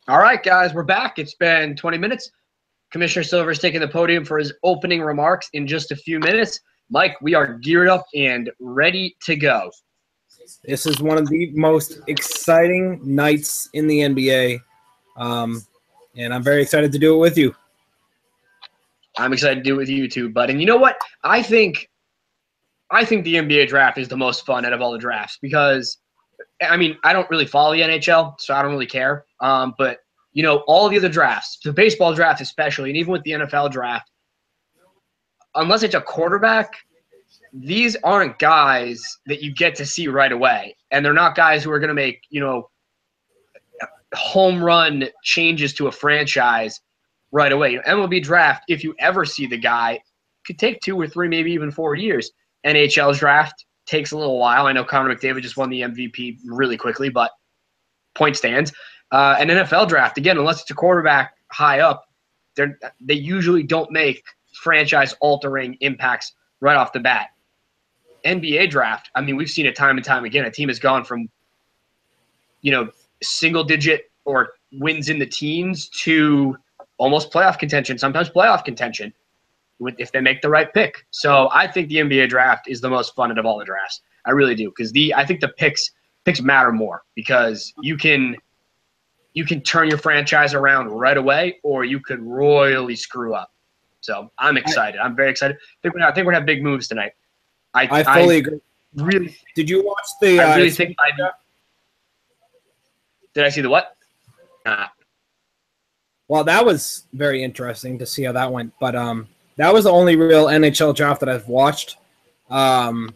All right, guys, we're back. It's been 20 minutes. Commissioner Silver is taking the podium for his opening remarks in just a few minutes. Mike, we are geared up and ready to go. This is one of the most exciting nights in the NBA, and I'm very excited to do it with you. I'm excited to do it with you too, bud. And you know what? I think the NBA draft is the most fun out of all the drafts because, I mean, I don't really follow the NHL, so I don't really care. But you know, all the other drafts, the baseball draft especially, and even with the NFL draft, unless it's a quarterback, these aren't guys that you get to see right away. And they're not guys who are going to make, you know, home run changes to a franchise right away. MLB draft, if you ever see the guy, could take 2 or 3, maybe even 4 years. NHL's draft takes a little while. I know Connor McDavid just won the MVP really quickly, but point stands. An NFL draft, again, unless it's a quarterback high up, they usually don't make franchise-altering impacts right off the bat. NBA draft, I mean, we've seen it time and time again. A team has gone from, you know, single-digit or wins in the teens to almost playoff contention, sometimes playoff contention, if they make the right pick. So I think the NBA draft is the most fun of all the drafts. I really do, because I think the picks matter more because you can turn your franchise around right away, or you could royally screw up. So I'm excited. I'm very excited. I think we're gonna have big moves tonight. I fully agree. Really? Did you watch the? I really think Did I see the what? Nah. Well, that was very interesting to see how that went. But that was the only real NHL draft that I've watched. But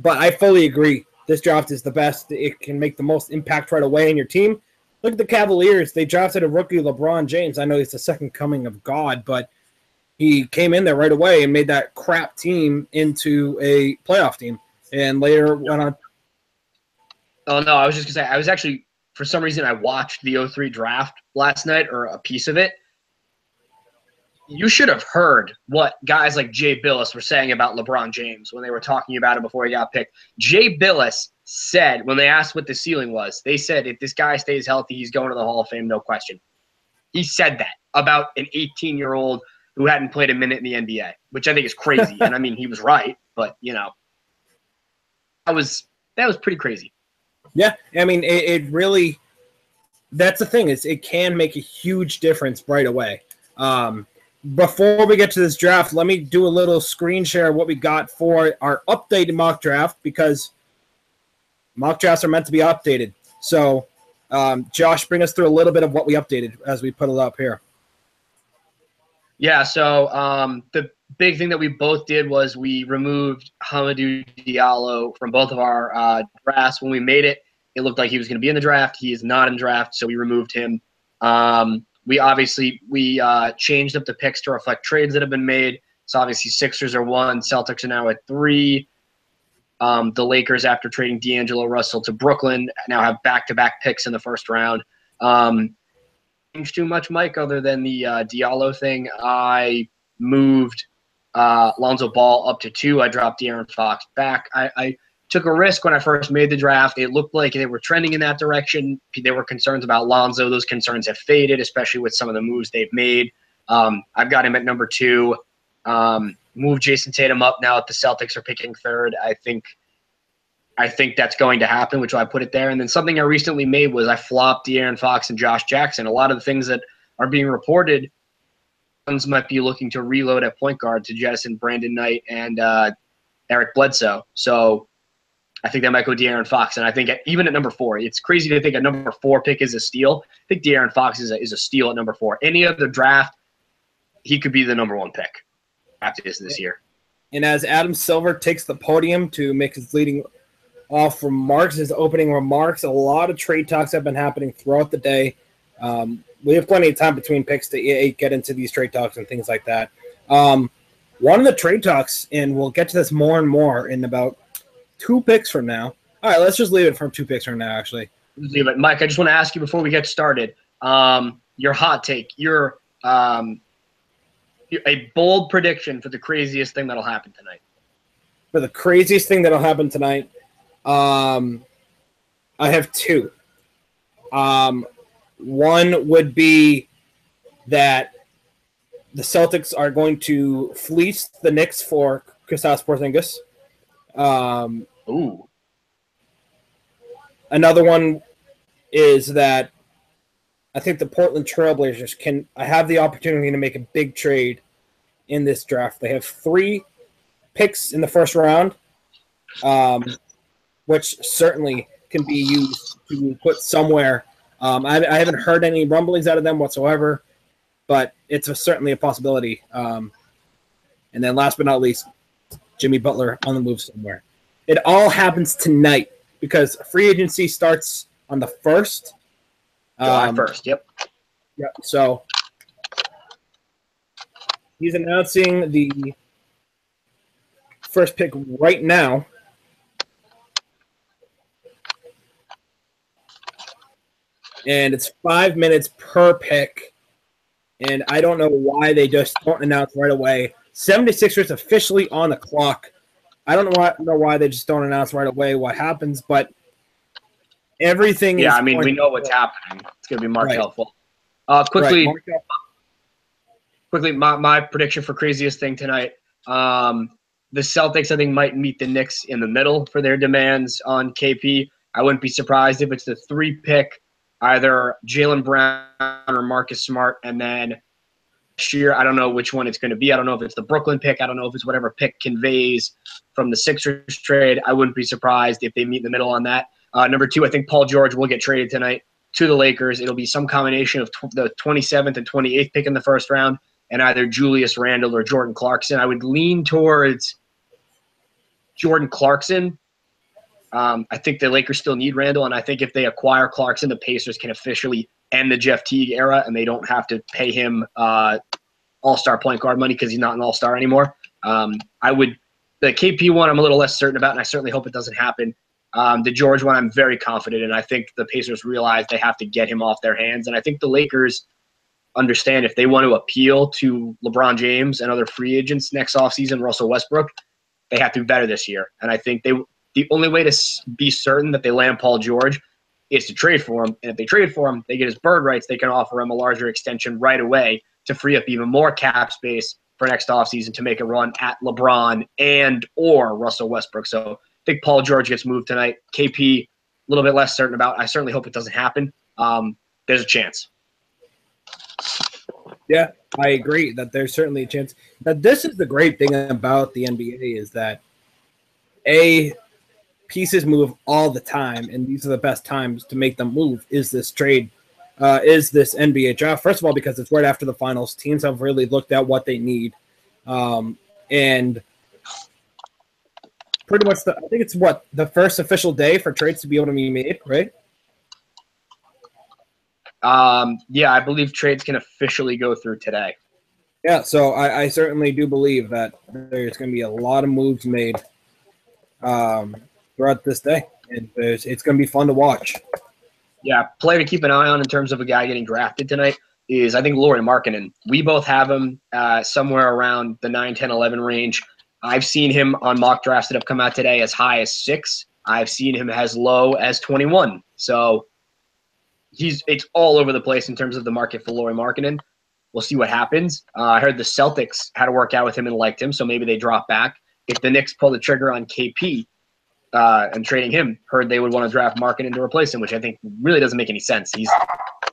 I fully agree. This draft is the best. It can make the most impact right away in your team. Look at the Cavaliers. They drafted a rookie, LeBron James. I know he's the second coming of God, but he came in there right away and made that crap team into a playoff team. And later went on. Oh, no, I was just going to say, I was actually, for some reason, I watched the 03 draft last night, or a piece of it. You should have heard what guys like Jay Bilas were saying about LeBron James when they were talking about him before he got picked. Jay Bilas said, when they asked what the ceiling was, they said, if this guy stays healthy, he's going to the Hall of Fame, no question. He said that about an 18-year-old who hadn't played a minute in the NBA, which I think is crazy. And, I mean, he was right, but, you know, that was pretty crazy. Yeah, I mean, it really – that's the thing is it can make a huge difference right away. Before we get to this draft, let me do a little screen share of what we got for our updated mock draft, because mock drafts are meant to be updated. So, Josh, bring us through a little bit of what we updated as we put it up here. Yeah, so the big thing that we both did was we removed Hamidou Diallo from both of our drafts. When we made it, it looked like he was going to be in the draft. He is not in the draft, so we removed him. We changed up the picks to reflect trades that have been made. So obviously Sixers are 1, Celtics are now at 3. The Lakers, after trading D'Angelo Russell to Brooklyn, now have back-to-back picks in the first round. Too much, Mike, other than the Diallo thing. I moved Lonzo Ball up to 2. I dropped De'Aaron Fox back. I took a risk when I first made the draft. It looked like they were trending in that direction. There were concerns about Lonzo. Those concerns have faded, especially with some of the moves they've made. I've got him at number 2. Moved Jason Tatum up now that the Celtics are picking 3rd. I think that's going to happen, which is why I put it there. And then something I recently made was I flopped De'Aaron Fox and Josh Jackson. A lot of the things that are being reported, Suns might be looking to reload at point guard to jettison Brandon Knight and Eric Bledsoe. So I think that might go De'Aaron Fox. And I think even at number 4, it's crazy to think a number 4 pick is a steal. I think De'Aaron Fox is a steal at number 4. Any other draft, he could be the number 1 pick after this year. And as Adam Silver takes the podium to make his leading off remarks, his opening remarks, a lot of trade talks have been happening throughout the day. We have plenty of time between picks to get into these trade talks and things like that. One of the trade talks, and we'll get to this more and more in about 2 picks from now. All right, let's just leave it from 2 picks from now, actually. Leave it. Mike, I just want to ask you before we get started, your hot take, your a bold prediction for the craziest thing that'll happen tonight. For the craziest thing that'll happen tonight, I have 2. One would be that the Celtics are going to fleece the Knicks for Kristaps Porzingis. Ooh. Another one is that I think the Portland Trailblazers can have the opportunity to make a big trade in this draft. They have 3 picks in the first round, which certainly can be used to put somewhere. I haven't heard any rumblings out of them whatsoever, but it's certainly a possibility. And then last but not least, Jimmy Butler on the move somewhere. It all happens tonight because free agency starts on the 1st. July 1st, yep. Yep. So he's announcing the first pick right now. And it's 5 minutes per pick. And I don't know why they just don't announce right away. 76ers officially on the clock. I don't know why they just don't announce right away what happens, but everything is... Yeah, I mean, we know what's happening. It's going to be Markelle Fultz. Quickly, my prediction for craziest thing tonight. The Celtics, I think, might meet the Knicks in the middle for their demands on KP. I wouldn't be surprised if it's the 3-pick, either Jaylen Brown or Marcus Smart, and then year, I don't know which one it's going to be. I don't know if it's the Brooklyn pick. I don't know if it's whatever pick conveys from the Sixers trade. I wouldn't be surprised if they meet in the middle on that. Number 2, I think Paul George will get traded tonight to the Lakers. It'll be some combination of the 27th and 28th pick in the first round, and either Julius Randle or Jordan Clarkson. I would lean towards Jordan Clarkson. I think the Lakers still need Randle, and I think if they acquire Clarkson, the Pacers can officially end the Jeff Teague era, and they don't have to pay him all-star point guard money because he's not an all-star anymore. The KP one I'm a little less certain about, and I certainly hope it doesn't happen. The George one I'm very confident in. I think the Pacers realize they have to get him off their hands, and I think the Lakers understand if they want to appeal to LeBron James and other free agents next offseason, Russell Westbrook, they have to be better this year. And I think the only way to be certain that they land Paul George is to trade for him. And if they trade for him, they get his bird rights. They can offer him a larger extension right away to free up even more cap space for next offseason to make a run at LeBron and or Russell Westbrook. So I think Paul George gets moved tonight. KP, a little bit less certain about. I certainly hope it doesn't happen. There's a chance. Yeah, I agree that there's certainly a chance. Now, this is the great thing about the NBA is that, pieces move all the time, and these are the best times to make them move, is this trade, is this NBA draft. First of all, because it's right after the finals. Teams have really looked at what they need. And pretty much, I think it's the first official day for trades to be able to be made, right? Yeah, I believe trades can officially go through today. Yeah, so I certainly do believe that there's going to be a lot of moves made throughout this day, and it's going to be fun to watch. Yeah, player to keep an eye on in terms of a guy getting drafted tonight is, I think, Lauri Markkanen. We both have him somewhere around the 9, 10, 11 range. I've seen him on mock drafts that have come out today as high as 6. I've seen him as low as 21. So it's all over the place in terms of the market for Lauri Markkanen. We'll see what happens. I heard the Celtics had to work out with him and liked him, so maybe they drop back. If the Knicks pull the trigger on KP and trading him, heard they would want to draft Markkanen to replace him, which I think really doesn't make any sense. He's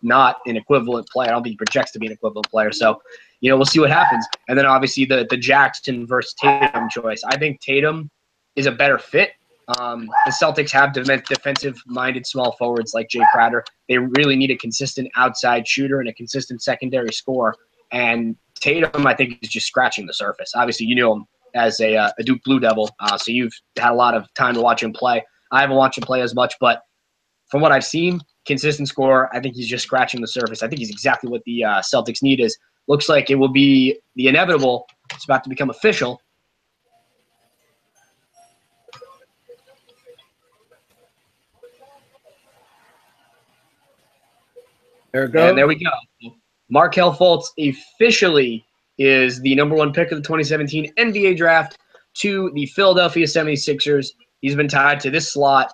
not an equivalent player. I don't think he projects to be an equivalent player. So, we'll see what happens. And then obviously the Jackson versus Tatum choice. I think Tatum is a better fit. The Celtics have defensive-minded small forwards like Jay Crowder. They really need a consistent outside shooter and a consistent secondary scorer. And Tatum, I think, is just scratching the surface. Obviously, you know him as a Duke Blue Devil, so you've had a lot of time to watch him play. I haven't watched him play as much, but from what I've seen, consistent scorer, I think he's just scratching the surface. I think he's exactly what the Celtics need. Looks like it will be the inevitable. It's about to become official. There we go. And there we go. Markelle Fultz officially is the number 1 pick of the 2017 NBA draft to the Philadelphia 76ers. He's been tied to this slot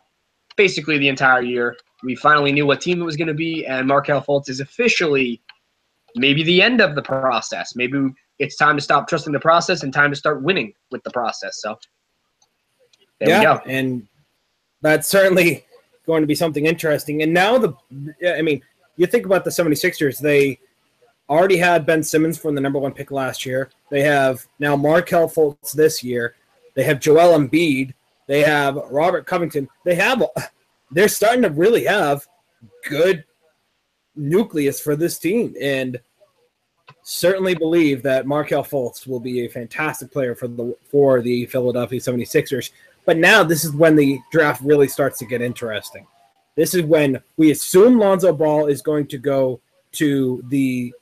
basically the entire year. We finally knew what team it was going to be, and Markelle Fultz is officially maybe the end of the process. Maybe it's time to stop trusting the process and time to start winning with the process. So there we go. And that's certainly going to be something interesting. And now you think about the 76ers, they already had Ben Simmons from the number 1 pick last year. They have now Markelle Fultz this year. They have Joel Embiid. They have Robert Covington. They're starting to really have good nucleus for this team, and certainly believe that Markelle Fultz will be a fantastic player for the Philadelphia 76ers. But now this is when the draft really starts to get interesting. This is when we assume Lonzo Ball is going to go to the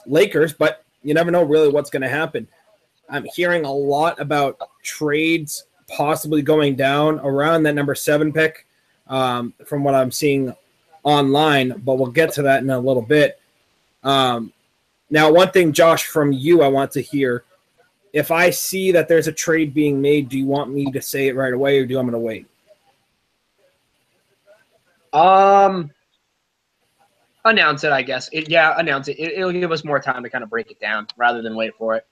Lakers, but you never know really what's going to happen. I'm hearing a lot about trades possibly going down around that number 7 pick from what I'm seeing online, but we'll get to that in a little bit. Now, one thing, Josh, from you, I want to hear, if I see that there's a trade being made, do you want me to say it right away, or do you want me to wait? Announce it, I guess. Announce it. It'll give us more time to kind of break it down rather than wait for it.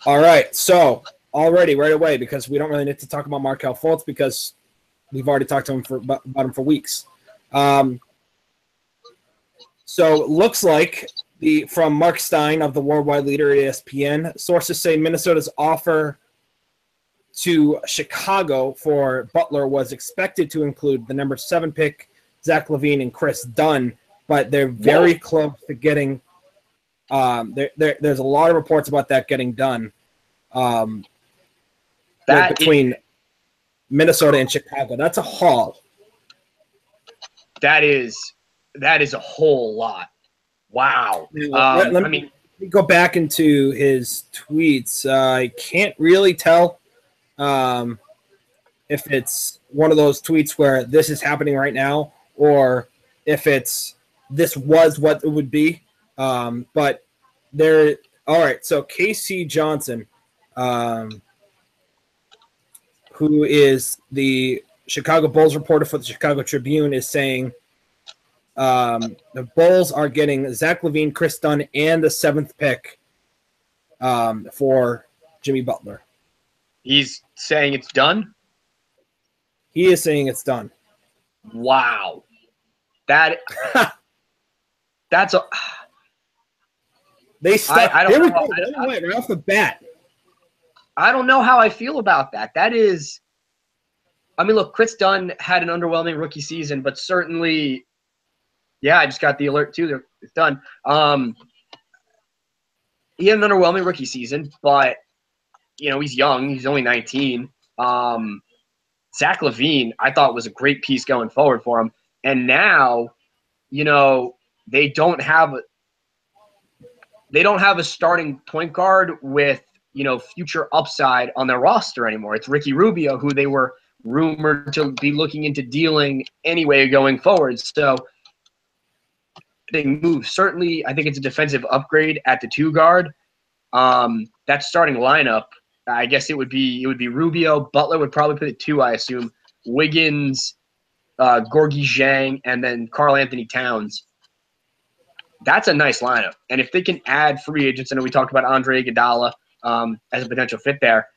All right, so already right away, because we don't really need to talk about Markelle Fultz because we've already talked to him about him for weeks. So it looks like from Mark Stein of the Worldwide Leader at ESPN, sources say Minnesota's offer to Chicago for Butler was expected to include the number 7 pick, Zach LaVine, and Chris Dunn, but they're very close to getting there's a lot of reports about that getting done between Minnesota and Chicago. That's a haul. That is a whole lot. Wow. Let me go back into his tweets. I can't really tell if it's one of those tweets where this is happening right now or if this was what it would be. But there. All right. So KC Johnson, who is the Chicago Bulls reporter for the Chicago Tribune, is saying the Bulls are getting Zach LaVine, Chris Dunn, and the 7th pick for Jimmy Butler. He's saying it's done? He is saying it's done. Wow. That's a... They stuck. I don't know. Right off the bat. I don't know how I feel about that. That is... I mean, look, Chris Dunn had an underwhelming rookie season, but certainly... Yeah, I just got the alert, too. It's done. He had an underwhelming rookie season, but, he's young. He's only 19. Zach LaVine, I thought, was a great piece going forward for him. And now, they don't have a starting point guard with, future upside on their roster anymore. It's Ricky Rubio, who they were rumored to be looking into dealing anyway going forward. So they move. Certainly, I think it's a defensive upgrade at the 2 guard. That starting lineup, I guess it would be Rubio. Butler would probably put it 2, I assume. Wiggins, Gorgie Zhang, and then Karl Anthony Towns. That's a nice lineup. And if they can add free agents, I know we talked about Andre Iguodala as a potential fit there.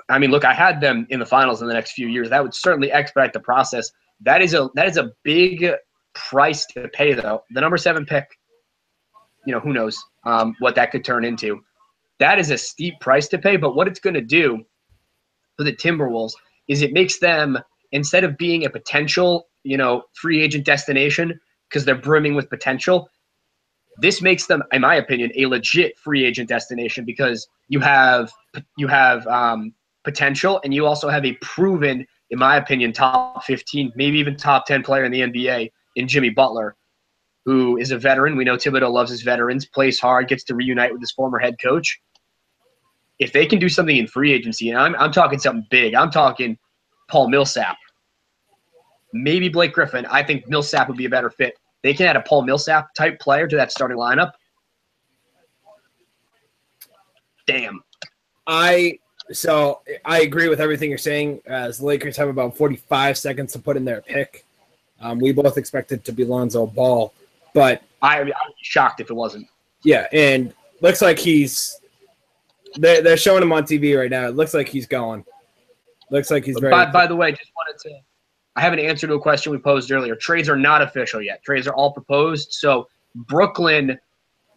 I mean, look, I had them in the finals in the next few years. That would certainly expedite the process. That is a big price to pay, though. The number 7 pick, who knows what that could turn into. That is a steep price to pay, but what it's going to do for the Timberwolves is it makes them, instead of being a potential, free agent destination because they're brimming with potential, this makes them, in my opinion, a legit free agent destination because you have potential and you also have a proven, in my opinion, top 15, maybe even top 10 player in the NBA in Jimmy Butler, who is a veteran. We know Thibodeau loves his veterans, plays hard, gets to reunite with his former head coach. If they can do something in free agency, and I'm talking something big, I'm talking Paul Millsap, maybe Blake Griffin. I think Millsap would be a better fit. They can add a Paul Millsap type player to that starting lineup. Damn. I So I agree with everything you're saying. As the Lakers have about 45 seconds to put in their pick, we both expected to be Lonzo Ball, but I would be shocked if it wasn't. yeah, and looks like they're showing him on TV right now. It looks like he's going. Looks like he's very. By the way, just wanted to. I have an answer to a question we posed earlier. Trades are not official yet. Trades are all proposed. So Brooklyn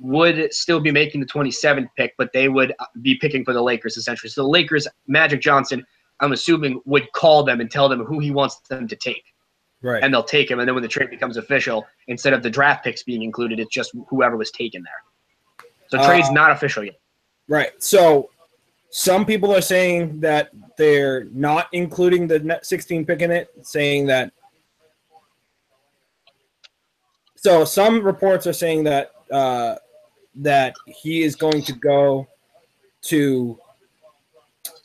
would still be making the 27th pick, but they would be picking for the Lakers essentially. So the Lakers, Magic Johnson, I'm assuming, would call them and tell them who he wants them to take. Right. And they'll take him. And then when the trade becomes official, instead of the draft picks being included, it's just whoever was taken there. So trade's not official yet. Right. So some people are saying that they're not including the 16 pick in it, saying that. So some reports are saying that that he is going to go to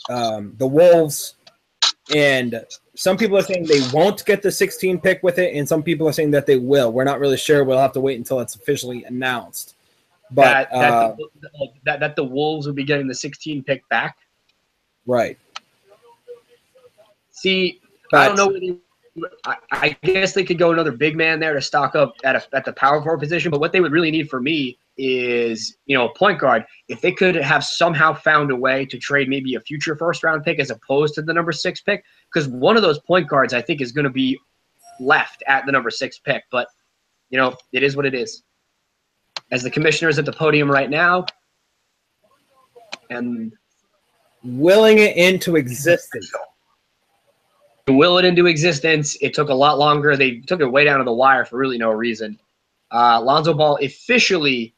the Wolves, and some people are saying they won't get the 16 pick with it, and some people are saying that they will. We're not really sure. We'll have to wait until it's officially announced. But that the Wolves will be getting the 16 pick back. Right. See, I don't know. I guess they could go another big man there to stock up at the power forward position. But what they would really need for me is, a point guard. If they could have somehow found a way to trade maybe a future first-round pick as opposed to the number 6 pick, because one of those point guards I think is going to be left at the number 6 pick. But, it is what it is. As the commissioner is at the podium right now and willing it into existence. To will it into existence, it took a lot longer. They took it way down to the wire for really no reason. Lonzo Ball officially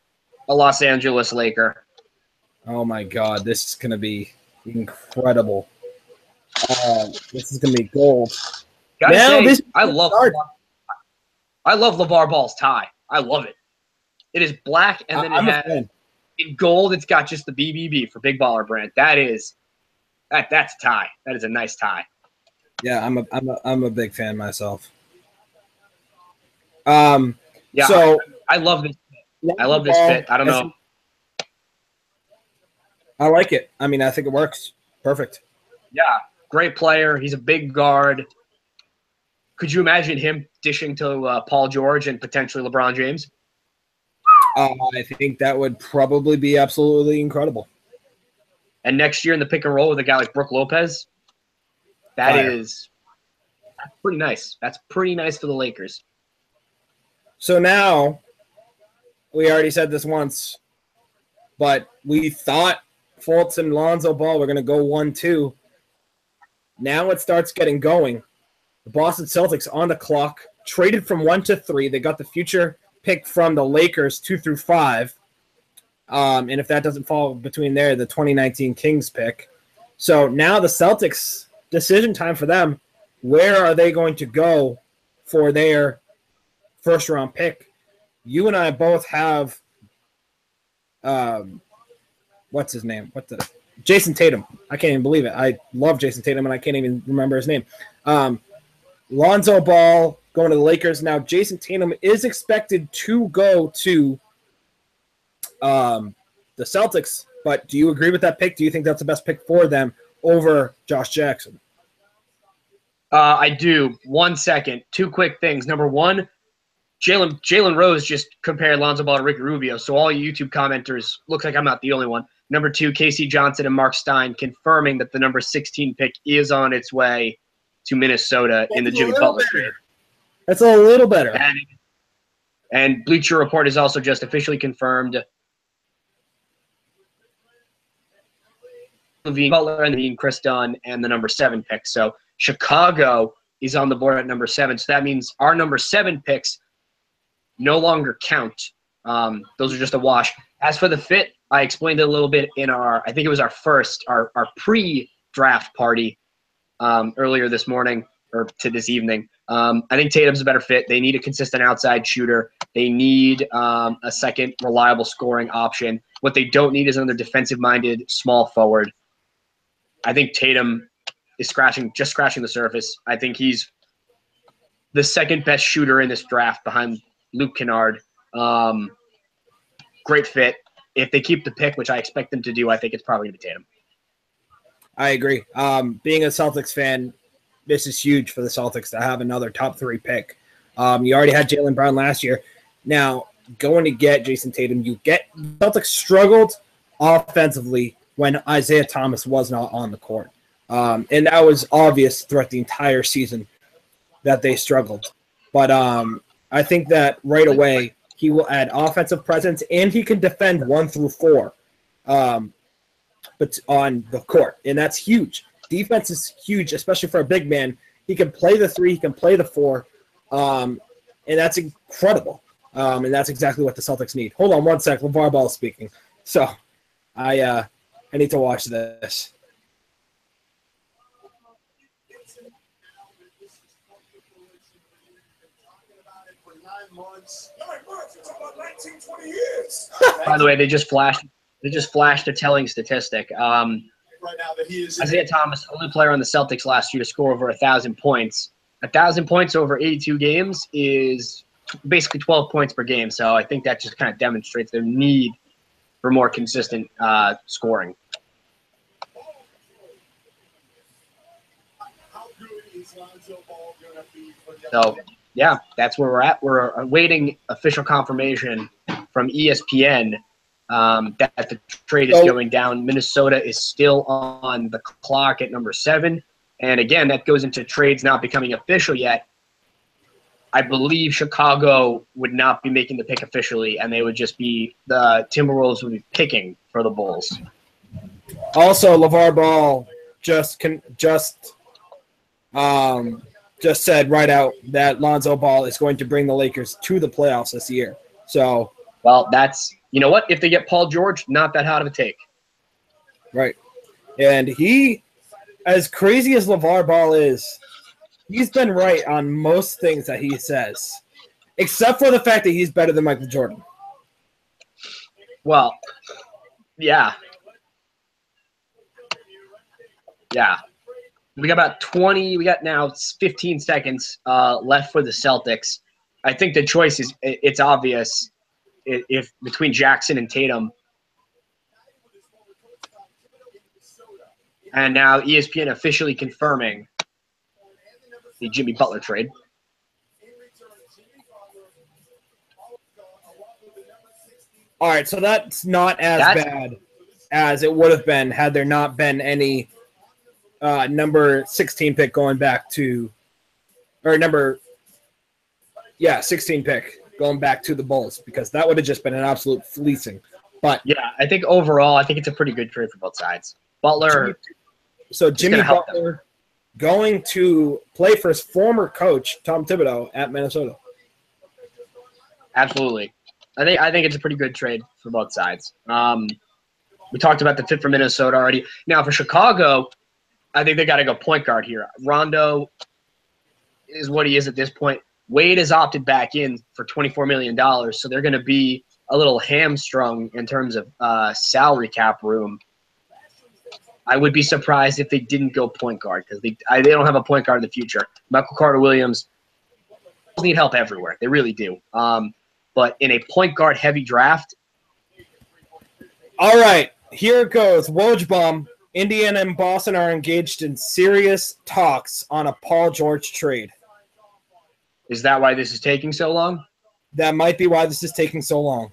a Los Angeles Laker. Oh my God, this is going to be incredible. This is going to be gold. I love LeVar Ball's tie. I love it. It is black, and then it has in gold. It's got just the BBB for Big Baller Brand. That's a tie. That is a nice tie. Yeah, I'm a big fan myself. Yeah. So I love this fit. I love this fit. I don't know. I like it. I mean, I think it works. Perfect. Yeah, great player. He's a big guard. Could you imagine him dishing to Paul George and potentially LeBron James? I think that would probably be absolutely incredible. And next year in the pick and roll with a guy like Brook Lopez, that's pretty nice. That's pretty nice for the Lakers. So now, we already said this once, but we thought Fultz and Lonzo Ball were going to go 1-2. Now it starts getting going. The Boston Celtics on the clock, traded from 1 to 3. They got the future pick from the Lakers 2 through 5. And if that doesn't fall between there, the 2019 Kings pick. So now the Celtics, decision time for them. Where are they going to go for their first round pick? You and I both have what's his name? Jason Tatum. I can't even believe it. I love Jason Tatum and I can't even remember his name. Lonzo Ball going to the Lakers. Now, Jason Tatum is expected to go to the Celtics, but do you agree with that pick? Do you think that's the best pick for them over Josh Jackson? I do. 1 second. 2 quick things. Number one, Jalen Rose just compared Lonzo Ball to Ricky Rubio, so all you YouTube commenters, looks like I'm not the only one. Number 2, Casey Johnson and Mark Stein confirming that the number 16 pick is on its way to Minnesota in the Jimmy Butler trade. That's a little better. And Bleacher Report has also just officially confirmed LaVine Butler and Chris Dunn and the number 7 pick. So Chicago is on the board at number 7. So that means our number 7 picks no longer count. Those are just a wash. As for the fit, I explained it a little bit in I think it was our pre-draft party earlier this morning or to this evening. I think Tatum's a better fit. They need a consistent outside shooter. They need a second reliable scoring option. What they don't need is another defensive-minded small forward. I think Tatum is just scratching the surface. I think he's the second best shooter in this draft behind Luke Kennard. Great fit. If they keep the pick, which I expect them to do, I think it's probably going to be Tatum. I agree. Being a Celtics fan, this is huge for the Celtics to have another top 3 pick. You already had Jaylen Brown last year. Now, going to get Jason Tatum, Celtics struggled offensively when Isaiah Thomas was not on the court. And that was obvious throughout the entire season that they struggled. But I think that right away he will add offensive presence, and he can defend 1 through 4 but on the court, and that's huge. Defense is huge, especially for a big man. He can play the 3, he can play the 4, and that's incredible. And that's exactly what the Celtics need. Hold on one sec. LeVar Ball is speaking. So I need to watch this. By the way, they just flashed a telling statistic. Isaiah Thomas, only player on the Celtics last year to score over 1,000 points. 1,000 points over 82 games is basically 12 points per game. So I think that just kind of demonstrates their need for more consistent scoring. So, yeah, that's where we're at. We're awaiting official confirmation from ESPN that the trade is going down. Minnesota is still on the clock at number 7. And, again, that goes into trades not becoming official yet. I believe Chicago would not be making the pick officially, and they would just be – the Timberwolves would be picking for the Bulls. Also, LeVar Ball just said right out that Lonzo Ball is going to bring the Lakers to the playoffs this year. So, well, that's – you know what? If they get Paul George, not that hot of a take. Right. And he, as crazy as LeVar Ball is, he's been right on most things that he says, except for the fact that he's better than Michael Jordan. Well, yeah. Yeah. We got now 15 seconds left for the Celtics. I think the choice it's obvious if between Jackson and Tatum. And now ESPN officially confirming the Jimmy Butler trade. All right, so that's not as bad as it would have been had there not been any number 16 pick going back to – or 16 pick going back to the Bulls, because that would have just been an absolute fleecing. But yeah, I think overall, I think it's a pretty good trade for both sides. Butler – So Jimmy Butler going to play for his former coach, Tom Thibodeau, at Minnesota. Absolutely. I think it's a pretty good trade for both sides. We talked about the fit for Minnesota already. Now for Chicago, I think they got to go point guard here. Rondo is what he is at this point. Wade has opted back in for $24 million, so they're going to be a little hamstrung in terms of salary cap room. I would be surprised if they didn't go point guard, because they don't have a point guard in the future. Michael Carter-Williams need help everywhere. They really do. But in a point guard heavy draft. All right, here it goes. Woj, Indiana and Boston are engaged in serious talks on a Paul George trade. Is that why this is taking so long? That might be why this is taking so long.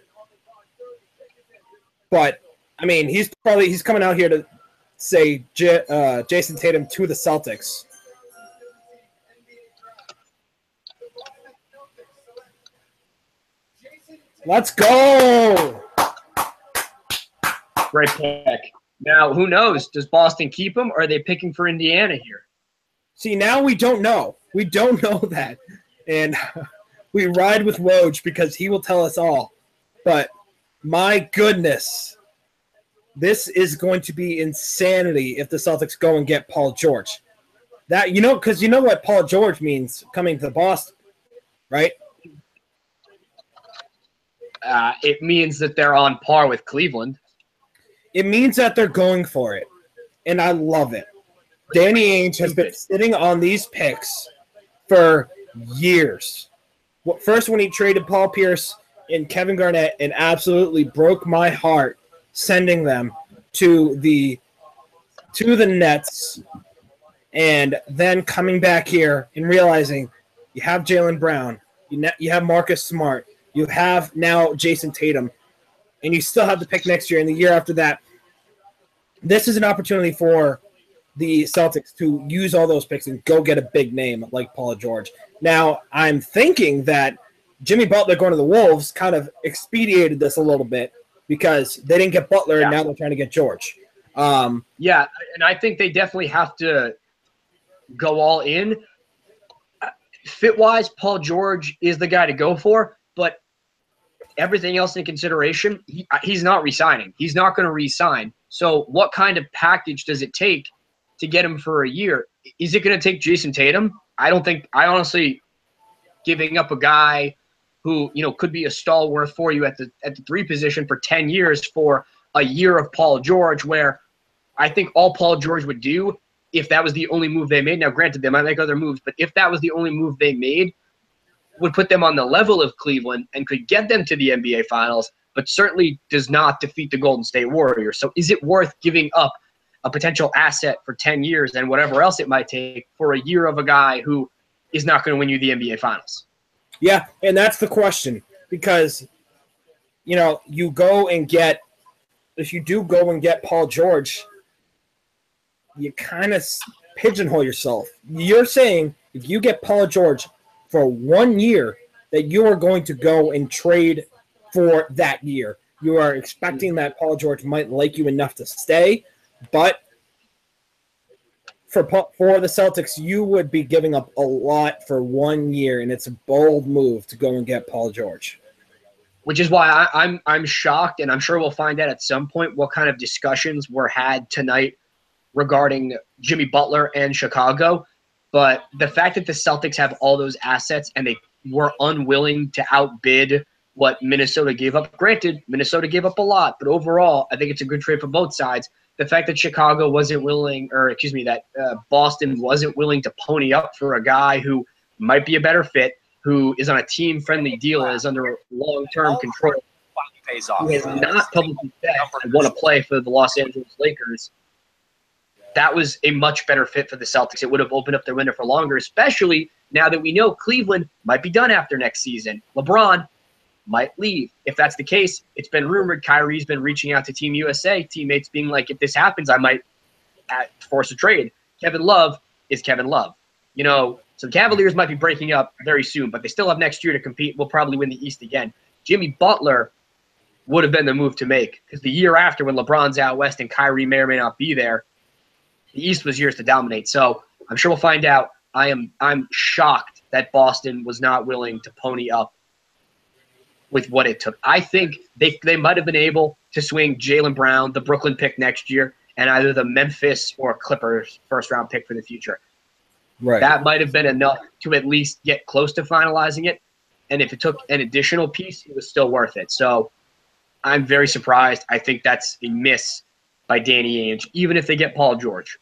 But, I mean, he's coming out here to say Jason Tatum to the Celtics. Let's go! Great pick. Now, who knows? Does Boston keep him, or are they picking for Indiana here? See, now we don't know. We don't know that. And we ride with Woj because he will tell us all. But, my goodness, this is going to be insanity if the Celtics go and get Paul George. That, because you know what Paul George means coming to Boston, right? It means that they're on par with Cleveland. It means that they're going for it, and I love it. Danny Ainge has been sitting on these picks for years. First, when he traded Paul Pierce and Kevin Garnett, and absolutely broke my heart sending them to the to the Nets, and then coming back here and realizing you have Jaylen Brown, you have Marcus Smart, you have now Jason Tatum, and you still have the pick next year and the year after that. This is an opportunity for the Celtics to use all those picks and go get a big name like Paul George. Now, I'm thinking that Jimmy Butler going to the Wolves kind of expedited this a little bit because they didn't get Butler, and now they're trying to get George. Yeah, and I think they definitely have to go all in. Fit-wise, Paul George is the guy to go for, but everything else in consideration, he's not re-signing. He's not going to re-sign. So what kind of package does it take to get him for a year? Is it going to take Jason Tatum? I honestly, giving up a guy who, could be a stalwart for you at the 3 position for 10 years for a year of Paul George, where I think all Paul George would do if that was the only move they made. Now, granted, they might make other moves, but if that was the only move they made, would put them on the level of Cleveland and could get them to the NBA Finals, but certainly does not defeat the Golden State Warriors. So is it worth giving up a potential asset for 10 years and whatever else it might take for a year of a guy who is not going to win you the NBA Finals? Yeah, and that's the question, because, you go and get – if you do go and get Paul George, you kind of pigeonhole yourself. You're saying if you get Paul George for 1 year that you are going to go and trade for that year. You are expecting that Paul George might like you enough to stay, but for the Celtics, you would be giving up a lot for 1 year, and it's a bold move to go and get Paul George. Which is why I'm shocked, and I'm sure we'll find out at some point what kind of discussions were had tonight regarding Jimmy Butler and Chicago. But the fact that the Celtics have all those assets and they were unwilling to outbid what Minnesota gave up. Granted, Minnesota gave up a lot, but overall, I think it's a good trade for both sides. The fact that Chicago wasn't willing, that Boston wasn't willing to pony up for a guy who might be a better fit, who is on a team-friendly deal, is under long-term control, who has not publicly said, I want to play for the Los Angeles Lakers. That was a much better fit for the Celtics. It would have opened up their window for longer, especially now that we know Cleveland might be done after next season. LeBron might leave. If that's the case, it's been rumored Kyrie's been reaching out to Team USA, teammates being like, if this happens, I might force a trade. Kevin Love is Kevin Love. So the Cavaliers might be breaking up very soon, but they still have next year to compete. We'll probably win the East again. Jimmy Butler would have been the move to make, because the year after, when LeBron's out west and Kyrie may or may not be there, the East was yours to dominate. So I'm sure we'll find out. I'm shocked that Boston was not willing to pony up with what it took. I think they might have been able to swing Jaylen Brown, the Brooklyn pick next year, and either the Memphis or Clippers first-round pick for the future. Right. That might have been enough to at least get close to finalizing it. And if it took an additional piece, it was still worth it. So I'm very surprised. I think that's a miss by Danny Ainge, even if they get Paul George.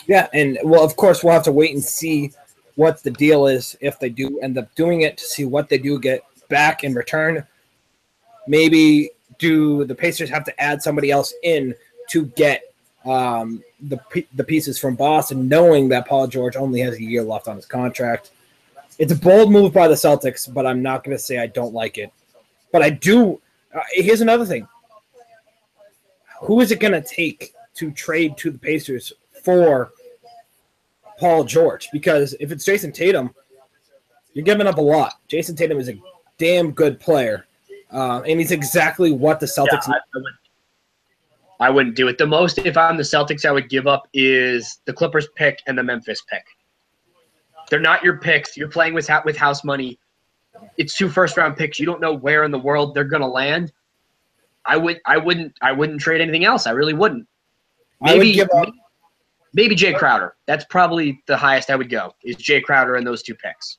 Yeah, and, well, of course, we'll have to wait and see what the deal is if they do end up doing it, to see what they do get back in return. Maybe do the Pacers have to add somebody else in to get the pieces from Boston, knowing that Paul George only has a year left on his contract? It's a bold move by the Celtics, but I'm not going to say I don't like it. But I do. Here's another thing. Who is it going to take to trade to the Pacers for Paul George? Because if it's Jason Tatum, you're giving up a lot. Jason Tatum is a damn good player, and he's exactly what the Celtics need. I wouldn't do it. The most, if I'm the Celtics, I would give up is the Clippers pick and the Memphis pick. They're not your picks. You're playing with house money. It's 2 first-round picks. You don't know where in the world they're going to land. I wouldn't trade anything else. I really wouldn't. Maybe Jay Crowder. That's probably the highest I would go, is Jay Crowder and those 2 picks.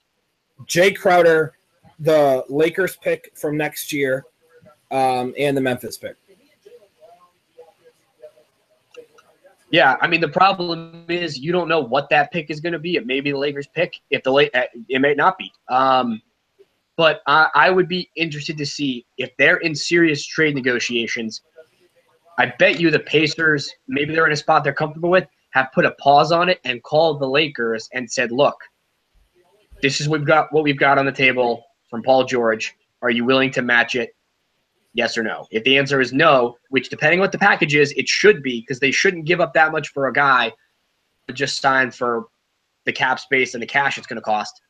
Jay Crowder, the Lakers pick from next year, and the Memphis pick. Yeah, I mean, the problem is you don't know what that pick is going to be. It may be the Lakers pick. It may not be. But I would be interested to see if they're in serious trade negotiations. I bet you the Pacers, maybe they're in a spot they're comfortable with, have put a pause on it and called the Lakers and said, look, this is what we've got on the table from Paul George. Are you willing to match it? Yes or no? If the answer is no, which depending on what the package is, it should be, because they shouldn't give up that much for a guy to just sign for the cap space and the cash it's going to cost.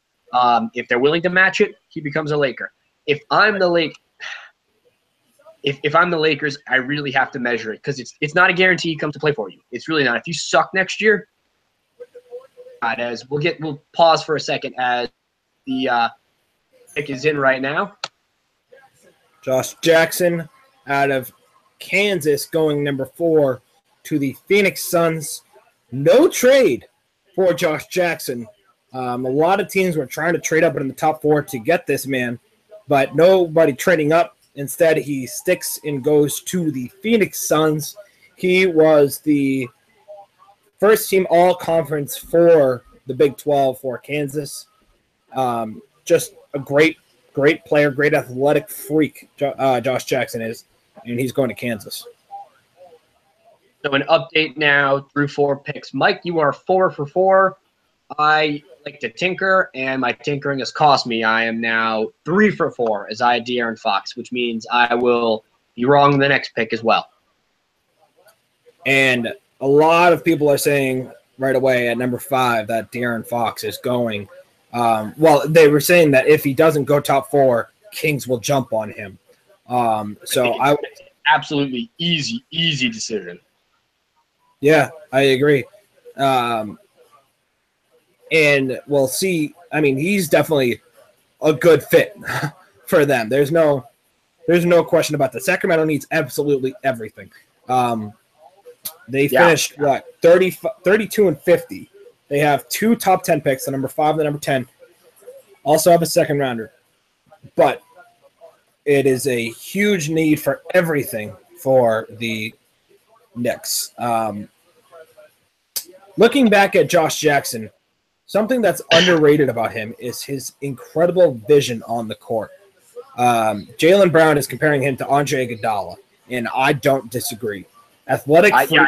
If they're willing to match it, he becomes a Laker. If I'm the Lakers, I really have to measure it, because it's not a guarantee he comes to play for you. It's really not. If you suck next year, we'll pause for a second as the pick is in right now. Josh Jackson out of Kansas going number 4 to the Phoenix Suns. No trade for Josh Jackson. A lot of teams were trying to trade up in the top 4 to get this man, but nobody trading up. Instead, he sticks and goes to the Phoenix Suns. He was the first team all-conference for the Big 12 for Kansas. Just a great player, great athletic freak, Josh Jackson is, and he's going to Kansas. So an update now through 4 picks. Mike, you are 4 for 4. I like to tinker, and my tinkering has cost me. I am now 3 for 4 as I had De'Aaron Fox, which means I will be wrong the next pick as well. And a lot of people are saying right away at number 5 that De'Aaron Fox is going. Well, they were saying that if he doesn't go top 4, Kings will jump on him. Absolutely easy decision. Yeah, I agree. And we'll see. I mean, he's definitely a good fit for them. There's no question about that. Sacramento needs absolutely everything. They finished 32 and 50. They have 2 top 10 picks, the number 5 and the number 10. Also have a second rounder. But it is a huge need for everything for the Knicks. Looking back at Josh Jackson, something that's underrated about him is his incredible vision on the court. Jaylen Brown is comparing him to Andre Iguodala, and I don't disagree. I think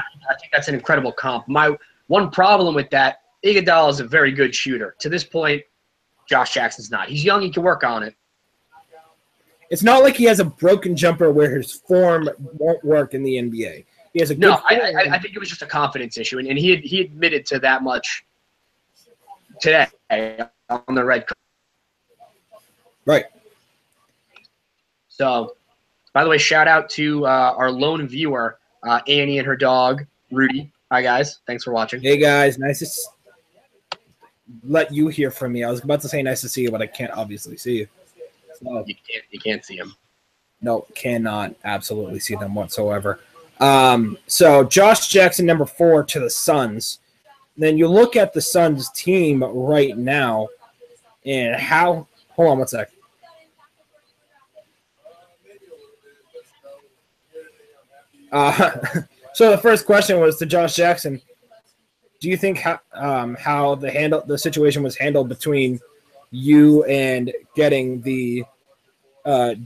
that's an incredible comp. My one problem with that, Iguodala is a very good shooter. To this point, Josh Jackson's not. He's young. He can work on it. It's not like he has a broken jumper where his form won't work in the NBA. He has a good I think it was just a confidence issue, and he admitted to that much today on the red carpet. Right. So, by the way, shout out to our lone viewer, Annie and her dog, Rudy. Hi, guys. Thanks for watching. Hey, guys. Nice to let you hear from me. I was about to say nice to see you, but I can't obviously see you. So, you can't see him. No, cannot absolutely see them whatsoever. So Josh Jackson, number 4 to the Suns. Then you look at the Suns team right now and how – hold on one sec. So the first question was to Josh Jackson. Do you think how the situation was handled between you and getting the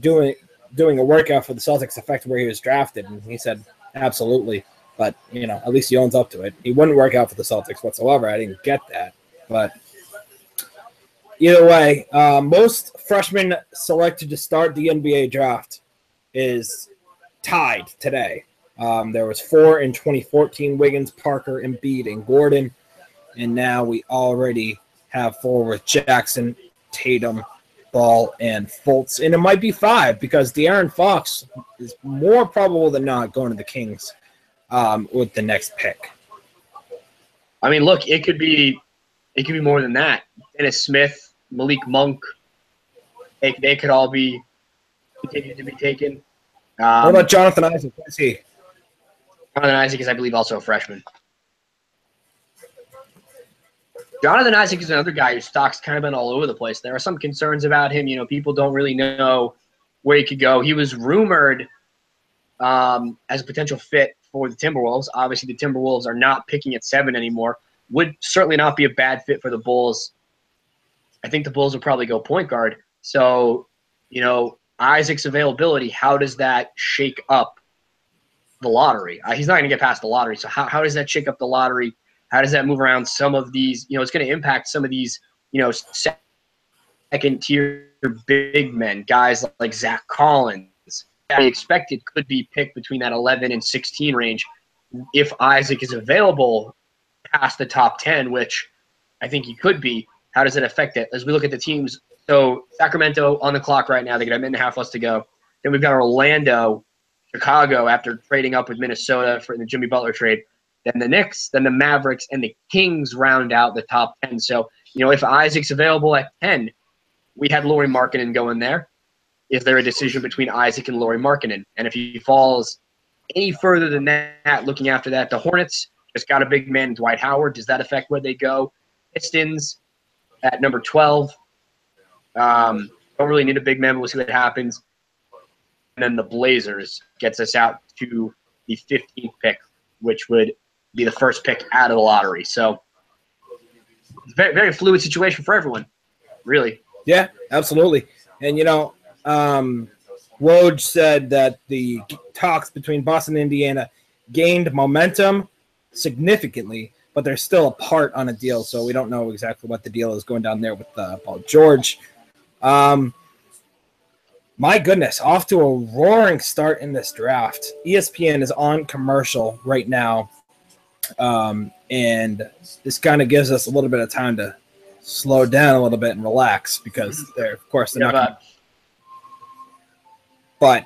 doing a workout for the Celtics affected where he was drafted? And he said, absolutely. But, at least he owns up to it. He wouldn't work out for the Celtics whatsoever. I didn't get that. But either way, most freshmen selected to start the NBA draft is tied today. There was 4 in 2014, Wiggins, Parker, Embiid, and Gordon. And now we already have 4 with Jackson, Tatum, Ball, and Fultz. And it might be 5 because De'Aaron Fox is more probable than not going to the Kings with the next pick. I mean, look, it could be more than that. Dennis Smith, Malik Monk, they could all be continued to be taken. What about Jonathan Isaac? What's he? Jonathan Isaac is, I believe, also a freshman. Jonathan Isaac is another guy whose stock's kind of been all over the place. There are some concerns about him. People don't really know where he could go. He was rumored as a potential fit for the Timberwolves. Obviously, the Timberwolves are not picking at 7 anymore. Would certainly not be a bad fit for the Bulls. I think the Bulls will probably go point guard. So, Isaac's availability, how does that shake up the lottery. He's not going to get past the lottery. So how does that shake up the lottery? How does that move around some of these? It's going to impact some of these, second-tier big men, guys like Zach Collins. I expected could be picked between that 11 and 16 range if Isaac is available past the top 10, which I think he could be. How does it affect it? As we look at the teams, so Sacramento on the clock right now, they got a minute and a half left to go. Then we've got Orlando, Chicago after trading up with Minnesota for the Jimmy Butler trade. Then the Knicks, then the Mavericks, and the Kings round out the top 10. So, if Isaac's available at 10, we had Lauri Markkanen going there. Is there a decision between Isaac and Lauri Markkanen? And if he falls any further than that, looking after that, the Hornets just got a big man, Dwight Howard. Does that affect where they go? Pistons at number 12. Don't really need a big man, but we'll see what happens. And then the Blazers gets us out to the 15th pick, which would be the first pick out of the lottery. So very, very fluid situation for everyone, really. Yeah, absolutely. And, Woj said that the talks between Boston and Indiana gained momentum significantly, but they're still apart on a deal, so we don't know exactly what the deal is going down there with Paul George. My goodness, off to a roaring start in this draft. ESPN is on commercial right now, and this kind of gives us a little bit of time to slow down a little bit and relax because they're not going to. But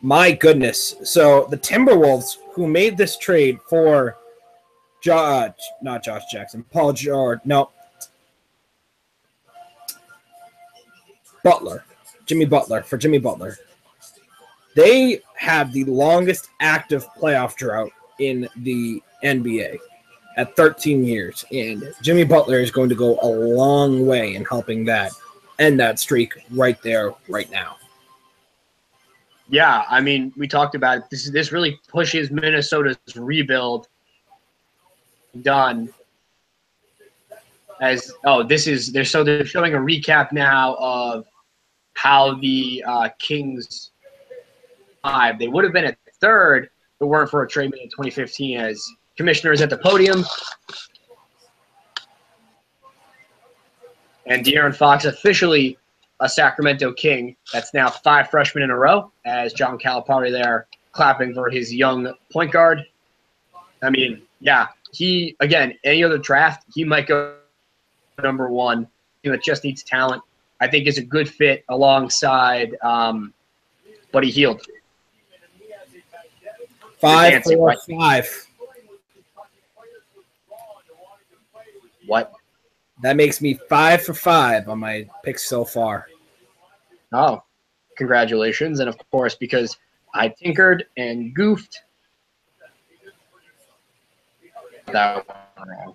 my goodness, so the Timberwolves, who made this trade for not Josh Jackson, Paul George, no, Jimmy Butler. They have the longest active playoff drought in the NBA at 13 years, and Jimmy Butler is going to go a long way in helping that end that streak right there, right now. Yeah, I mean, we talked about it. This really pushes Minnesota's rebuild done. They're showing a recap now of how the Kings 5. They would have been at third if it weren't for a trade made in 2015 as commissioners at the podium. And De'Aaron Fox officially a Sacramento King. That's now 5 freshmen in a row as John Calipari there clapping for his young point guard. I mean, yeah, any other draft, he might go number 1. That just needs talent. I think is a good fit alongside Buddy Hield. 5 for 5. What? That makes me 5 for 5 on my picks so far. Oh, congratulations. And, of course, because I tinkered and goofed. That one wrong.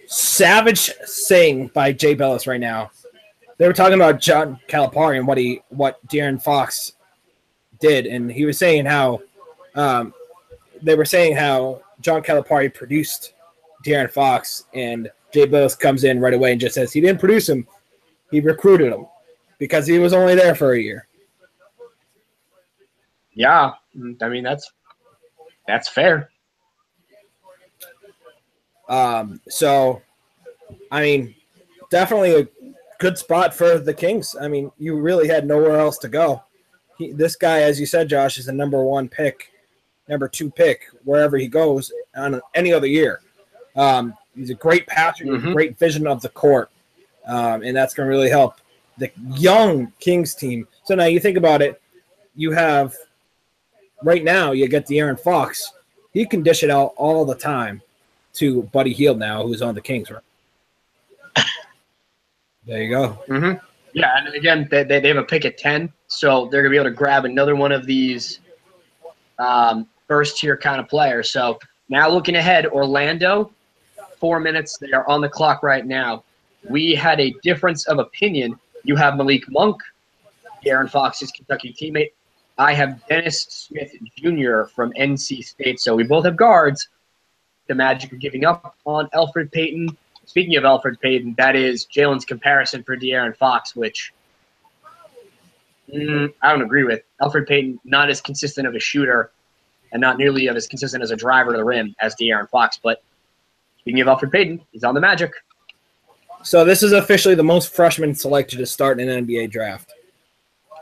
Savage Sing by Jay Bellis right now. They were talking about John Calipari and what De'Aaron Fox did, and he was saying how they were saying how John Calipari produced De'Aaron Fox, and Jay Bellis comes in right away and just says he didn't produce him, he recruited him because he was only there for a year. Yeah, I mean that's fair. So, I mean, definitely a good spot for the Kings. I mean, you really had nowhere else to go. This guy, as you said, Josh, is a number 1 pick, number 2 pick, wherever he goes on any other year. He's a great passer, great vision of the court, and that's going to really help the young Kings team. So now you think about it, you have right now you get De'Aaron Fox. He can dish it out all the time to Buddy Hield now, who's on the Kings. Right? There you go. Mm-hmm. Yeah, and again, they have a pick at 10, so they're going to be able to grab another one of these first-tier kind of players. So now looking ahead, Orlando, 4 minutes. They are on the clock right now. We had a difference of opinion. You have Malik Monk, De'Aaron Fox's Kentucky teammate. I have Dennis Smith Jr. from NC State. So we both have guards. The Magic are giving up on Elfrid Payton. Speaking of Elfrid Payton, that is Jalen's comparison for De'Aaron Fox, which I don't agree with. Elfrid Payton, not as consistent of a shooter and not nearly as consistent as a driver to the rim as De'Aaron Fox. But speaking of Elfrid Payton, he's on the Magic. So this is officially the most freshmen selected to start in an NBA draft.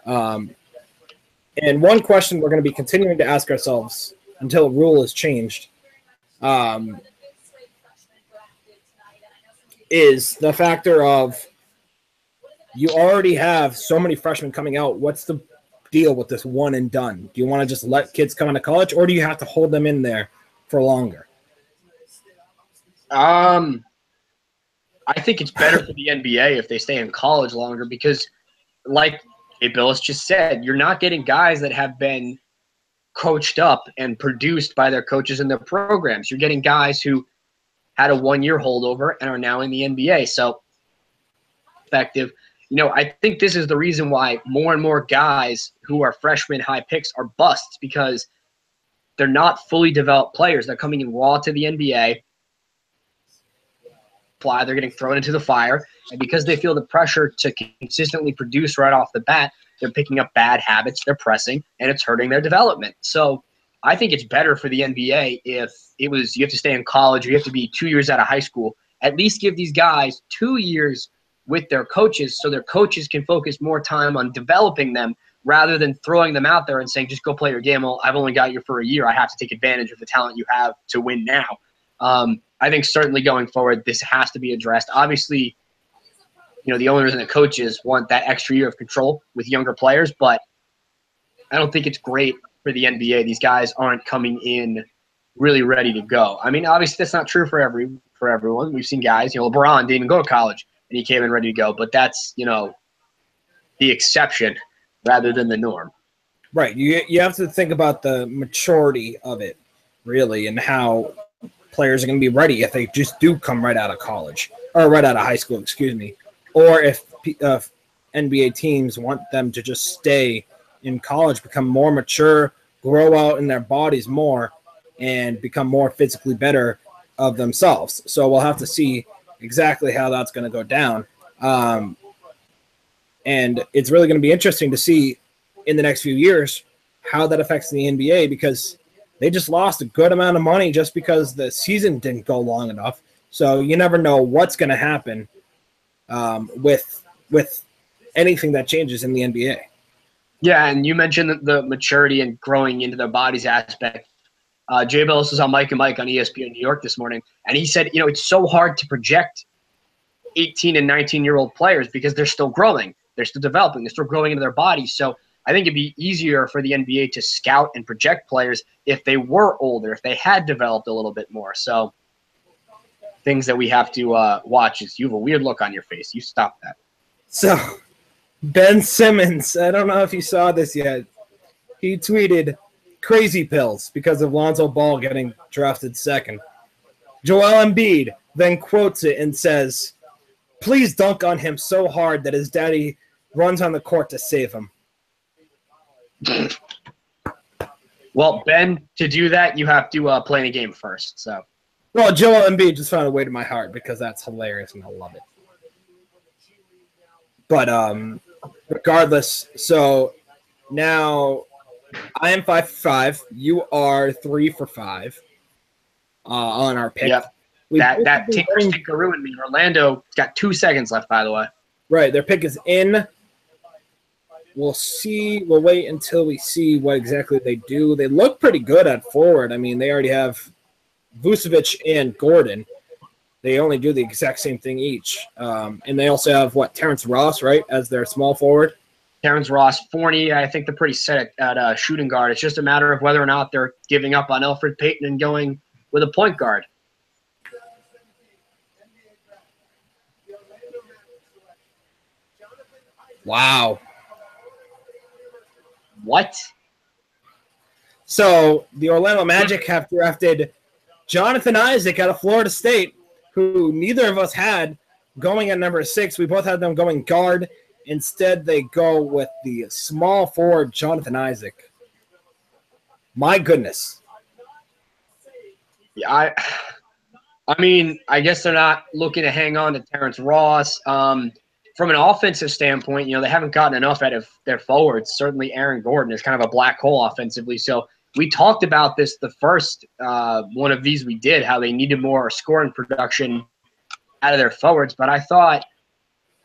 And one question we're going to be continuing to ask ourselves until a rule is changed is the factor of you already have so many freshmen coming out. What's the deal with this one and done? Do you want to just let kids come into college, or do you have to hold them in there for longer? I think it's better for the NBA if they stay in college longer because, like Billis just said, you're not getting guys that have been coached up and produced by their coaches in their programs. You're getting guys who had a one-year holdover and are now in the NBA. So, effective. I think this is the reason why more and more guys who are freshman high picks are busts because they're not fully developed players. They're coming in raw to the NBA. They're getting thrown into the fire, and because they feel the pressure to consistently produce right off the bat, they're picking up bad habits, they're pressing, and it's hurting their development. So I think it's better for the NBA if it was you have to stay in college or you have to be 2 years out of high school. At least give these guys 2 years with their coaches so their coaches can focus more time on developing them rather than throwing them out there and saying, just go play your game. Well, I've only got you for a year. I have to take advantage of the talent you have to win now. I think certainly going forward, this has to be addressed. Obviously, the owners and the coaches want that extra year of control with younger players, but I don't think it's great for the NBA. These guys aren't coming in really ready to go. I mean, obviously that's not true for everyone. We've seen guys, LeBron didn't even go to college and he came in ready to go, but that's, the exception rather than the norm. Right. You have to think about the maturity of it, really, and how players are going to be ready if they just do come right out of college or right out of high school, or if NBA teams want them to just stay in college, become more mature, grow out in their bodies more, and become more physically better of themselves. So we'll have to see exactly how that's going to go down. And it's really going to be interesting to see in the next few years how that affects the NBA because they just lost a good amount of money just because the season didn't go long enough. So you never know what's going to happen with anything that changes in the NBA. Yeah, and you mentioned the maturity and growing into their bodies aspect. Jay Billis was on Mike and Mike on ESPN New York this morning, and he said, it's so hard to project 18 and 19-year-old players because they're still growing. They're still developing. They're still growing into their bodies. So I think it'd be easier for the NBA to scout and project players if they were older, if they had developed a little bit more. So things that we have to watch is you have a weird look on your face. You stop that. So Ben Simmons, I don't know if you saw this yet. He tweeted crazy pills because of Lonzo Ball getting drafted second. Joel Embiid then quotes it and says, please dunk on him so hard that his daddy runs on the court to save him. Well, Ben, to do that, you have to play in a game first. So, well, Joel Embiid just found a way to my heart because that's hilarious and I love it. But regardless, so now I am 5 for 5. You are 3 for 5 on our pick. Yep. That tinker ruined me. Orlando's got 2 seconds left, by the way. Right, their pick is in. We'll see. We'll wait until we see what exactly they do. They look pretty good at forward. I mean, they already have Vucevic and Gordon. They only do the exact same thing each. And they also have, Terrence Ross, right, as their small forward? Terrence Ross, Fournier, I think they're pretty set at shooting guard. It's just a matter of whether or not they're giving up on Elfrid Payton and going with a point guard. Wow. What? So the Orlando Magic have drafted Jonathan Isaac out of Florida State, who neither of us had going at number 6. We both had them going guard. Instead, they go with the small forward, Jonathan Isaac. My goodness. Yeah, I mean, I guess they're not looking to hang on to Terrence Ross. From an offensive standpoint, they haven't gotten enough out of their forwards. Certainly Aaron Gordon is kind of a black hole offensively. So we talked about this the first one of these we did, how they needed more scoring production out of their forwards, but I thought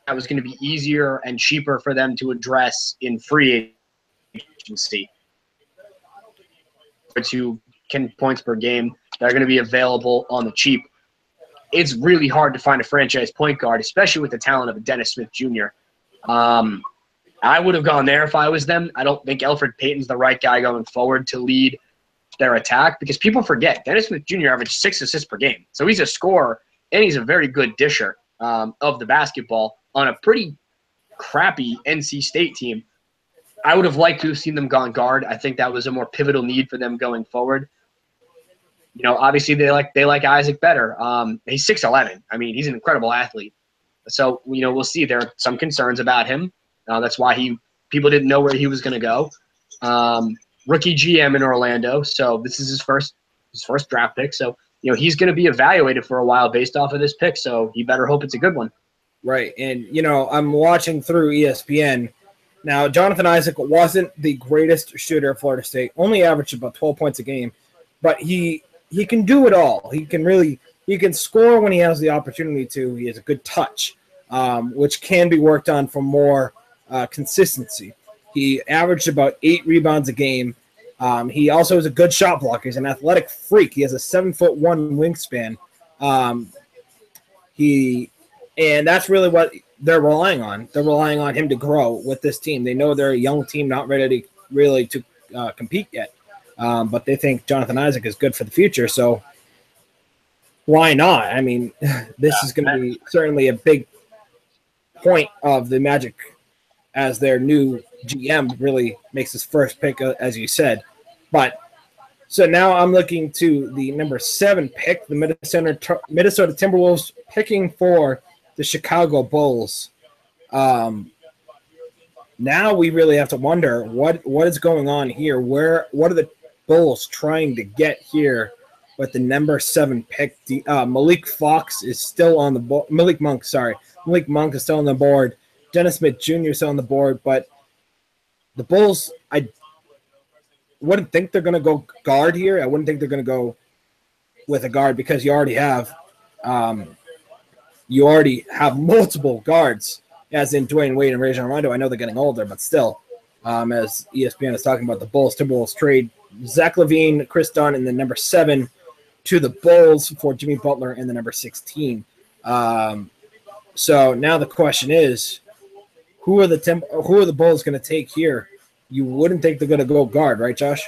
that was going to be easier and cheaper for them to address in free agency. 2 points per game that are going to be available on the cheap. It's really hard to find a franchise point guard, especially with the talent of a Dennis Smith Jr. I would have gone there if I was them. I don't think Elfrid Payton's the right guy going forward to lead their attack, because people forget Dennis Smith Jr. averaged 6 assists per game. So he's a scorer, and he's a very good disher of the basketball on a pretty crappy NC State team. I would have liked to have seen them gone guard. I think that was a more pivotal need for them going forward. You know, obviously they like Isaac better. He's 6'11". I mean, he's an incredible athlete. So, you know, we'll see. There are some concerns about him. That's why people didn't know where he was going to go. Rookie GM in Orlando, so this is his first draft pick. So, you know, he's going to be evaluated for a while based off of this pick. So he better hope it's a good one. Right, and you know, I'm watching through ESPN. Now, Jonathan Isaac wasn't the greatest shooter at Florida State. Only averaged about 12 points a game, but he can do it all. He can score when he has the opportunity to. He has a good touch, which can be worked on for more consistency. He averaged about 8 rebounds a game. He also is a good shot blocker. He's an athletic freak. He has a 7'1" wingspan. And that's really what they're relying on. They're relying on him to grow with this team. They know they're a young team, not ready to really compete yet. But they think Jonathan Isaac is good for the future. So why not? I mean, this is going to be certainly a big point of the Magic as their new GM really makes his first pick, as you said. But so now I'm looking to the number 7 pick, the Minnesota Timberwolves picking for the Chicago Bulls. Now we really have to wonder what is going on here. What are the Bulls trying to get here with the number 7 pick? Malik Fox is still on the board. Malik Monk is still on the board. Dennis Smith Jr. is still on the board, but the Bulls, I wouldn't think they're going to go guard here. I wouldn't think they're going to go with a guard because you already have multiple guards, as in Dwayne Wade and Rajon Rondo. I know they're getting older, but still, as ESPN is talking about, the Timberwolves trade Zach LaVine, Chris Dunn, and the number 7 to the Bulls for Jimmy Butler in the number 16. So now the question is, who are the Bulls going to take here? You wouldn't think they're going to go guard, right, Josh?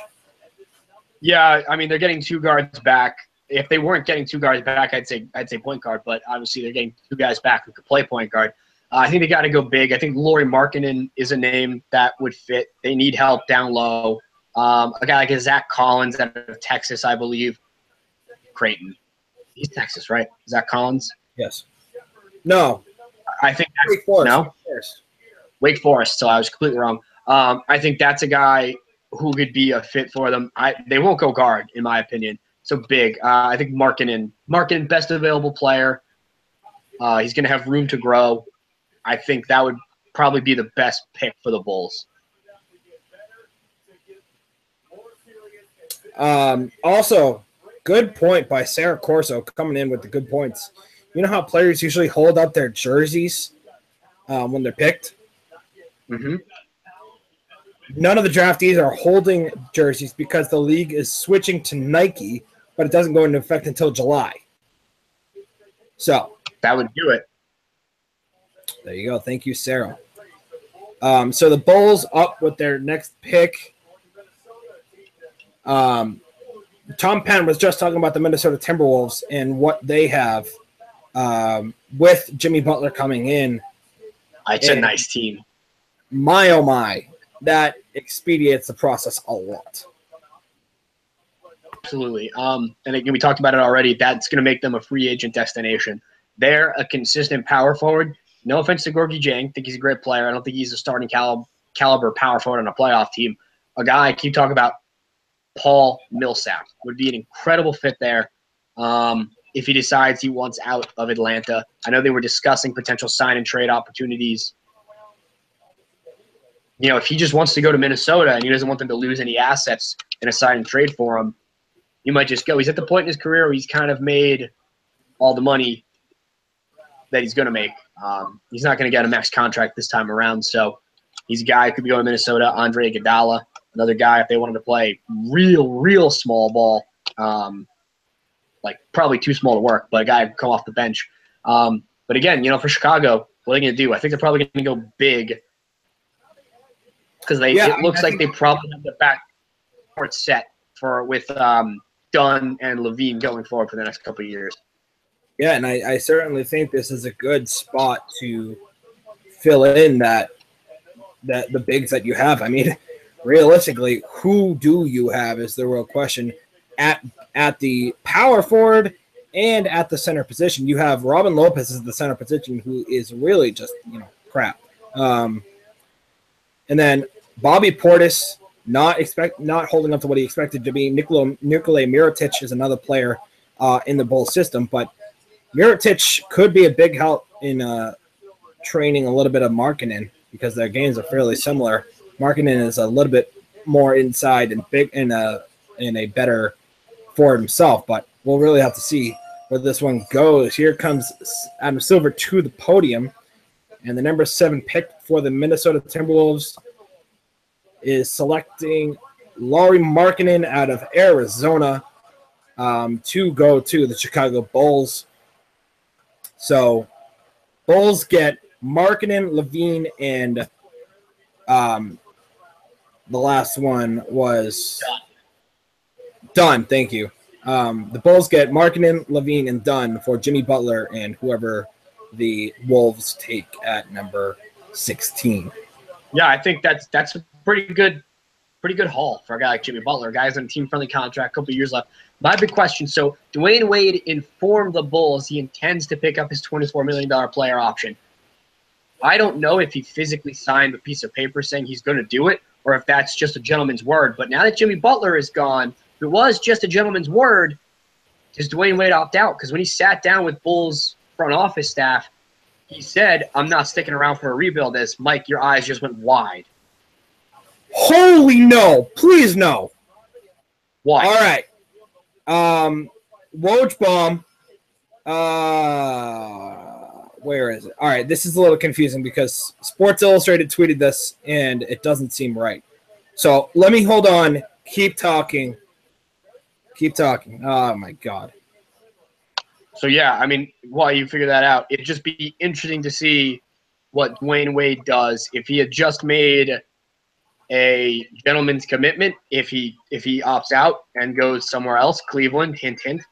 Yeah, I mean, they're getting 2 guards back. If they weren't getting 2 guards back, I'd say point guard, but obviously they're getting 2 guys back who could play point guard. I think they got to go big. I think Lauri Markkanen is a name that would fit. They need help down low. A guy like a Zach Collins out of Texas, I believe. Creighton. He's Texas, right? Zach Collins? Yes. No. I think that's Wake Forest. No? Wake Forest, so I was completely wrong. I think that's a guy who could be a fit for them. They won't go guard, in my opinion. So big. I think Markkanen, best available player. He's going to have room to grow. I think that would probably be the best pick for the Bulls. Also, good point by Sarah Corso coming in with the good points. You know how players usually hold up their jerseys when they're picked? Mm-hmm. None of the draftees are holding jerseys because the league is switching to Nike, but it doesn't go into effect until July. So that would do it. There you go. Thank you, Sarah. So the Bulls up with their next pick. Tom Penn was just talking about the Minnesota Timberwolves and what they have with Jimmy Butler coming in. It's a nice team. My, oh my, that expedites the process a lot. Absolutely. And again, we talked about it already. That's going to make them a free agent destination. They're a consistent power forward. No offense to Gorgie Jang. I think he's a great player. I don't think he's a starting caliber power forward on a playoff team. A guy I keep talking about, Paul Millsap, would be an incredible fit there if he decides he wants out of Atlanta. I know they were discussing potential sign and trade opportunities. You know, if he just wants to go to Minnesota and he doesn't want them to lose any assets in a sign and trade for him, you might just go. He's at the point in his career where he's kind of made all the money that he's going to make. He's not going to get a max contract this time around, so he's a guy who could be going to Minnesota. Andre Iguodala, another guy if they wanted to play real small ball, like probably too small to work, but a guy who can come off the bench. But again, for Chicago, what are they going to do? I think they're probably going to go big because it looks like they probably have the backcourt set with Dunn and LaVine going forward for the next couple of years. Yeah, and I certainly think this is a good spot to fill in that the bigs that you have. I mean, realistically, who do you have is the real question. At the power forward and at the center position, you have Robin Lopez as the center position, who is really just crap. And then Bobby Portis not holding up to what he expected to be. Nikola Mirotic is another player in the Bulls system, but Mirotic could be a big help in training a little bit of Markkanen because their games are fairly similar. Markkanen is a little bit more inside and big in a better forward himself, but we'll really have to see where this one goes. Here comes Adam Silver to the podium, and the number 7 pick for the Minnesota Timberwolves is selecting Lauri Markkanen out of Arizona to go to the Chicago Bulls. So Bulls get Markkanen, LaVine, and the last one was Dunn. Thank you. The Bulls get Markkanen, LaVine, and Dunn for Jimmy Butler and whoever the Wolves take at number 16. Yeah, I think that's a pretty good haul for a guy like Jimmy Butler. Guy's on a team-friendly contract, a couple of years left. My big question, so Dwayne Wade informed the Bulls he intends to pick up his $24 million player option. I don't know if he physically signed a piece of paper saying he's going to do it or if that's just a gentleman's word. But now that Jimmy Butler is gone, if it was just a gentleman's word, does Dwayne Wade opt out? Because when he sat down with Bulls front office staff, he said, I'm not sticking around for a rebuild. As Mike, your eyes just went wide. Holy no. Please no. Why? All right. Woj bomb. Where is it? All right, this is a little confusing because Sports Illustrated tweeted this and it doesn't seem right. So let me hold on. Keep talking. Oh my God. So yeah, I mean, while you figure that out, it'd just be interesting to see what Dwayne Wade does if he had just made a gentleman's commitment. If he opts out and goes somewhere else, Cleveland, hint, hint.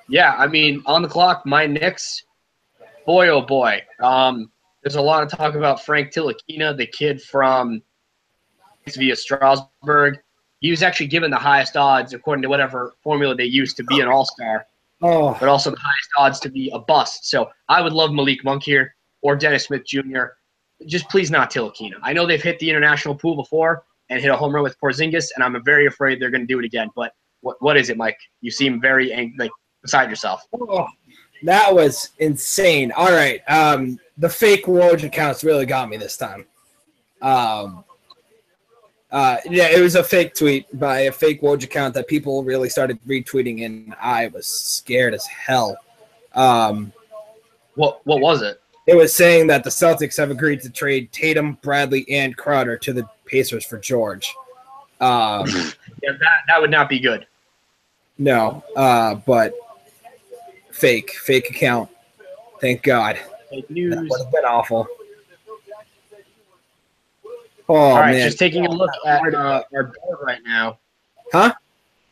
Yeah, I mean, on the clock, my Knicks, boy, oh boy. There's a lot of talk about Frank Ntilikina, the kid from via Strasbourg. He was actually given the highest odds, according to whatever formula they used, to be an all-star, but also the highest odds to be a bust. So I would love Malik Monk here or Dennis Smith Jr. Just please not Ntilikina. I know they've hit the international pool before and hit a home run with Porzingis, and I'm very afraid they're going to do it again. But what is it, Mike? You seem very beside yourself. Oh, that was insane. All right. The fake Woj accounts really got me this time. Yeah, it was a fake tweet by a fake Woj account that people really started retweeting, and I was scared as hell. What was it? It was saying that the Celtics have agreed to trade Tatum, Bradley, and Crowder to the Pacers for George. Yeah, that would not be good. No, but fake account. Thank God. Fake news. That would have been awful. Oh, all right, man. Just taking a look at our board right now. Huh?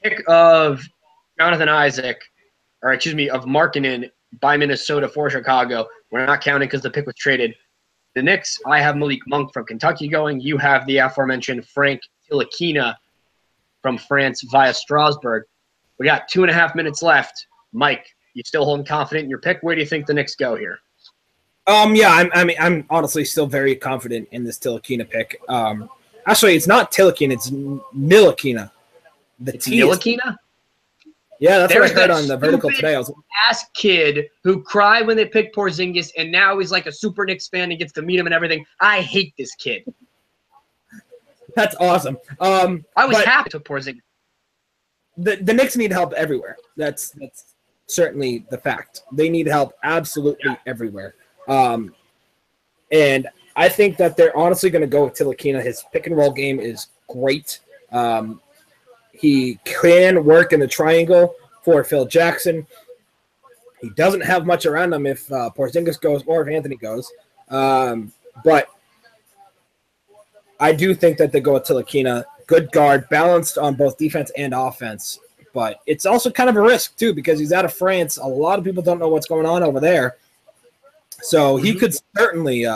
Pick of Jonathan Isaac, of Markkanen by Minnesota for Chicago. We're not counting because the pick was traded. The Knicks, I have Malik Monk from Kentucky going. You have the aforementioned Frank Ntilikina from France via Strasbourg. We got 2.5 minutes left. Mike, you still holding confident in your pick? Where do you think the Knicks go here? Yeah, I'm honestly still very confident in this Ntilikina pick. Actually, it's not Ntilikina, it's Ntilikina. It's Ntilikina? Yeah, that's what I heard on the Vertical today. Ass kid who cried when they picked Porzingis, and now he's like a super Knicks fan and gets to meet him and everything. I hate this kid. That's awesome. I was happy to Porzingis. The Knicks need help everywhere. That's certainly the fact. They need help absolutely everywhere. And I think that they're honestly going to go with Ntilikina. His pick and roll game is great. He can work in the triangle for Phil Jackson. He doesn't have much around him if Porzingis goes or if Anthony goes. But I do think that they go with Ntilikina. Good guard, balanced on both defense and offense. But it's also kind of a risk, too, because he's out of France. A lot of people don't know what's going on over there. So he could certainly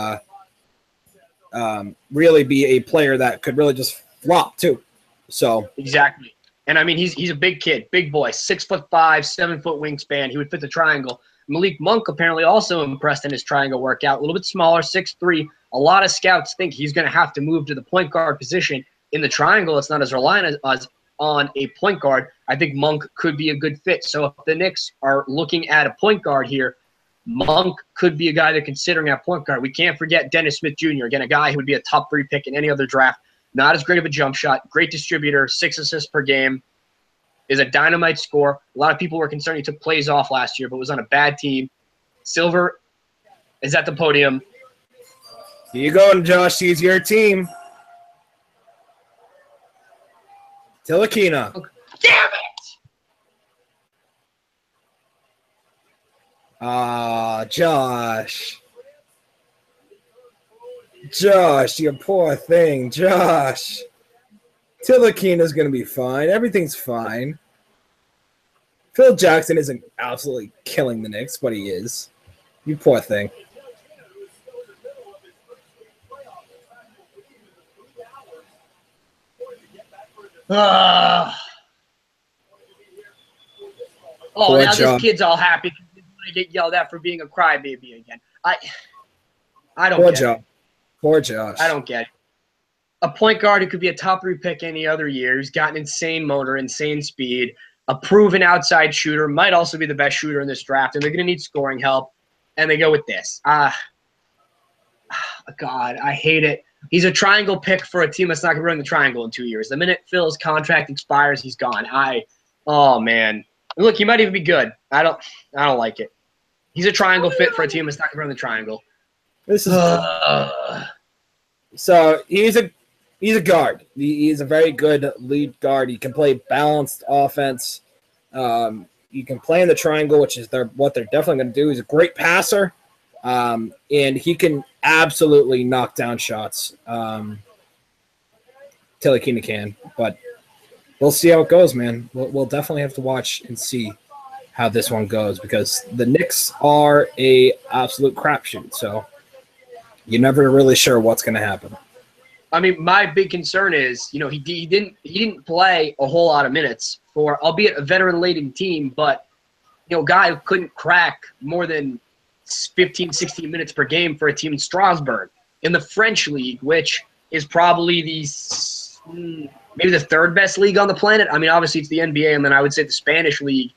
really be a player that could really just flop, too. So exactly. And, I mean, he's a big kid, big boy, 6'5", 7 foot wingspan. He would fit the triangle. Malik Monk apparently also impressed in his triangle workout, a little bit smaller, 6'3". A lot of scouts think he's going to have to move to the point guard position. In the triangle, it's not as reliant as on a point guard. I think Monk could be a good fit. So if the Knicks are looking at a point guard here, Monk could be a guy they're considering at point guard. We can't forget Dennis Smith Jr., again, a guy who would be a top 3 pick in any other draft. Not as great of a jump shot, great distributor, 6 assists per game, is a dynamite scorer. A lot of people were concerned he took plays off last year, but was on a bad team. Silver is at the podium. Here you go, Josh. He's your team. Ntilikina. Damn it! Josh. Josh, you poor thing. Josh. Ntilikina's going to be fine. Everything's fine. Phil Jackson isn't absolutely killing the Knicks, but he is. You poor thing. Oh, Poor now Josh. this kid's all happy. He's going to get yelled at for being a crybaby again. I don't Poor get Josh. it. Poor Josh. I don't get it. A point guard who could be a top 3 pick any other year. He's got an insane motor, insane speed, a proven outside shooter, might also be the best shooter in this draft, and they're going to need scoring help. And they go with this. God, I hate it. He's a triangle pick for a team that's not going to run the triangle in 2 years. The minute Phil's contract expires, he's gone. Oh man. Look, he might even be good. I don't like it. He's a triangle fit for a team that's not going to run the triangle. This is so he's a guard. He's a very good lead guard. He can play balanced offense. You can play in the triangle, which is what they're definitely going to do. He's a great passer, and he can absolutely knock down shots. Ntilikina can, but we'll see how it goes, man. We'll definitely have to watch and see how this one goes because the Knicks are a absolute crapshoot. So you're never really sure what's going to happen. I mean, my big concern is, he didn't play a whole lot of minutes for, albeit a veteran-laden team, but guy who couldn't crack more than 15, 16 minutes per game for a team in Strasbourg in the French league, which is probably maybe the 3rd best league on the planet. I mean, obviously it's the NBA, and then I would say the Spanish league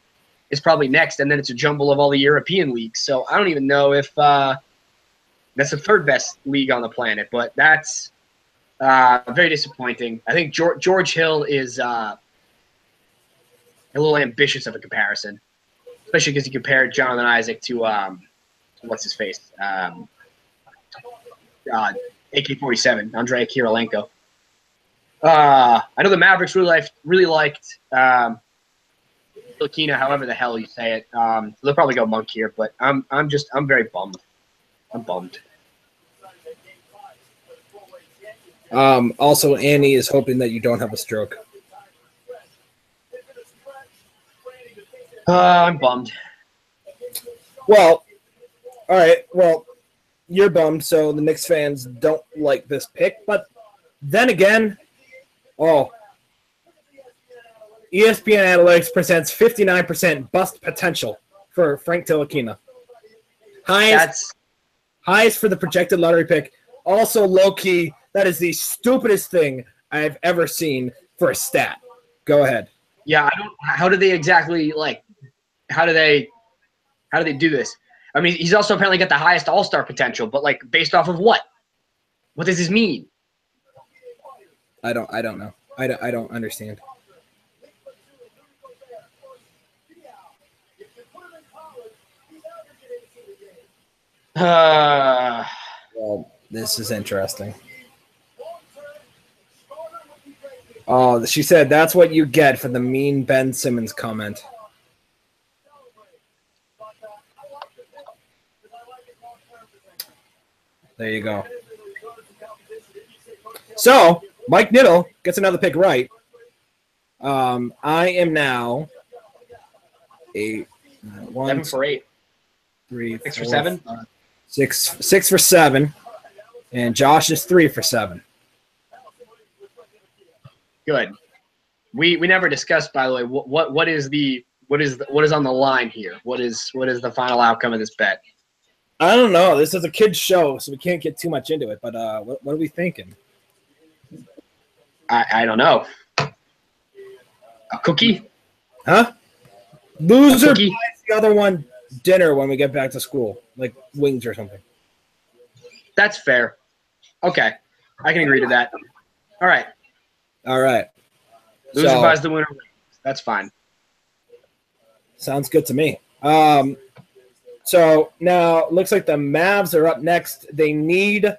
is probably next, and then it's a jumble of all the European leagues. So I don't even know if that's the 3rd best league on the planet, but that's very disappointing. I think George Hill is a little ambitious of a comparison, especially because he compared Jonathan Isaac to what's his face, AK-47, Andrei Kirilenko. I know the Mavericks really liked Ntilikina, however the hell you say it. They'll probably go Monk here, but I'm very bummed. I'm bummed. Also, Annie is hoping that you don't have a stroke. I'm bummed. Well, all right. Well, you're bummed, so the Knicks fans don't like this pick. But then again, ESPN Analytics presents 59% bust potential for Frank Ntilikina. Highest for the projected lottery pick. Also, low-key, that is the stupidest thing I've ever seen for a stat. Go ahead. Yeah, how do they exactly how do they do this? I mean, he's also apparently got the highest all-star potential, but based off of what? What does this mean? I don't know. I don't understand. Well, this is interesting. Oh, she said that's what you get for the mean Ben Simmons comment. There you go. So Mike Niddle gets another pick right. I am now 7 for 8. 3, 6 4, for 7. 5, 6 for 7, and Josh is 3 for 7. Good. We never discussed, by the way, what is on the line here? What is the final outcome of this bet? I don't know. This is a kid's show, so we can't get too much into it. But what are we thinking? I don't know. A cookie? Huh? Loser cookie? buys the other one dinner when we get back to school, like wings or something. That's fair. Okay, I can agree to that. All right. Loser buys the winner wings. That's fine. Sounds good to me. So now it looks like the Mavs are up next. They need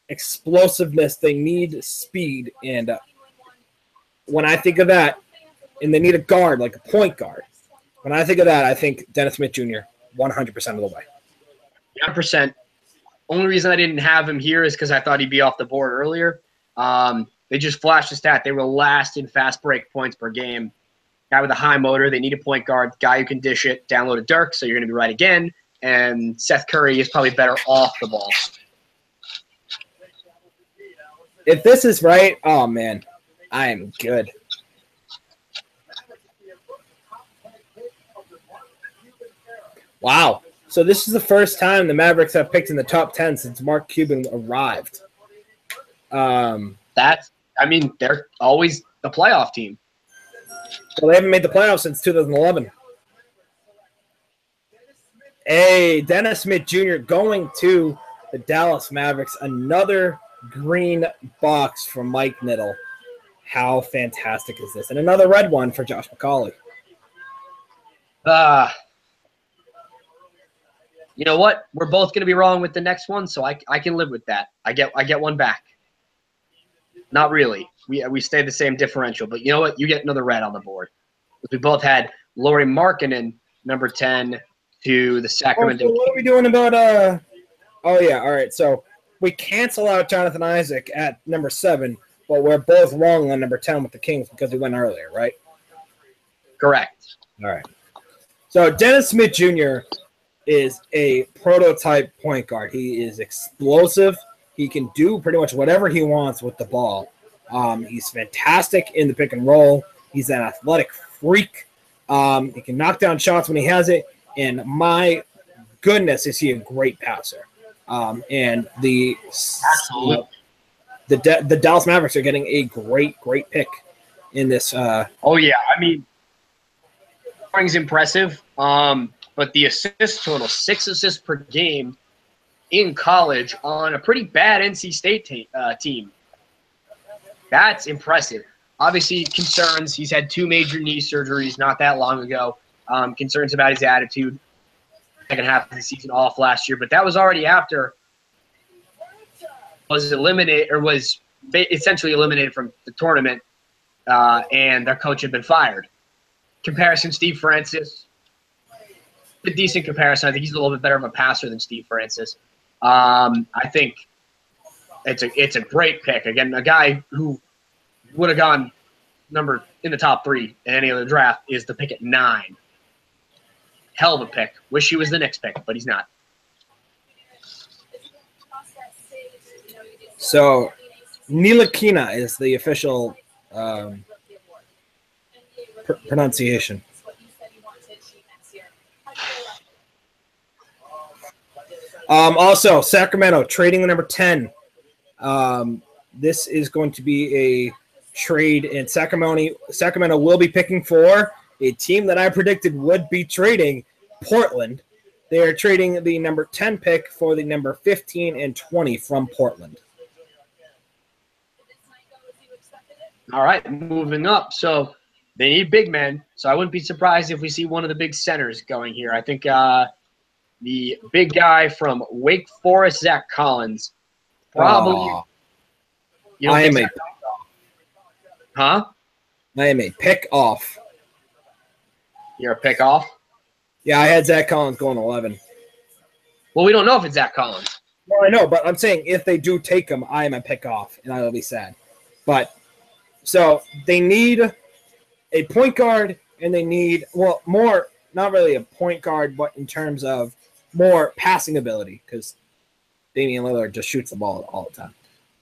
explosiveness. They need speed. And when I think of that, and they need a guard, like a point guard. When I think of that, I think Dennis Smith Jr. 100% of the way. 100%. Only reason I didn't have him here is because I thought he'd be off the board earlier. They just flashed a stat. They were last in fast break points per game. Guy with a high motor. They need a point guard. Guy who can dish it. Downloaded Dirk, so you're going to be right again. And Seth Curry is probably better off the ball. If this is right, oh, man, I am good. Wow. So this is the first time the Mavericks have picked in the top 10 since Mark Cuban arrived. They're always the playoff team. Well, they haven't made the playoffs since 2011. Hey, Dennis Smith Jr. going to the Dallas Mavericks. Another green box from Mike Niddle. How fantastic is this? And another red one for Josh McCauley. You know what? We're both going to be wrong with the next one, so I can live with that. I get one back. Not really. We stay the same differential, but you know what? You get another red on the board. We both had Lauri Markkanen, number 10, to the Sacramento. So what are we doing about Oh yeah, all right. So we cancel out Jonathan Isaac at number 7, but we're both wrong on number 10 with the Kings because we went earlier, right? Correct. All right. So Dennis Smith Jr. is a prototype point guard. He is explosive. He can do pretty much whatever he wants with the ball. He's fantastic in the pick and roll. He's an athletic freak. He can knock down shots when he has it. And my goodness, is he a great passer. And the Dallas Mavericks are getting a great pick in this. Oh, yeah. I mean, scoring's impressive. But the assist total, 6 assists per game in college on a pretty bad NC State team. That's impressive. Obviously, concerns. He's had 2 major knee surgeries not that long ago. Concerns about his attitude. Second half of the season off last year, but that was already after was essentially eliminated from the tournament, and their coach had been fired. Comparison: Steve Francis. A decent comparison. I think he's a little bit better of a passer than Steve Francis. I think it's a great pick. Again, a guy who would have gone number in the top 3 in any other draft is the pick at 9. Hell of a pick. Wish he was the next pick, but he's not. So Ntilikina is the official pronunciation. Also, Sacramento trading the number 10. This is going to be a trade in Sacramento. Sacramento will be picking for a team that I predicted would be trading, Portland. They are trading the number 10 pick for the number 15 and 20 from Portland. All right, moving up. So they need big men. So I wouldn't be surprised if we see one of the big centers going here. I think the big guy from Wake Forest, Zach Collins, probably. You don't I think am huh? I am a pick off. You're a pick off? Yeah, I had Zach Collins going 11. Well, we don't know if it's Zach Collins. Well, I know, but I'm saying if they do take him, I am a pick off, and I will be sad. But so they need a point guard, and they need more, not really a point guard, but in terms of more passing ability, because Damian Lillard just shoots the ball all the time.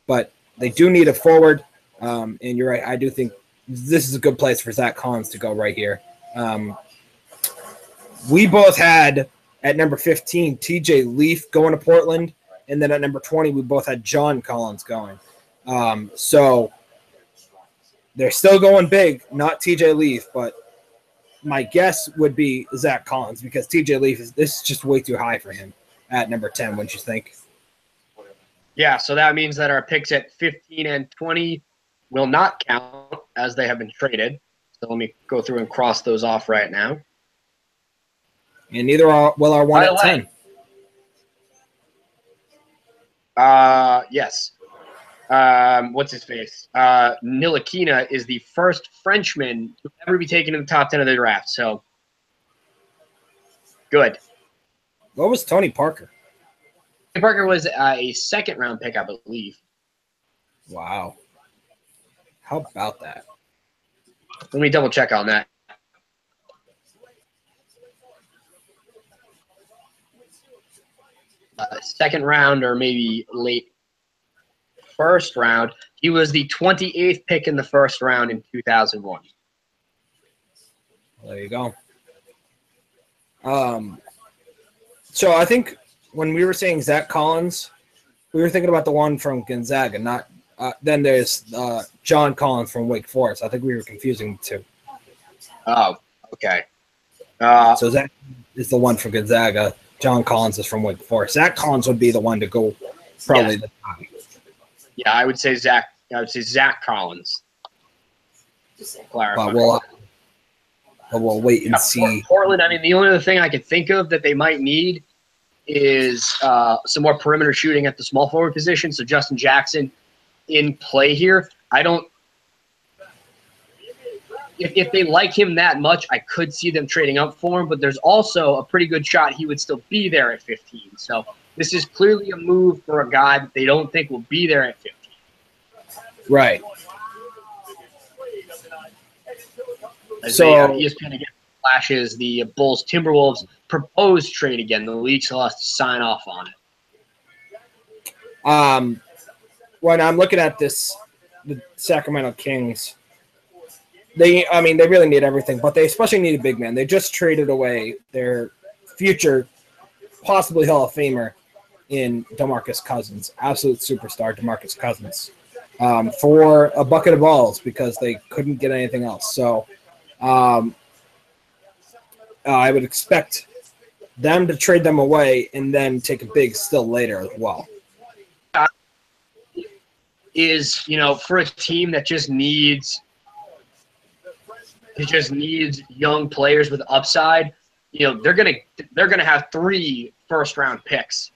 But they do need a forward, and you're right. I do think this is a good place for Zach Collins to go right here. We both had at number 15 TJ Leaf going to Portland, and then at number 20 we both had John Collins going. So they're still going big, not TJ Leaf, but my guess would be Zach Collins because TJ Leaf is just way too high for him at number 10, wouldn't you think? Yeah, so that means that our picks at 15 and 20 will not count as they have been traded. So let me go through and cross those off right now. And neither will our one at 10. Yes. What's his face? Ntilikina is the first Frenchman to ever be taken in the top 10 of the draft. So, good. What was Tony Parker? Tony Parker was a second-round pick, I believe. Wow. How about that? Let me double-check on that. Second round or maybe late first round. He was the 28th pick in the first round in 2001. There you go. So I think when we were saying Zach Collins, we were thinking about the one from Gonzaga, not then there's John Collins from Wake Forest. I think we were confusing the two. Oh, okay. So Zach is the one from Gonzaga. John Collins is from Wake Forest. Zach Collins would be the one to go probably the top. Yeah, I would say Zach Collins. Clarify. But we'll wait and see. Portland, I mean, the only other thing I could think of that they might need is some more perimeter shooting at the small forward position. So Justin Jackson in play here. I don't if they like him that much, I could see them trading up for him, but there's also a pretty good shot he would still be there at 15. So this is clearly a move for a guy that they don't think will be there at 15. Right. So ESPN again flashes the Bulls Timberwolves proposed trade again. The league still has to sign off on it. When I'm looking at this, the Sacramento Kings, they really need everything, but they especially need a big man. They just traded away their future, possibly Hall of Famer in DeMarcus Cousins, absolute superstar DeMarcus Cousins, for a bucket of balls because they couldn't get anything else. So I would expect them to trade them away and then take a big still later as well. Is, for a team that just needs young players with upside, they're gonna have 3 first-round picks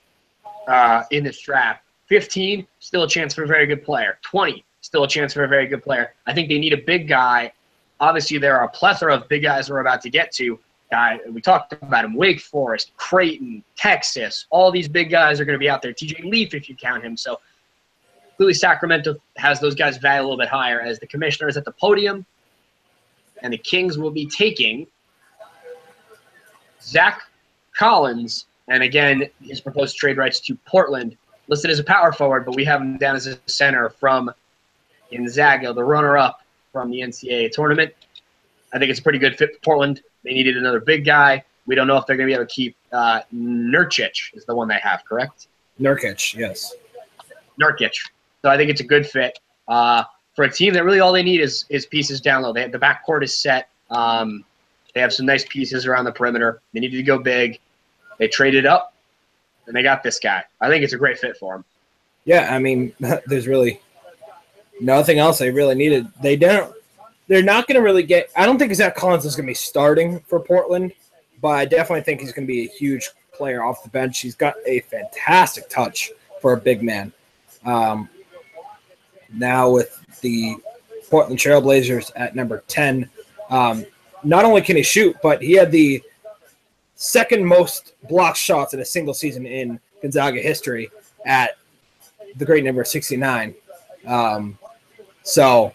in this draft. 15, still a chance for a very good player. 20, still a chance for a very good player. I think they need a big guy. Obviously, there are a plethora of big guys we're about to get to. We talked about him, Wake Forest, Creighton, Texas. All these big guys are going to be out there. TJ Leaf, if you count him. So clearly Sacramento has those guys valued a little bit higher as the commissioner is at the podium. And the Kings will be taking Zach Collins, and again, his proposed trade rights to Portland, listed as a power forward, but we have him down as a center from Gonzaga, the runner-up from the NCAA tournament. I think it's a pretty good fit for Portland. They needed another big guy. We don't know if they're going to be able to keep Nurkic is the one they have, correct? Nurkic, yes. Nurkic. So I think it's a good fit. For a team that really all they need is pieces down low. The backcourt is set. They have some nice pieces around the perimeter. They needed to go big. They traded up, and they got this guy. I think it's a great fit for them. Yeah, I mean, there's really nothing else they really needed. They're not going to really get – I don't think Zach Collins is going to be starting for Portland, but I definitely think he's going to be a huge player off the bench. He's got a fantastic touch for a big man. Now with the Portland Trailblazers at number 10, not only can he shoot, but he had the second most blocked shots in a single season in Gonzaga history at the great number 69. So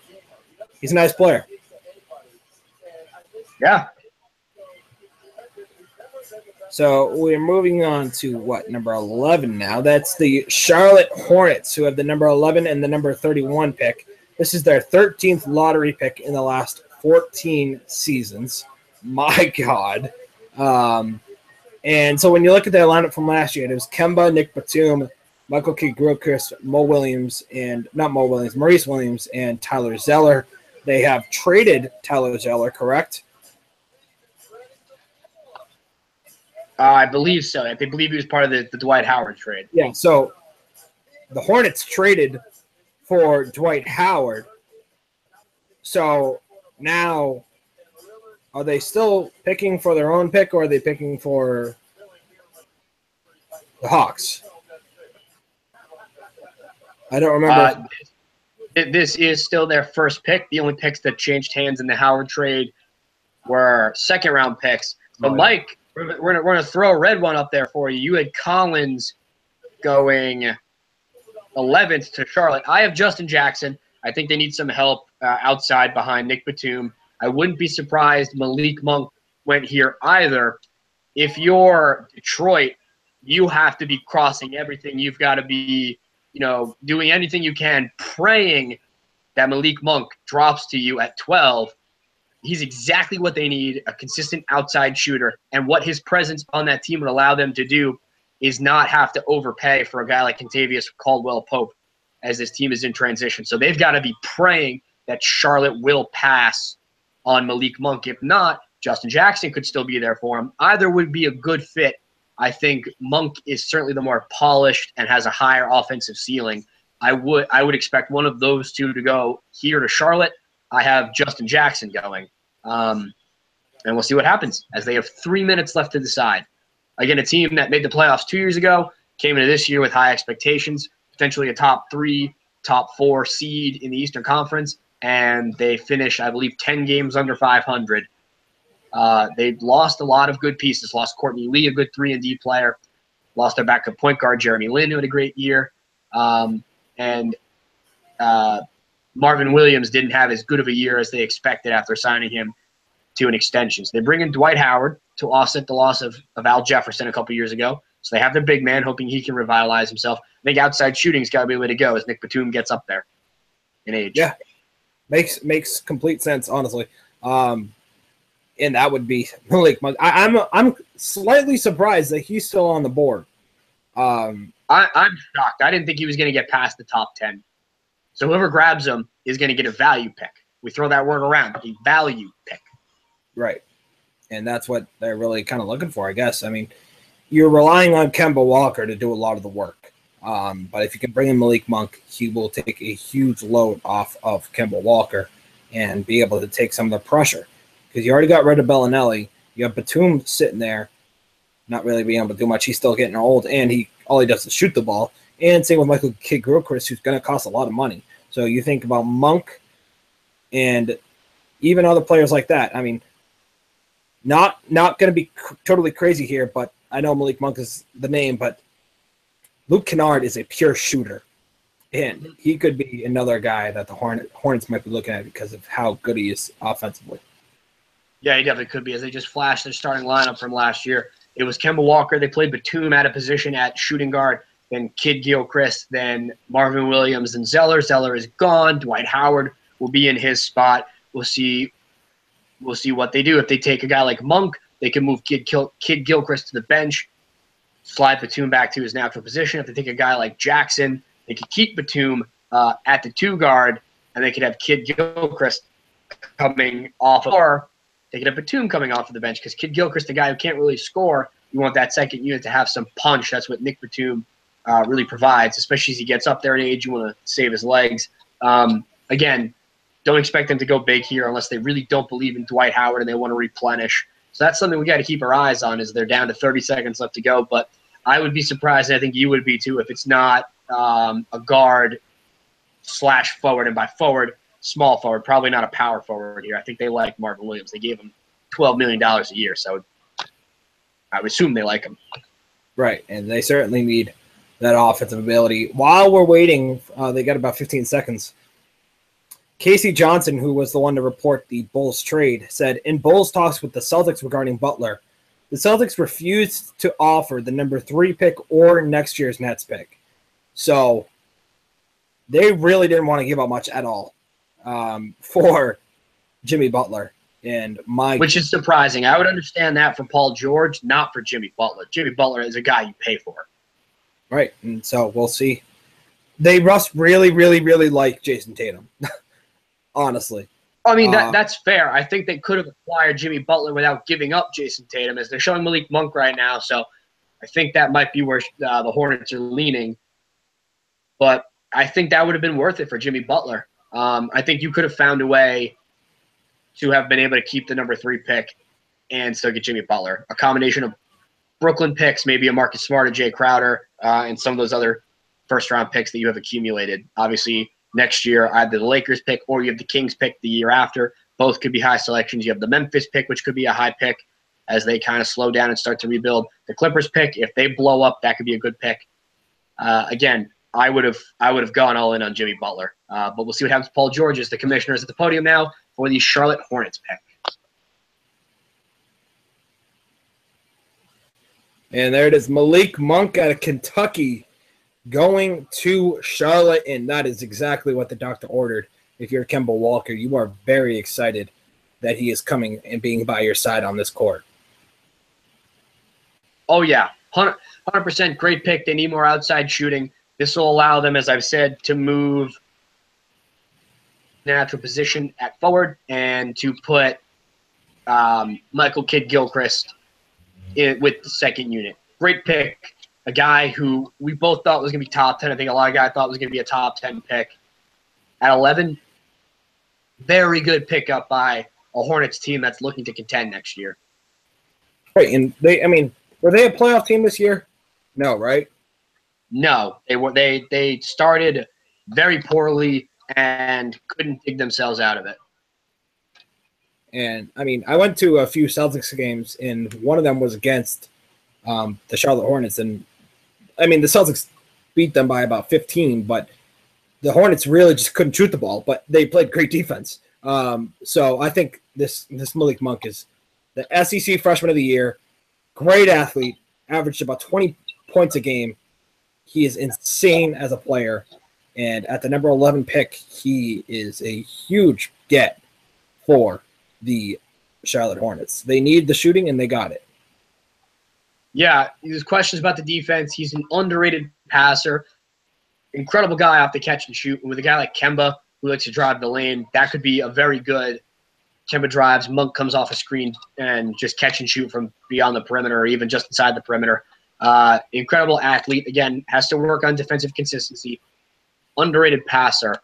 he's a nice player. Yeah. So we're moving on to number 11 now. That's the Charlotte Hornets, who have the number 11 and the number 31 pick. This is their 13th lottery pick in the last 14 seasons. My God. And so when you look at their lineup from last year, it was Kemba, Nick Batum, Michael Kidd-Gilchrist, Maurice Williams, and Tyler Zeller. They have traded Tyler Zeller, correct? I believe so. I believe he was part of the Dwight Howard trade. Yeah, so the Hornets traded for Dwight Howard. So now, are they still picking for their own pick, or are they picking for the Hawks? I don't remember. This is still their first pick. The only picks that changed hands in the Howard trade were second-round picks. But, Mike, we're going to throw a red one up there for you. You had Collins going 11th to Charlotte. I have Justin Jackson. I think they need some help outside behind Nick Batum. I wouldn't be surprised Malik Monk went here either. If you're Detroit, you have to be crossing everything. You've got to be, doing anything you can, praying that Malik Monk drops to you at 12. He's exactly what they need, a consistent outside shooter. And what his presence on that team would allow them to do is not have to overpay for a guy like Kentavious Caldwell-Pope as this team is in transition. So they've got to be praying that Charlotte will pass on Malik Monk. If not, Justin Jackson could still be there for him. Either would be a good fit. I think Monk is certainly the more polished and has a higher offensive ceiling. I would expect one of those two to go here to Charlotte. I have Justin Jackson going. And we'll see what happens as they have 3 minutes left to decide. Again, a team that made the playoffs 2 years ago, came into this year with high expectations, potentially a top 3, top 4 seed in the Eastern Conference, and they finish, I believe, 10 games under 500. They've lost a lot of good pieces. Lost Courtney Lee, a good 3-and-D player. Lost their backup point guard, Jeremy Lin, who had a great year. And Marvin Williams didn't have as good of a year as they expected after signing him to an extension. So they bring in Dwight Howard to offset the loss of Al Jefferson a couple years ago. So they have their big man, hoping he can revitalize himself. I think outside shooting's got to be the way to go as Nick Batum gets up there in age. Yeah, makes complete sense, honestly. And that would be Malik Monk. I'm slightly surprised that he's still on the board. I'm shocked. I didn't think he was going to get past the top 10. So whoever grabs him is going to get a value pick. We throw that word around, a value pick. Right. And that's what they're really kind of looking for, I guess. I mean, you're relying on Kemba Walker to do a lot of the work. But if you can bring in Malik Monk, he will take a huge load off of Kemba Walker and be able to take some of the pressure. Because you already got rid of Bellinelli. You have Batum sitting there, not really being able to do much. He's still getting old, and all he does is shoot the ball. And same with Michael Kidd-Gilchrist, who's going to cost a lot of money. So you think about Monk and even other players like that. I mean, not going to be totally crazy here, but I know Malik Monk is the name, but Luke Kennard is a pure shooter. And he could be another guy that the Hornets might be looking at because of how good he is offensively. Yeah, he definitely could be, as they just flashed their starting lineup from last year. It was Kemba Walker. They played Batum at a position at shooting guard, then Kidd-Gilchrist, then Marvin Williams, and Zeller. Zeller is gone. Dwight Howard will be in his spot. We'll see what they do. If they take a guy like Monk, they can move Kidd-Gilchrist to the bench, slide Batum back to his natural position. If they take a guy like Jackson, they could keep Batum at the 2 guard, and they could have Kidd-Gilchrist coming off of, or they could have Batum coming off of the bench, because Kidd-Gilchrist, the guy who can't really score, you want that second unit to have some punch. That's what Nick Batum really provides, especially as he gets up there in age. You want to save his legs. Again, don't expect them to go big here unless they really don't believe in Dwight Howard and they want to replenish. So that's something we got to keep our eyes on. Is they're down to 30 seconds left to go, but I would be surprised, and I think you would be too, if it's not a guard / forward, and by forward, small forward, probably not a power forward here. I think they like Marvin Williams. They gave him $12 million a year, so I would assume they like him. Right, and they certainly need that offensive ability. While we're waiting, they got about 15 seconds. Casey Johnson, who was the one to report the Bulls trade, said, in Bulls talks with the Celtics regarding Butler, the Celtics refused to offer the number 3 pick or next year's Nets pick. So they really didn't want to give up much at all for Jimmy Butler. Which is surprising. I would understand that for Paul George, not for Jimmy Butler. Jimmy Butler is a guy you pay for. Right, and so we'll see. They must really, really, really like Jason Tatum. Honestly. I mean, that's fair. I think they could have acquired Jimmy Butler without giving up Jason Tatum, as they're showing Malik Monk right now. So I think that might be where the Hornets are leaning. But I think that would have been worth it for Jimmy Butler. I think you could have found a way to have been able to keep the number 3 pick and still get Jimmy Butler. A combination of Brooklyn picks, maybe a Marcus Smart, a Jay Crowder, and some of those other first-round picks that you have accumulated. Obviously, next year, either the Lakers pick or you have the Kings pick the year after. Both could be high selections. You have the Memphis pick, which could be a high pick as they kind of slow down and start to rebuild. The Clippers pick, if they blow up, that could be a good pick. Again, I would have gone all in on Jimmy Butler. But we'll see what happens. Paul George is the commissioner is at the podium now for the Charlotte Hornets pick. And there it is, Malik Monk out of Kentucky going to Charlotte, and that is exactly what the doctor ordered. If you're Kemba Walker, you are very excited that he is coming and being by your side on this court. Oh, yeah. 100% great pick. They need more outside shooting. This will allow them, as I've said, to move natural position at forward and to put Michael Kidd-Gilchrist with the second unit. Great pick. A guy who we both thought was going to be top 10. I think a lot of guys thought was going to be a top 10 pick. At 11, very good pickup by a Hornets team that's looking to contend next year. Right, and were they a playoff team this year? No, right? No, they started very poorly and couldn't dig themselves out of it. And I went to a few Celtics games, and one of them was against the Charlotte Hornets, and the Celtics beat them by about 15, but the Hornets really just couldn't shoot the ball, but they played great defense. So I think this Malik Monk is the SEC Freshman of the Year, great athlete, averaged about 20 points a game. He is insane as a player, and at the number 11 pick, he is a huge get for the Charlotte Hornets. They need the shooting, and they got it. Yeah, there's questions about the defense. He's an underrated passer, incredible guy off the catch and shoot. And with a guy like Kemba, who likes to drive the lane, that could be a very good Kemba drives. Monk comes off a screen and just catch and shoot from beyond the perimeter or even just inside the perimeter. Incredible athlete. Again, has to work on defensive consistency. Underrated passer.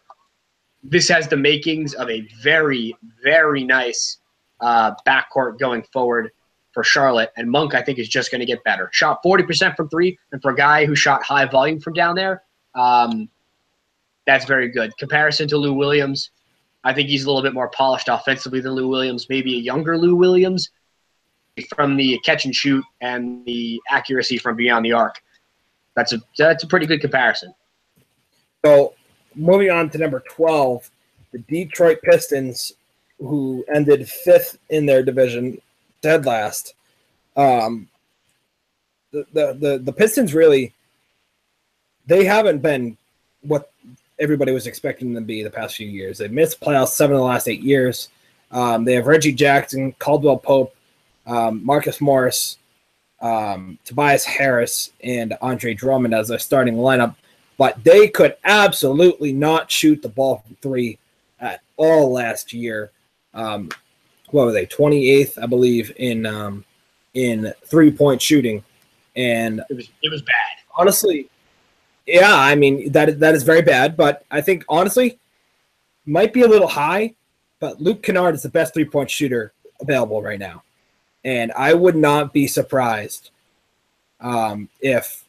This has the makings of a very, very nice backcourt going forward for Charlotte, and Monk, I think, is just going to get better. Shot 40% from 3, and for a guy who shot high volume from down there, that's very good. Comparison to Lou Williams, I think he's a little bit more polished offensively than Lou Williams, maybe a younger Lou Williams from the catch and shoot and the accuracy from beyond the arc. That's a pretty good comparison. So moving on to number 12, the Detroit Pistons, who ended 5th in their division, dead last. The Pistons really, they haven't been what everybody was expecting them to be the past few years. They've missed playoffs 7 of the last 8 years. They have Reggie Jackson, Caldwell Pope, Marcus Morris, Tobias Harris, and Andre Drummond as their starting lineup. But they could absolutely not shoot the ball from 3 at all last year. What were they? 28th, I believe, in 3-point shooting, and it was bad. Honestly, yeah, that is very bad. But I think honestly, might be a little high, but Luke Kennard is the best three-point shooter available right now. And I would not be surprised if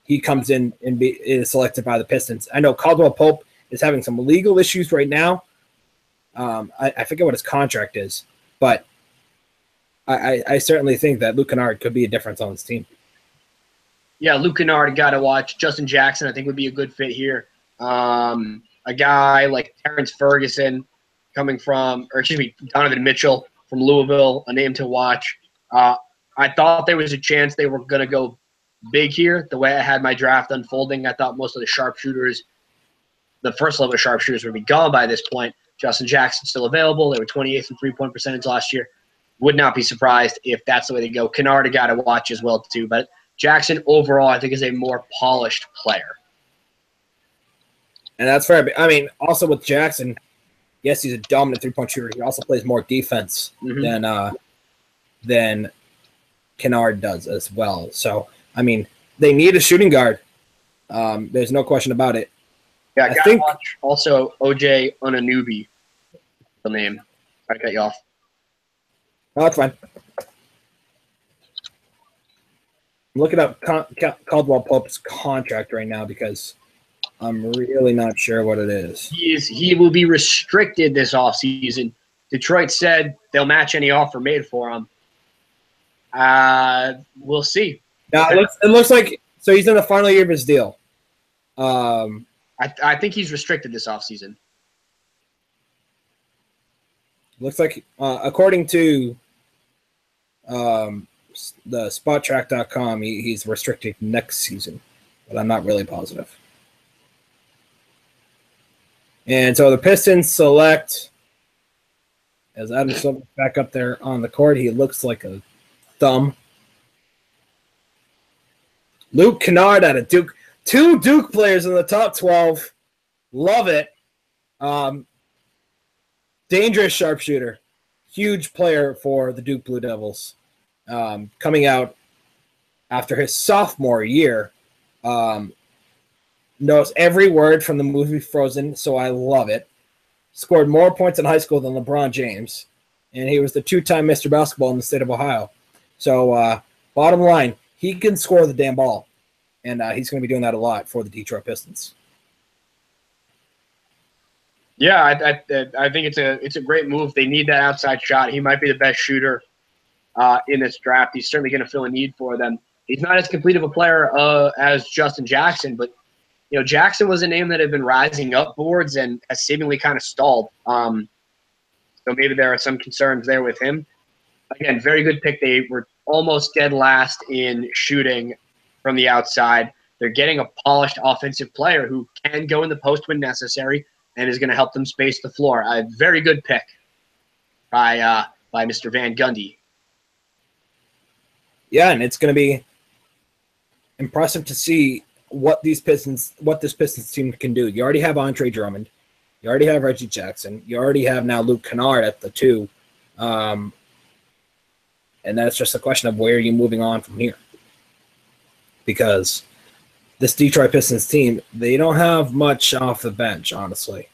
he comes in and is selected by the Pistons. I know Caldwell Pope is having some legal issues right now. I forget what his contract is, but I certainly think that Luke Kennard could be a difference on this team. Yeah, Luke Kennard, got to watch. Justin Jackson, I think, would be a good fit here. A guy like Terrence Ferguson Donovan Mitchell from Louisville, a name to watch. I thought there was a chance they were going to go big here. The way I had my draft unfolding, I thought most of the sharpshooters, the first level of sharpshooters, would be gone by this point. Justin Jackson still available. They were 28th in three-point percentage last year. Would not be surprised if that's the way they go. Kennard, a guy to watch as well, too. But Jackson, overall, I think is a more polished player. And that's fair. I mean, also with Jackson, yes, he's a dominant three-point shooter. He also plays more defense than Kennard does as well. So, I mean, they need a shooting guard. There's no question about it. Yeah, I think watch also OJ Anunoby, the name. I cut you off. No, that's fine. I'm looking up Caldwell Pope's contract right now because I'm really not sure what it is. He will be restricted this offseason. Detroit said they'll match any offer made for him. We'll see. Now, it looks like – so he's in the final year of his deal. I think he's restricted this offseason. Looks like, according to the SpotTrack.com, he's restricted next season, but I'm not really positive. And so the Pistons select, as Adam Silver back up there on the court, he looks like a thumb. Luke Kennard out of Duke. 2 Duke players in the top 12. Love it. Dangerous sharpshooter. Huge player for the Duke Blue Devils. Coming out after his sophomore year. Knows every word from the movie Frozen, so I love it. Scored more points in high school than LeBron James. And he was the 2-time Mr. Basketball in the state of Ohio. So, bottom line, he can score the damn ball. And he's going to be doing that a lot for the Detroit Pistons. Yeah, I think it's a great move. They need that outside shot. He might be the best shooter in this draft. He's certainly going to fill a need for them. He's not as complete of a player as Justin Jackson, but Jackson was a name that had been rising up boards and has seemingly kind of stalled. So maybe there are some concerns there with him. Again, very good pick. They were almost dead last in shooting from the outside. They're getting a polished offensive player who can go in the post when necessary and is going to help them space the floor. A very good pick by Mr. Van Gundy. Yeah, and it's going to be impressive to see what this Pistons team can do. You already have Andre Drummond. You already have Reggie Jackson. You already have now Luke Kennard at the 2. And that's just a question of where are you moving on from here. Because this Detroit Pistons team, they don't have much off the bench, honestly.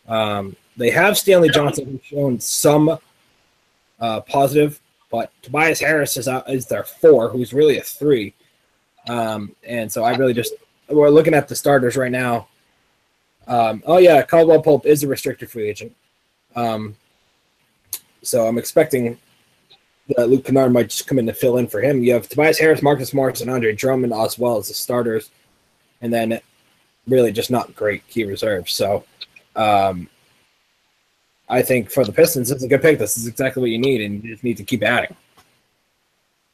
They have Stanley Johnson, who's shown some positive, but Tobias Harris is their 4, who's really a 3. And so we're looking at the starters right now. Caldwell Pope is a restricted free agent. So I'm expecting that Luke Kennard might just come in to fill in for him. You have Tobias Harris, Marcus Morris, and Andre Drummond as well as the starters. And then really just not great key reserves. So I think for the Pistons, it's a good pick. This is exactly what you need, and you just need to keep adding.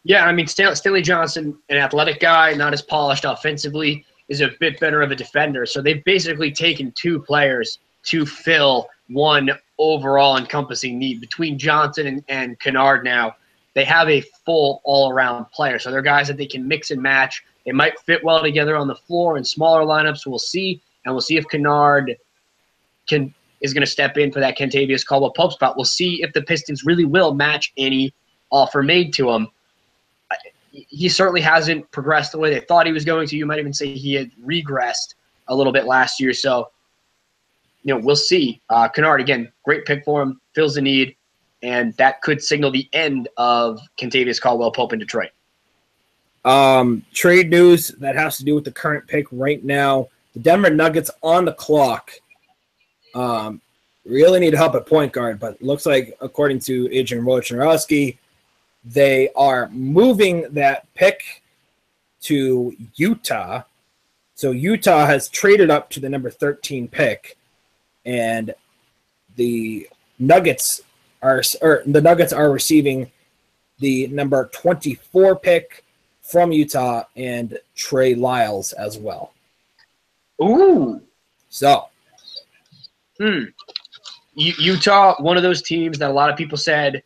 Yeah, I mean, Stanley Johnson, an athletic guy, not as polished offensively, is a bit better of a defender. So they've basically taken 2 players to fill one overall encompassing need. Between Johnson and Kennard now, they have a full all-around player. So they're guys that they can mix and match. They might fit well together on the floor in smaller lineups. We'll see. And we'll see if Kennard is going to step in for that Kentavious Caldwell Pope spot. We'll see if the Pistons really will match any offer made to him. He certainly hasn't progressed the way they thought he was going to. You might even say he had regressed a little bit last year. So we'll see. Kennard, again, great pick for him, fills the need, and that could signal the end of Kentavious Caldwell-Pope in Detroit. Trade news that has to do with the current pick right now. The Denver Nuggets on the clock. Really need help at point guard, but looks like, according to Adrian Wojnarowski, they are moving that pick to Utah. So Utah has traded up to the number 13 pick, and the Nuggets are receiving the number 24 pick from Utah and Trey Lyles as well. Ooh. So. Utah, one of those teams that a lot of people said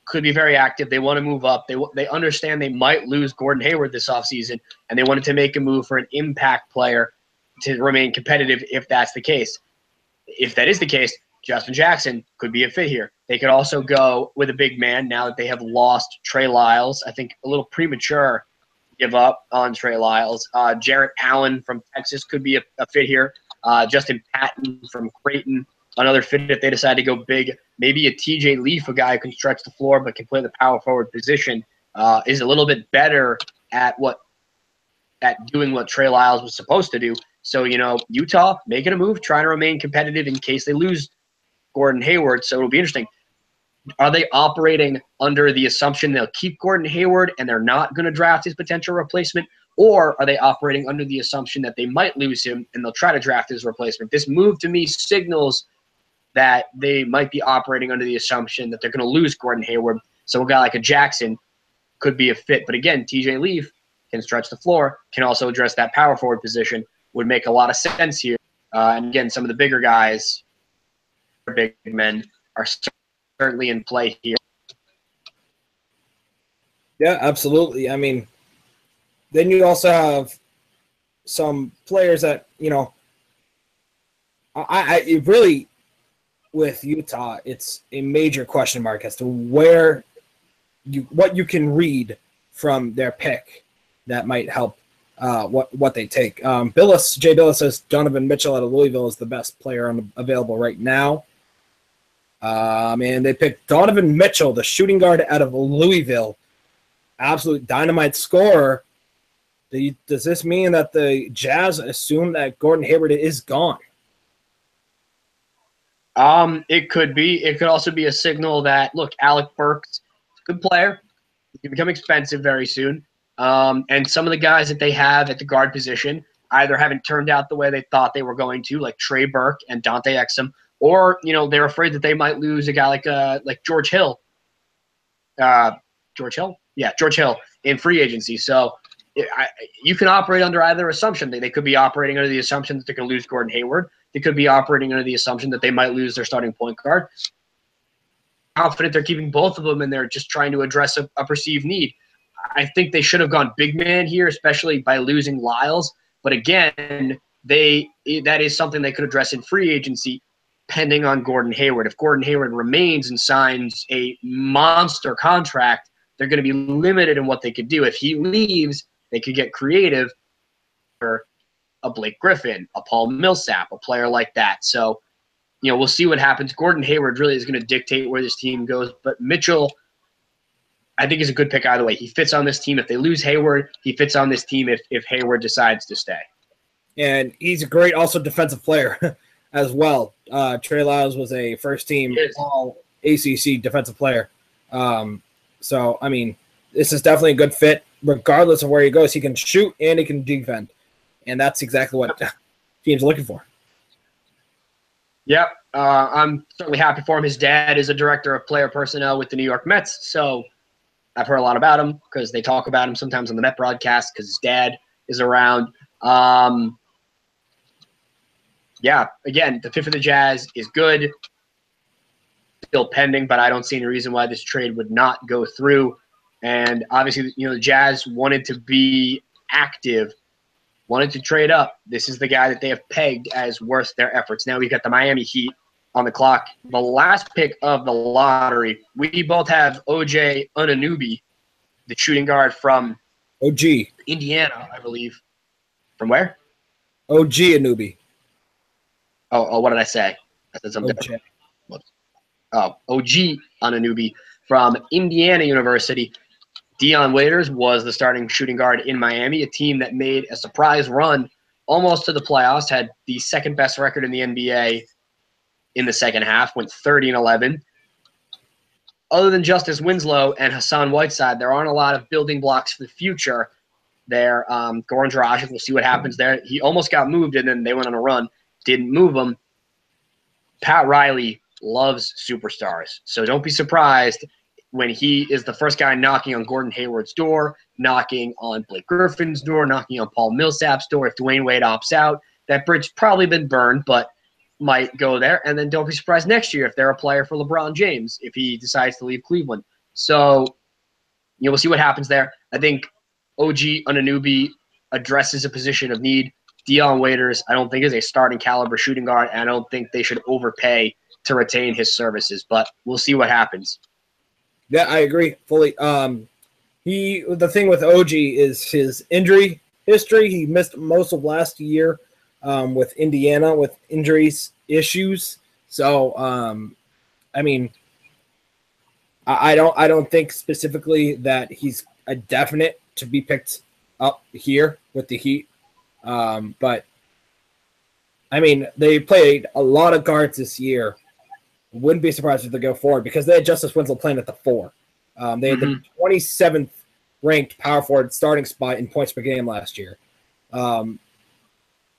could be very active. They want to move up. They understand they might lose Gordon Hayward this offseason, and they wanted to make a move for an impact player to remain competitive if that's the case. If that is the case, Justin Jackson could be a fit here. They could also go with a big man now that they have lost Trey Lyles. I think a little premature to give up on Trey Lyles. Jarrett Allen from Texas could be a fit here. Justin Patton from Creighton, another fit if they decide to go big. Maybe a TJ Leaf, a guy who can stretch the floor but can play the power forward position, is a little bit better at doing what Trey Lyles was supposed to do. So, Utah making a move, trying to remain competitive in case they lose Gordon Hayward. So it'll be interesting. Are they operating under the assumption they'll keep Gordon Hayward and they're not going to draft his potential replacement? Or are they operating under the assumption that they might lose him and they'll try to draft his replacement? This move to me signals that they might be operating under the assumption that they're going to lose Gordon Hayward. So a guy like a Jackson could be a fit. But again, TJ Leaf can stretch the floor, can also address that power forward position, would make a lot of sense here. And again, some of the bigger guys, big men, are certainly in play here. Yeah, absolutely. I mean, then you also have some players that, I really, with Utah, it's a major question mark as to what you can read from their pick that might help what they take. Jay Billis says Donovan Mitchell out of Louisville is the best player available right now. And they picked Donovan Mitchell, the shooting guard out of Louisville, absolute dynamite scorer. Does this mean that the Jazz assume that Gordon Hayward is gone? It could be. It could also be a signal that, look, Alec Burks, good player. He can become expensive very soon. And some of the guys that they have at the guard position either haven't turned out the way they thought they were going to, like Trey Burke and Dante Exum, or, they're afraid that they might lose a guy like George Hill. George Hill? Yeah, George Hill in free agency. So you can operate under either assumption. They could be operating under the assumption that they're going to lose Gordon Hayward. They could be operating under the assumption that they might lose their starting point guard. Confident they're keeping both of them, and they're just trying to address a perceived need. I think they should have gone big man here, especially by losing Lyles. But again, that is something they could address in free agency, pending on Gordon Hayward. If Gordon Hayward remains and signs a monster contract, they're going to be limited in what they could do. If he leaves, they could get creative for a Blake Griffin, a Paul Millsap, a player like that. So, we'll see what happens. Gordon Hayward really is going to dictate where this team goes. But Mitchell, I think, is a good pick either way. He fits on this team. If they lose Hayward, he fits on this team if Hayward decides to stay. And he's a great also defensive player as well. Trey Lyles was a first-team All-ACC defensive player. So, I mean, this is definitely a good fit. Regardless of where he goes, he can shoot and he can defend. And that's exactly what teams are looking for. Yep. I'm certainly happy for him. His dad is a director of player personnel with the New York Mets, so I've heard a lot about him because they talk about him sometimes on the Met broadcast because his dad is around. Yeah, again, the fit for the Jazz is good. Still pending, but I don't see any reason why this trade would not go through. And obviously, the Jazz wanted to be active, wanted to trade up. This is the guy that they have pegged as worth their efforts. Now we've got the Miami Heat on the clock. The last pick of the lottery, we both have OJ Anunoby, the shooting guard from Indiana, I believe. From where? OG Anunoby. what did I say? I said something OJ. different. OG Anunoby from Indiana University. Dion Waiters was the starting shooting guard in Miami, a team that made a surprise run almost to the playoffs, had the second best record in the NBA in the second half, went 30-11. Other than Justice Winslow and Hassan Whiteside, there aren't a lot of building blocks for the future there. Goran Dragic, we'll see what happens there. He almost got moved, and then they went on a run. Didn't move him. Pat Riley loves superstars, so don't be surprised when he is the first guy knocking on Gordon Hayward's door, knocking on Blake Griffin's door, knocking on Paul Millsap's door. If Dwayne Wade opts out, that bridge probably been burned, but might go there. And then don't be surprised next year if they're a player for LeBron James, if he decides to leave Cleveland. So, we'll see what happens there. I think OG Anunoby addresses a position of need. Dion Waiters, I don't think, is a starting caliber shooting guard, and I don't think they should overpay to retain his services. But we'll see what happens. Yeah, I agree fully. The thing with OG is his injury history. He missed most of last year with Indiana with injuries issues. So, I mean, I don't think specifically that he's a definite to be picked up here with the Heat. But I mean, they played a lot of guards this year. Wouldn't be surprised if they go forward because they had Justice Winslow playing at the 4. They had the 27th ranked power forward starting spot in points per game last year.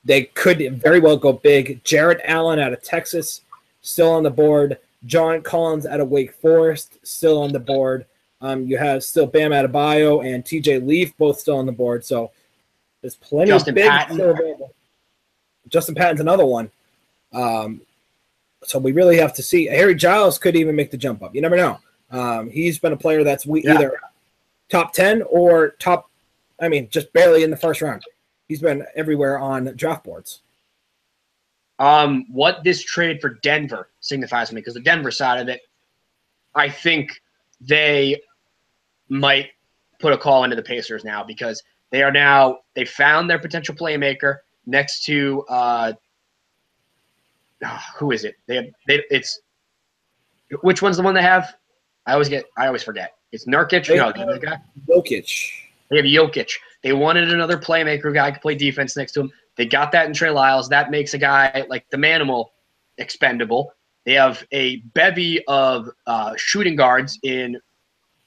They could very well go big. Jarrett Allen out of Texas, still on the board. John Collins out of Wake Forest, still on the board. You have still Bam Adebayo and TJ Leaf, both still on the board. So there's plenty of big still available. Justin Patton's another one. So we really have to see. Harry Giles could even make the jump up. You never know. He's been a player that's either top 10 or just barely in the first round. He's been everywhere on draft boards. What this trade for Denver signifies to me, because the Denver side of it, I think they might put a call into the Pacers now because they found their potential playmaker next to who is it? It's which one's the one they have? I always forget. It's Nurkic. No, the guy. Jokic. They have Jokic. They wanted another playmaker guy who could play defense next to him. They got that in Trey Lyles. That makes a guy like the Manimal expendable. They have a bevy of shooting guards in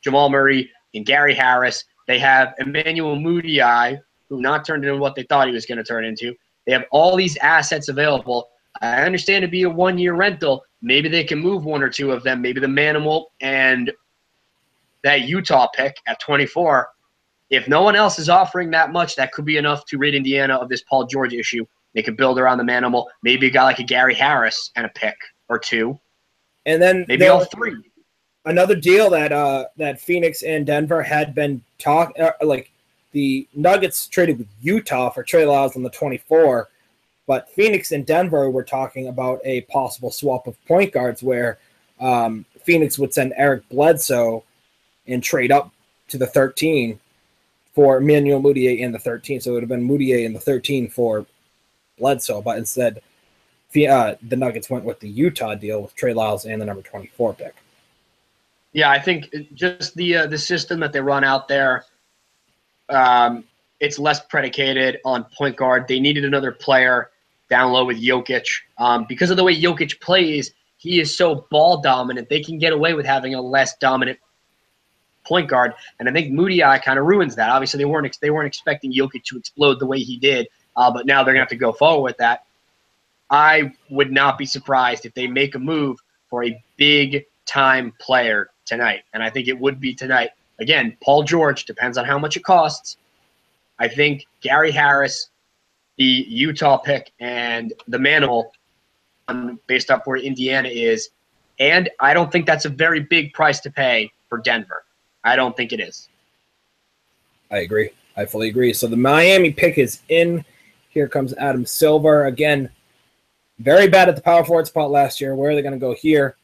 Jamal Murray, in Gary Harris. They have Emmanuel Mudiay, who not turned into what they thought he was going to turn into. They have all these assets available. I understand it'd be a one-year rental. Maybe they can move one or two of them. Maybe the Manimal and that Utah pick at 24. If no one else is offering that much, that could be enough to rid Indiana of this Paul George issue. They could build around the Manimal. Maybe a guy like a Gary Harris and a pick or two. And then maybe all 3. Another deal that Phoenix and Denver had been like the Nuggets traded with Utah for Trey Lyles on the 24. But Phoenix and Denver were talking about a possible swap of point guards where Phoenix would send Eric Bledsoe and trade up to the 13 for Emmanuel Mudiay in the 13. So it would have been Mudiay in the 13 for Bledsoe. But instead, the Nuggets went with the Utah deal with Trey Lyles and the number 24 pick. Yeah, I think just the system that they run out there, it's less predicated on point guard. They needed another player down low with Jokic. Because of the way Jokic plays, he is so ball dominant. They can get away with having a less dominant point guard, and I think Mudiay kind of ruins that. Obviously, they weren't expecting Jokic to explode the way he did, but now they're gonna have to go forward with that. I would not be surprised if they make a move for a big time player tonight, and I think it would be tonight. Again, Paul George depends on how much it costs. I think Gary Harris, the Utah pick, and the Manimal, based off where Indiana is, and I don't think that's a very big price to pay for Denver. I don't think it is. I agree. I fully agree. So the Miami pick is in. Here comes Adam Silver. Again, very bad at the power forward spot last year. Where are they going to go here?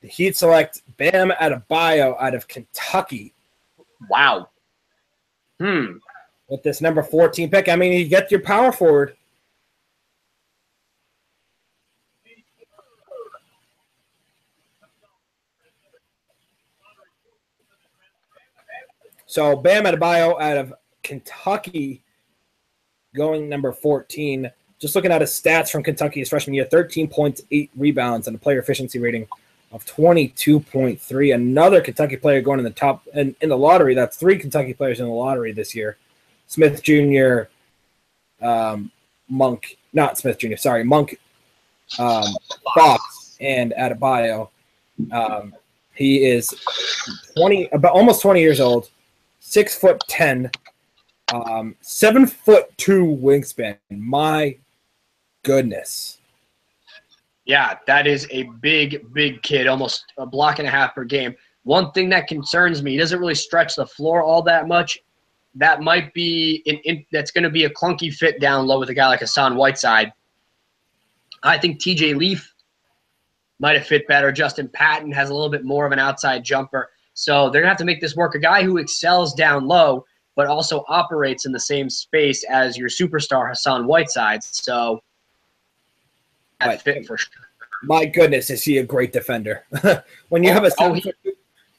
The Heat select Bam Adebayo out of Kentucky. Wow. With this number 14 pick. I mean, you get your power forward. So Bam Adebayo out of Kentucky going number 14. Just looking at his stats from Kentucky his freshman year, 13 points, 8 rebounds, and a player efficiency rating of 22.3. Another Kentucky player going in the top in the lottery. That's 3 Kentucky players in the lottery this year. Smith Jr., Monk, Fox, and Adebayo. He is almost 20 years old, 6'10", 7'2" wingspan. My goodness. Yeah, that is a big kid, almost a block and a half per game. One thing that concerns me, he doesn't really stretch the floor all that much. That might be that's going to be a clunky fit down low with a guy like Hassan Whiteside. I think TJ Leaf might have fit better. Justin Patton has a little bit more of an outside jumper. So they're going to have to make this work. A guy who excels down low but also operates in the same space as your superstar Hassan Whiteside. So that fit for sure. My goodness, is he a great defender? When you have a 7'2"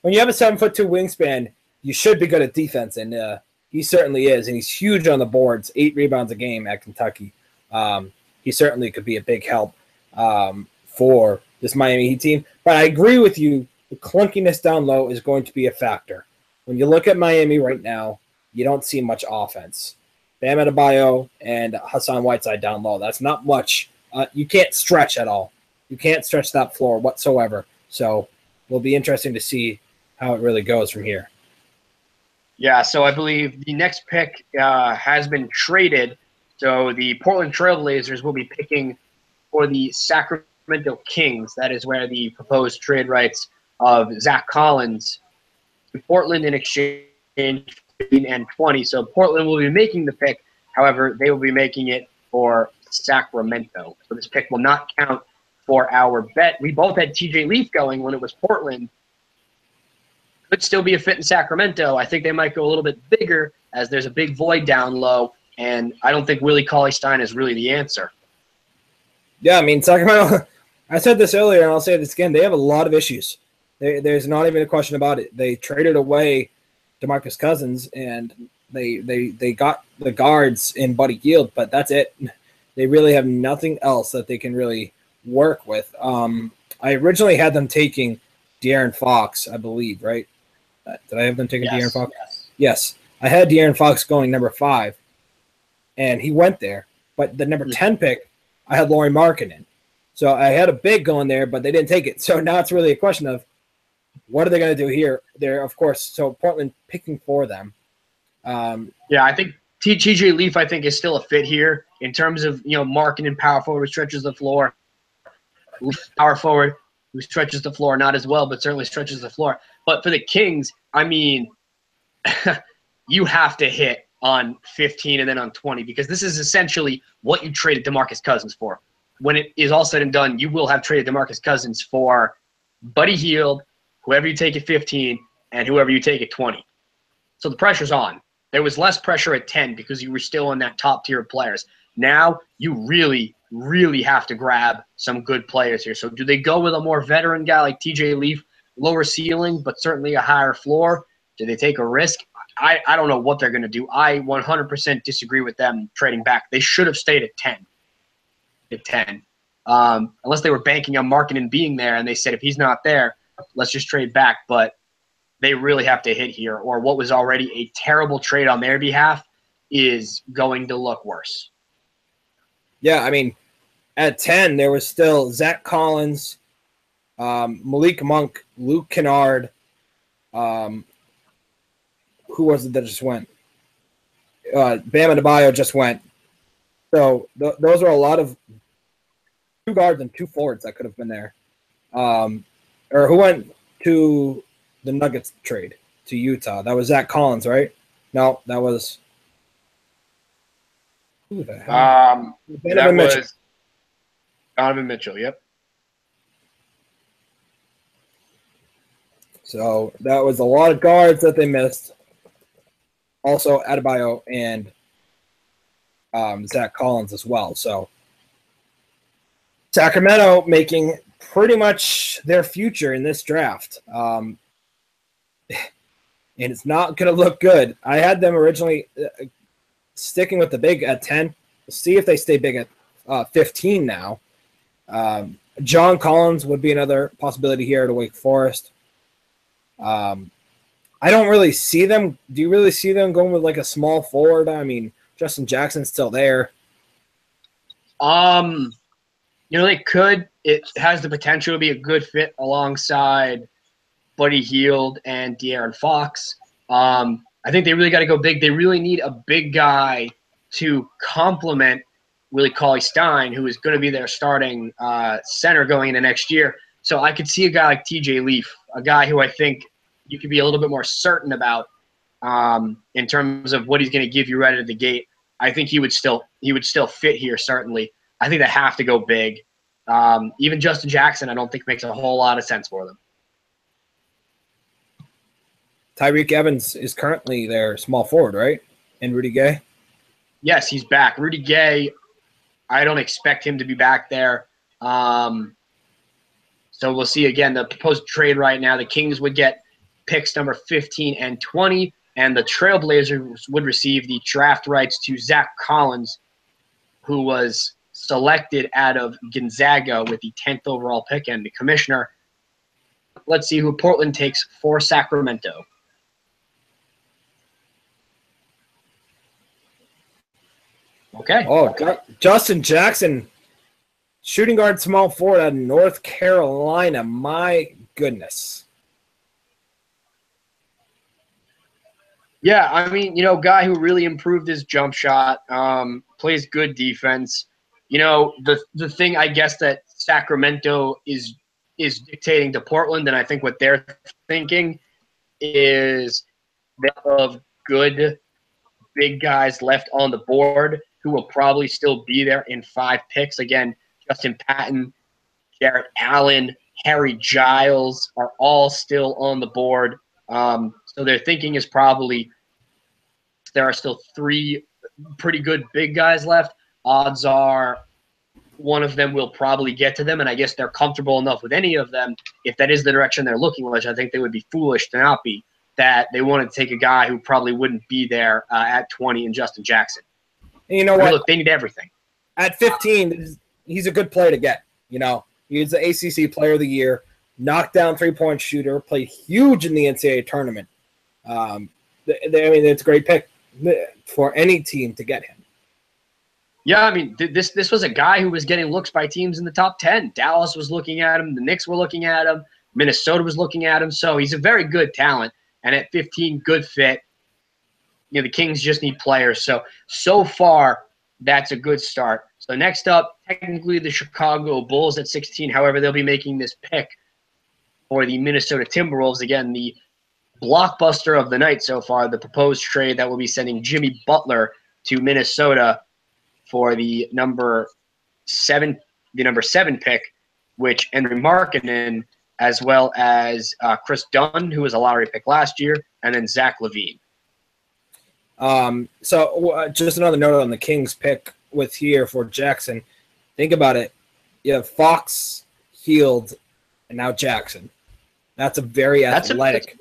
wingspan, you should be good at defense, and he certainly is. And he's huge on the boards, 8 rebounds a game at Kentucky. He certainly could be a big help for this Miami Heat team. But I agree with you, the clunkiness down low is going to be a factor. When you look at Miami right now, you don't see much offense. Bam Adebayo and Hassan Whiteside down low. That's not much. You can't stretch at all. You can't stretch that floor whatsoever. So it'll be interesting to see how it really goes from here. Yeah, so I believe the next pick has been traded. So the Portland Trailblazers will be picking for the Sacramento Kings. That is where the proposed trade rights of Zach Collins to Portland in exchange for 15 and 20. So Portland will be making the pick. However, they will be making it for Sacramento. So this pick will not count for our bet. We both had TJ Leaf going when it was Portland. Could still be a fit in Sacramento. I think they might go a little bit bigger as there's a big void down low, and I don't think Willie Cauley-Stein is really the answer. Yeah, I mean, Sacramento, I said this earlier, and I'll say this again, they have a lot of issues. There's not even a question about it. They traded away DeMarcus Cousins, and they got the guards in Buddy Hield, but that's it. They really have nothing else that they can really work with. I originally had them taking De'Aaron Fox, I believe, right? Did I have them taking De'Aaron Fox? Yes. I had De'Aaron Fox going number 5, and he went there. But the number 10 pick, I had Lauri Markkanen. So I had a big going there, but they didn't take it. So now it's really a question of what are they going to do here? They're, of course, so Portland picking for them. Yeah, I think TJ Leaf, I think, is still a fit here in terms of, Markkanen power forward, stretches the floor. Power forward who stretches the floor, not as well, but certainly stretches the floor. But for the Kings, I mean, you have to hit on 15 and then on 20 because this is essentially what you traded DeMarcus Cousins for. When it is all said and done, you will have traded DeMarcus Cousins for Buddy Hield, whoever you take at 15, and whoever you take at 20. So the pressure's on. There was less pressure at 10 because you were still in that top tier of players. Now you really have to grab some good players here. So do they go with a more veteran guy like TJ Leaf, lower ceiling, but certainly a higher floor? Do they take a risk? I don't know what they're going to do. I 100% disagree with them trading back. They should have stayed at 10. Unless they were banking on Markkanen being there and they said if he's not there, let's just trade back. But they really have to hit here, or what was already a terrible trade on their behalf is going to look worse. Yeah, I mean, at 10, there was still Zach Collins, Malik Monk, Luke Kennard. Who was it that just went? Bam Adebayo just went. So those are a lot of 2 guards and 2 forwards that could have been there. Or who went to the Nuggets trade to Utah? That was Zach Collins, right? No, that was – who the hell? That was Donovan Mitchell, yep. So that was a lot of guards that they missed. Also Adebayo and Zach Collins as well. So Sacramento making pretty much their future in this draft. and it's not going to look good. I had them originally sticking with the big at 10. We'll see if they stay big at 15 now. John Collins would be another possibility here to Wake Forest. I don't really see them. Do you really see them going with like a small forward? I mean, Justin Jackson's still there. They could. It has the potential to be a good fit alongside Buddy Hield and De'Aaron Fox. I think they really got to go big. They really need a big guy to complement Willie Cauley-Stein, who is going to be their starting center going into next year. So I could see a guy like TJ Leaf, a guy who I think you could be a little bit more certain about in terms of what he's going to give you right out of the gate. I think he would still fit here, certainly. I think they have to go big. Even Justin Jackson, I don't think makes a whole lot of sense for them. Tyreek Evans is currently their small forward, right? And Rudy Gay? Yes, he's back. Rudy Gay, I don't expect him to be back there. So we'll see. Again, the proposed trade right now, the Kings would get picks number 15 and 20, and the Trailblazers would receive the draft rights to Zach Collins, who was selected out of Gonzaga with the 10th overall pick, and the commissioner. Let's see who Portland takes for Sacramento. Okay. Oh, Justin Jackson, shooting guard, small forward out of North Carolina. My goodness. Yeah, I mean, guy who really improved his jump shot, plays good defense. The thing I guess that Sacramento is dictating to Portland, and I think what they're thinking is they have good big guys left on the board who will probably still be there in 5 picks. Again, Justin Patton, Jarrett Allen, Harry Giles are all still on the board. So their thinking is probably there are still 3 pretty good big guys left. Odds are one of them will probably get to them, and I guess they're comfortable enough with any of them, if that is the direction they're looking, which I think they would be foolish to not be, that they wanted to take a guy who probably wouldn't be there at 20 in Justin Jackson. And you know what? Look, they need everything. At 15, he's a good player to get. He's the ACC Player of the Year, knockdown 3-point shooter, played huge in the NCAA tournament. It's a great pick for any team to get him. Yeah, I mean, this was a guy who was getting looks by teams in the top 10. Dallas was looking at him. The Knicks were looking at him. Minnesota was looking at him. So he's a very good talent. And at 15, good fit. The Kings just need players. So far, that's a good start. So next up, technically the Chicago Bulls at 16. However, they'll be making this pick for the Minnesota Timberwolves. Again, the blockbuster of the night so far, the proposed trade that will be sending Jimmy Butler to Minnesota for the number 7 pick, which Henry Markkanen, as well as Chris Dunn, who was a lottery pick last year, and then Zach LaVine. So just another note on the Kings pick with here for Jackson. Think about it. You have Fox, Hield, and now Jackson. That's a very athletic.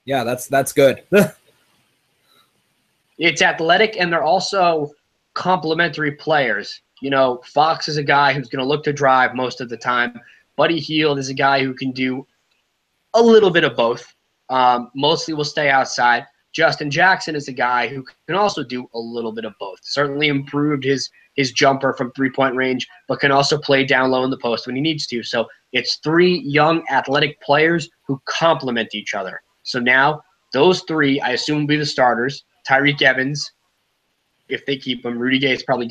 Yeah, that's good. It's athletic, and they're also complementary players. Fox is a guy who's going to look to drive most of the time. Buddy Hield is a guy who can do a little bit of both. Mostly will stay outside. Justin Jackson is a guy who can also do a little bit of both. Certainly improved his jumper from 3-point range, but can also play down low in the post when he needs to. So it's 3 young athletic players who complement each other. So now those 3, I assume, will be the starters. Tyreek Evans, if they keep him. Rudy Gay is probably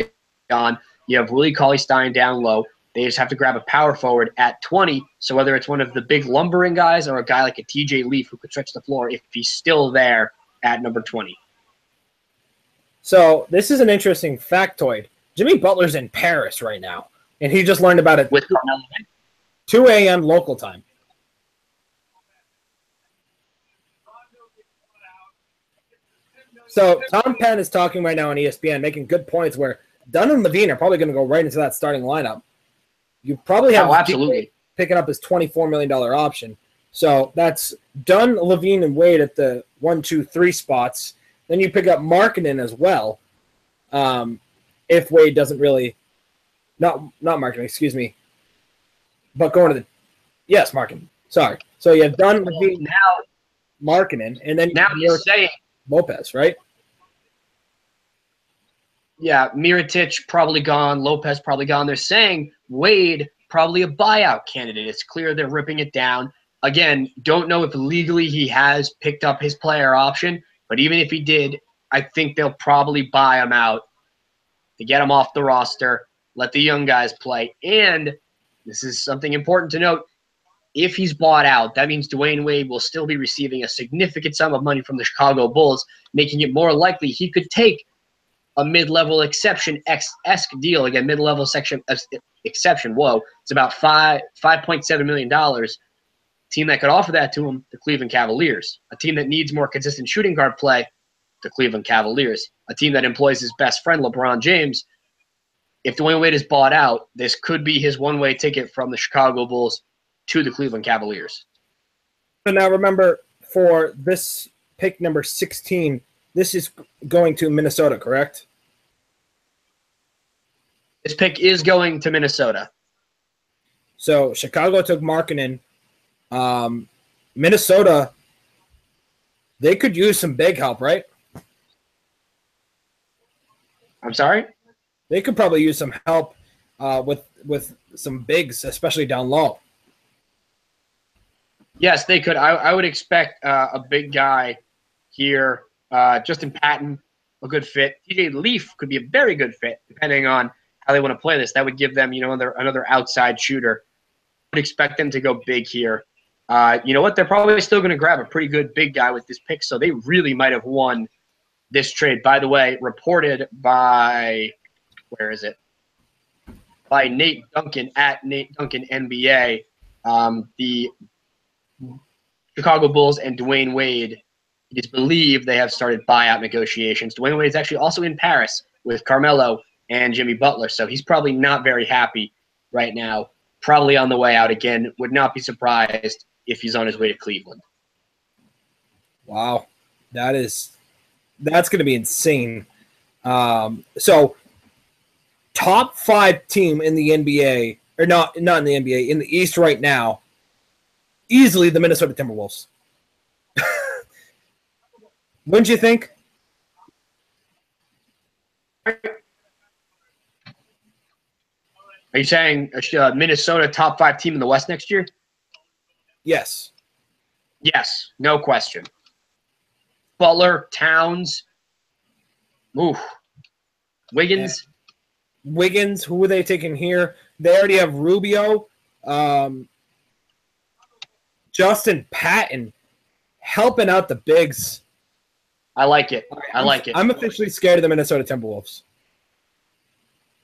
gone. You have Willie Cauley-Stein down low. They just have to grab a power forward at 20. So whether it's one of the big lumbering guys or a guy like a TJ Leaf who could stretch the floor, if he's still there at number 20. So this is an interesting factoid. Jimmy Butler's in Paris right now, and he just learned about it with Carmelo. 2 a.m. local time. So Tom Penn is talking right now on ESPN, making good points where Dunn and LaVine are probably going to go right into that starting lineup. You probably have absolutely picking up his $24 million option. So that's Dunn, Levine, and Wade at the 1, 2, 3 spots. Then you pick up Markkanen as well. If Wade doesn't really, not Markkanen, excuse me, but going to the Markkanen. Sorry. So you have Dunn, Levine, Now, Markkanen, and then now you're saying, Lopez, right? yeah, Mirotic probably gone, Lopez probably gone. They're saying Wade probably a buyout candidate. It's clear they're ripping it down. Again, don't know if legally he has picked up his player option, but even if he did, I think they'll probably buy him out to get him off the roster, let the young guys play. And this is something important to note. If he's bought out, that means Dwayne Wade will still be receiving a significant sum of money from the Chicago Bulls, making it more likely he could take a mid-level exception-esque deal. Again, mid-level exception. Whoa, it's about $5.7 million. Team that could offer that to him, the Cleveland Cavaliers. A team that needs more consistent shooting guard play, the Cleveland Cavaliers. A team that employs his best friend, LeBron James. If Dwayne Wade is bought out, this could be his one-way ticket from the Chicago Bulls to the Cleveland Cavaliers. But now remember, for this pick number 16, this is going to Minnesota, correct? This pick is going to Minnesota. So Chicago took Markkanen. Minnesota, they could use some big help, right? I'm sorry? They could probably use some help with some bigs, especially down low. Yes, they could. I would expect a big guy here. Justin Patton, a good fit. TJ Leaf could be a very good fit, depending on how they want to play this. That would give them, another outside shooter. I would expect them to go big here. You know what? They're probably still going to grab a pretty good big guy with this pick, so they really might have won this trade. By the way, reported by – where is it? By Nate Duncan at Nate Duncan NBA. The Chicago Bulls and Dwayne Wade, it is believed they have started buyout negotiations. Dwayne Wade is actually also in Paris with Carmelo and Jimmy Butler, so he's probably not very happy right now. Probably on the way out again. Would not be surprised if he's on his way to Cleveland. Wow, that's going to be insane. So, top 5 team in the NBA, or not in the NBA, in the East right now, easily the Minnesota Timberwolves. Wouldn't you think? Are you saying Minnesota top 5 team in the West next year? Yes. Yes, no question. Butler, Towns, Wiggins. Wiggins, who are they taking here? They already have Rubio, Justin Patton helping out the bigs. I like it. I like it. I'm officially scared of the Minnesota Timberwolves.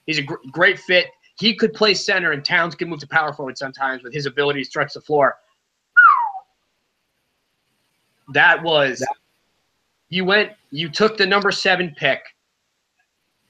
He's a great fit. He could play center, and Towns can move to power forward sometimes with his ability to stretch the floor. That was – you took the number 7 pick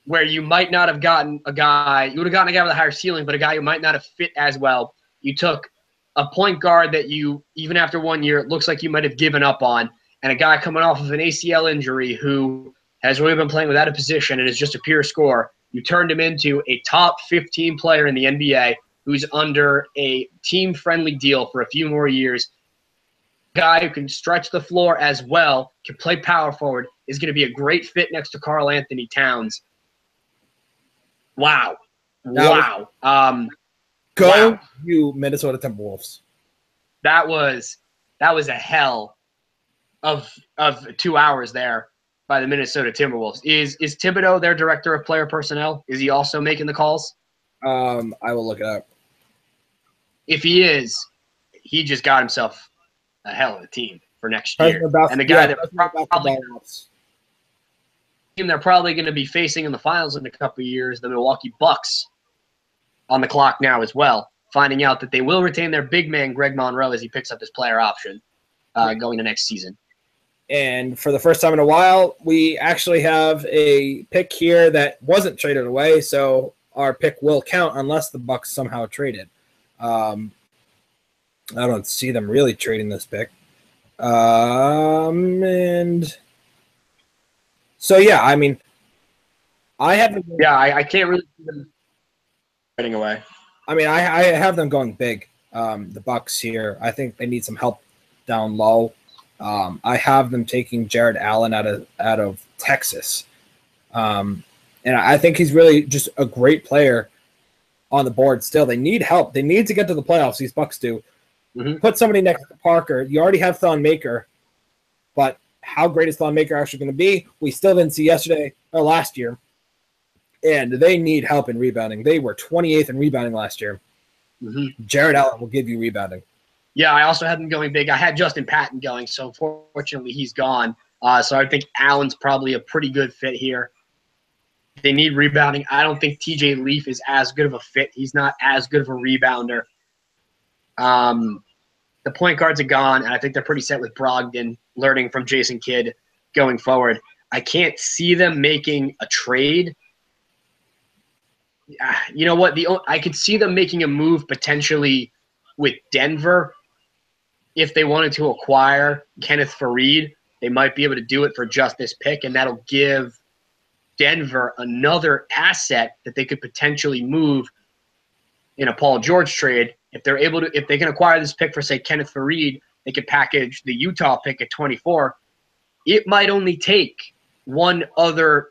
where you might not have gotten a guy – you would have gotten a guy with a higher ceiling, but a guy who might not have fit as well. You took a point guard that you, even after 1 year, it looks like you might have given up on, and a guy coming off of an ACL injury who has really been playing without a position and is just a pure scorer. You turned him into a top 15 player in the NBA who's under a team-friendly deal for a few more years. Guy who can stretch the floor as well, can play power forward, is going to be a great fit next to Karl Anthony Towns. Wow. Wow. Go you Minnesota Timberwolves. That was a hell of 2 hours there by the Minnesota Timberwolves. Is Thibodeau their director of player personnel? Is he also making the calls? I will look it up. If he is, he just got himself a hell of a team for next year. And the guy they're probably going to be facing in the finals in a couple of years, the Milwaukee Bucks, on the clock now as well, finding out that they will retain their big man, Greg Monroe, as he picks up his player option going to next season. And for the first time in a while, we actually have a pick here that wasn't traded away, so our pick will count unless the Bucks somehow traded. I don't see them really trading this pick. And so, yeah, I mean, I have them. Yeah, I can't really see them getting away. I mean, I have them going big. The Bucks here. I think they need some help down low. I have them taking Jared Allen out of Texas, and I think he's really just a great player on the board. Still, they need help. They need to get to the playoffs. These Bucks do. Mm-hmm. Put somebody next to Parker. You already have Thon Maker, but how great is Thon Maker actually going to be? We still didn't see last year, and they need help in rebounding. They were 28th in rebounding last year. Mm-hmm. Jared Allen will give you rebounding. Yeah, I also had them going big. I had Justin Patton going, so fortunately he's gone. So I think Allen's probably a pretty good fit here. They need rebounding. I don't think TJ Leaf is as good of a fit. He's not as good of a rebounder. The point guards are gone, and I think they're pretty set with Brogdon, learning from Jason Kidd going forward. I can't see them making a trade. You know what? I could see them making a move potentially with Denver if they wanted to acquire Kenneth Faried. They might be able to do it for just this pick, and that'll give Denver another asset that they could potentially move in a Paul George trade. If they can acquire this pick for, say, Kenneth Faried, they could package the Utah pick at 24. It might only take one other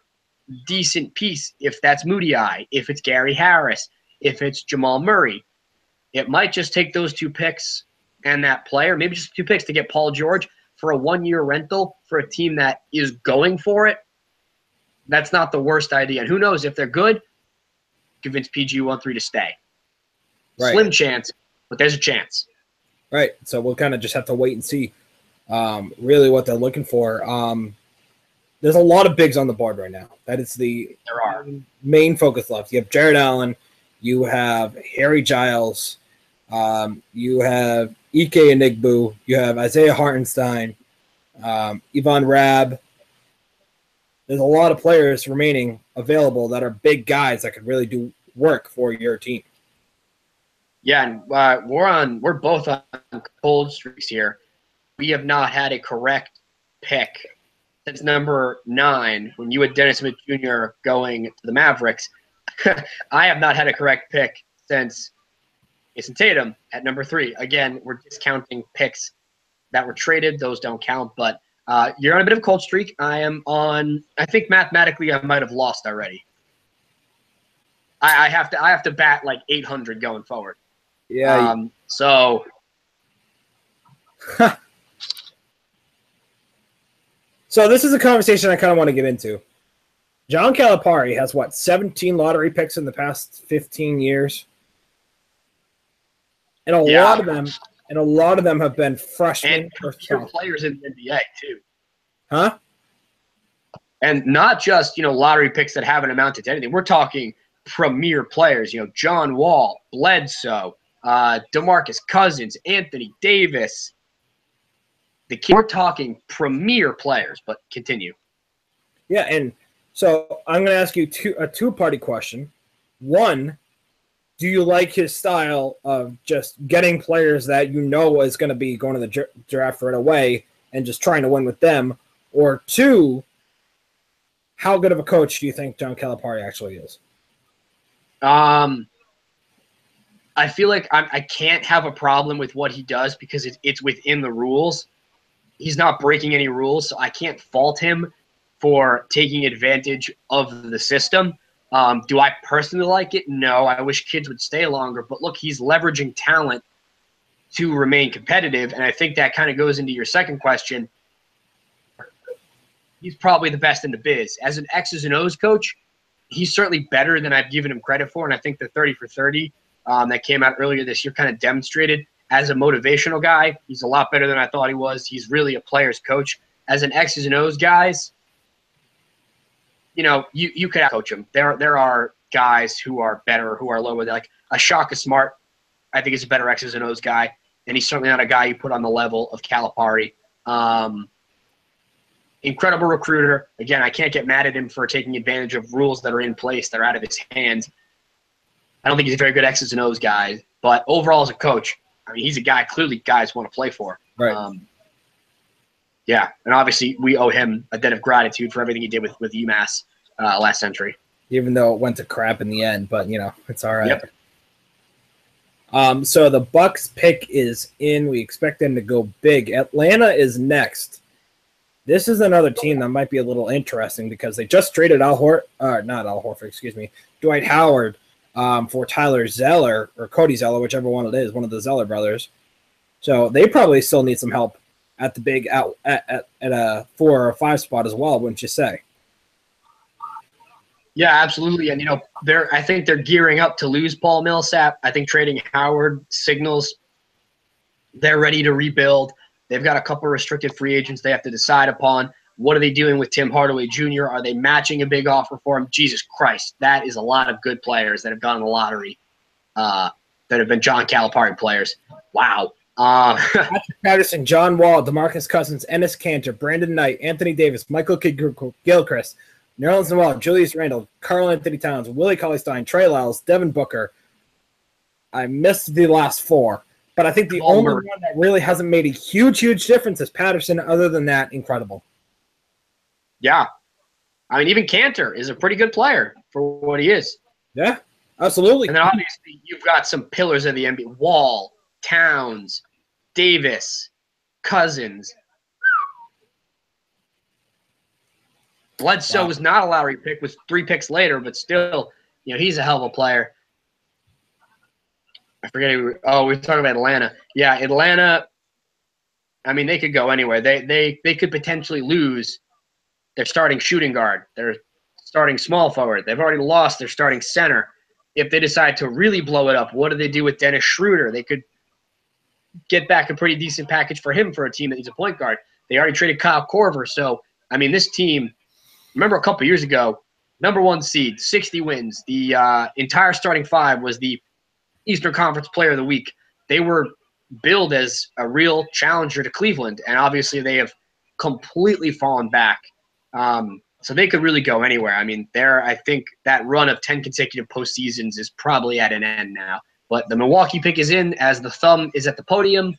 decent piece, if that's Moody Eye, if it's Gary Harris, if it's Jamal Murray. It might just take those two picks and that player, maybe just 2 picks to get Paul George for a 1-year rental for a team that is going for it. That's not the worst idea. And who knows, if they're good, convince PG-13 to stay. Right. Slim chance, but there's a chance. Right. So we'll kind of just have to wait and see really what they're looking for. There's a lot of bigs on the board right now. That is the main focus left. You have Jared Allen. You have Harry Giles. You have Ike Enigbu. You have Isaiah Hartenstein. Ivan Rabb. There's a lot of players remaining available that are big guys that could really do work for your team. Yeah, and we're both on cold streaks here. We have not had a correct pick since number 9 when you had Dennis Smith Jr. going to the Mavericks. I have not had a correct pick since Jason Tatum at number 3. Again, we're discounting picks that were traded; those don't count. But you're on a bit of a cold streak. I think mathematically I might have lost already. I have to bat like 800 going forward. Yeah. So this is a conversation I kind of want to get into. John Calipari has 17 lottery picks in the past 15 years, and a lot of them have been freshmen or players in the NBA too. Huh? And not just lottery picks that haven't amounted to anything. We're talking premier players. John Wall, Bledsoe, DeMarcus Cousins, Anthony Davis. We're talking premier players, but continue. Yeah, and so I'm going to ask you a two-party question. One, do you like his style of just getting players that is going to be going to the draft right away and just trying to win with them? Or 2, how good of a coach do you think John Calipari actually is? I feel like I can't have a problem with what he does because it's within the rules. He's not breaking any rules, so I can't fault him for taking advantage of the system. Do I personally like it? No. I wish kids would stay longer. But look, he's leveraging talent to remain competitive, and I think that kind of goes into your second question. He's probably the best in the biz. As an X's and O's coach, he's certainly better than I've given him credit for, and I think the 30 for 30 that came out earlier this year kind of demonstrated as a motivational guy, he's a lot better than I thought he was. He's really a player's coach. As an X's and O's guys, you could coach him. There are guys who are better, who are lower. Like a Shaka Smart, I think is a better X's and O's guy, and he's certainly not a guy you put on the level of Calipari. Incredible recruiter. Again, I can't get mad at him for taking advantage of rules that are in place that are out of his hands. I don't think he's a very good X's and O's guy, but overall as a coach, I mean, he's a guy clearly guys want to play for. Right. Yeah, and obviously we owe him a debt of gratitude for everything he did with UMass last century. Even though it went to crap in the end, but it's all right. Yep. So the Bucks pick is in. We expect them to go big. Atlanta is next. This is another team that might be a little interesting because they just traded Dwight Howard for Tyler Zeller or Cody Zeller, whichever one it is, one of the Zeller brothers. So they probably still need some help at the big out at a 4 or 5 spot as well, wouldn't you say? Yeah, absolutely. And I think they're gearing up to lose Paul Millsap. I think trading Howard signals they're ready to rebuild. They've got a couple of restricted free agents they have to decide upon. What are they doing with Tim Hardaway Jr.? Are they matching a big offer for him? Jesus Christ, that is a lot of good players that have gone in the lottery that have been John Calipari players. Wow. Patrick Patterson, John Wall, DeMarcus Cousins, Enes Kanter, Brandon Knight, Anthony Davis, Michael Gilchrist, Nerlens Noel, Julius Randle, Karl Anthony Towns, Willie Cauley-Stein, Trey Lyles, Devin Booker. I missed the last 4. But I think the only one that really hasn't made a huge difference is Patterson. Other than that, incredible. Yeah. I mean, even Kanter is a pretty good player for what he is. Yeah, absolutely. And then obviously you've got some pillars of the NBA. Wall, Towns, Davis, Cousins. Bledsoe was not a lottery pick, was 3 picks later, but still, he's a hell of a player. I forget. We're talking about Atlanta. Yeah, Atlanta. I mean, they could go anywhere. They could potentially lose their starting shooting guard, their starting small forward. They've already lost their starting center. If they decide to really blow it up, what do they do with Dennis Schroeder? They could get back a pretty decent package for him for a team that needs a point guard. They already traded Kyle Korver. So, I mean, this team, remember a couple years ago, number 1 seed, 60 wins. The entire starting 5 was the Eastern Conference Player of the Week. They were billed as a real challenger to Cleveland, and obviously they have completely fallen back. So they could really go anywhere. I mean, I think that run of 10 consecutive postseasons is probably at an end now. But the Milwaukee pick is in as the thumb is at the podium.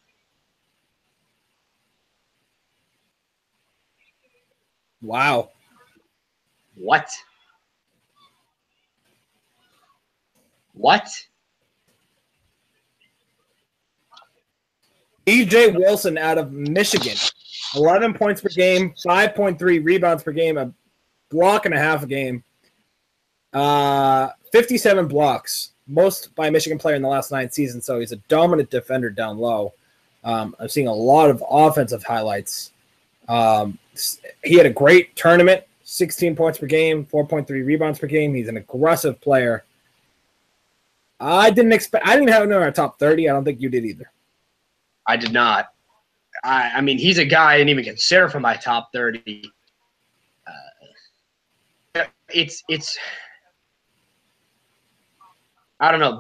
Wow. What? DJ Wilson out of Michigan, 11 points per game, 5.3 rebounds per game, a block and a half a game, 57 blocks, most by a Michigan player in the last 9 seasons. So he's a dominant defender down low. I'm seeing a lot of offensive highlights. He had a great tournament, 16 points per game, 4.3 rebounds per game. He's an aggressive player. I didn't have him in our top 30. I don't think you did either. I did not. I mean, he's a guy I didn't even consider for my top 30. It's I don't know.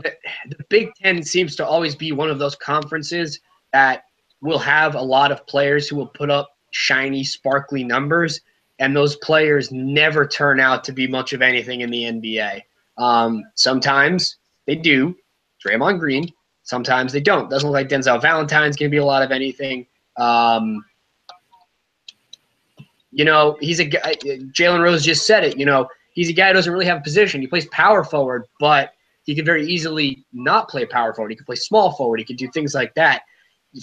The Big Ten seems to always be one of those conferences that will have a lot of players who will put up shiny, sparkly numbers, and those players never turn out to be much of anything in the NBA. Sometimes they do. Draymond Green. Sometimes they don't. Doesn't look like Denzel Valentine's going to be a lot of anything. He's a guy. Jalen Rose just said it. He's a guy who doesn't really have a position. He plays power forward, but he could very easily not play power forward. He could play small forward. He could do things like that.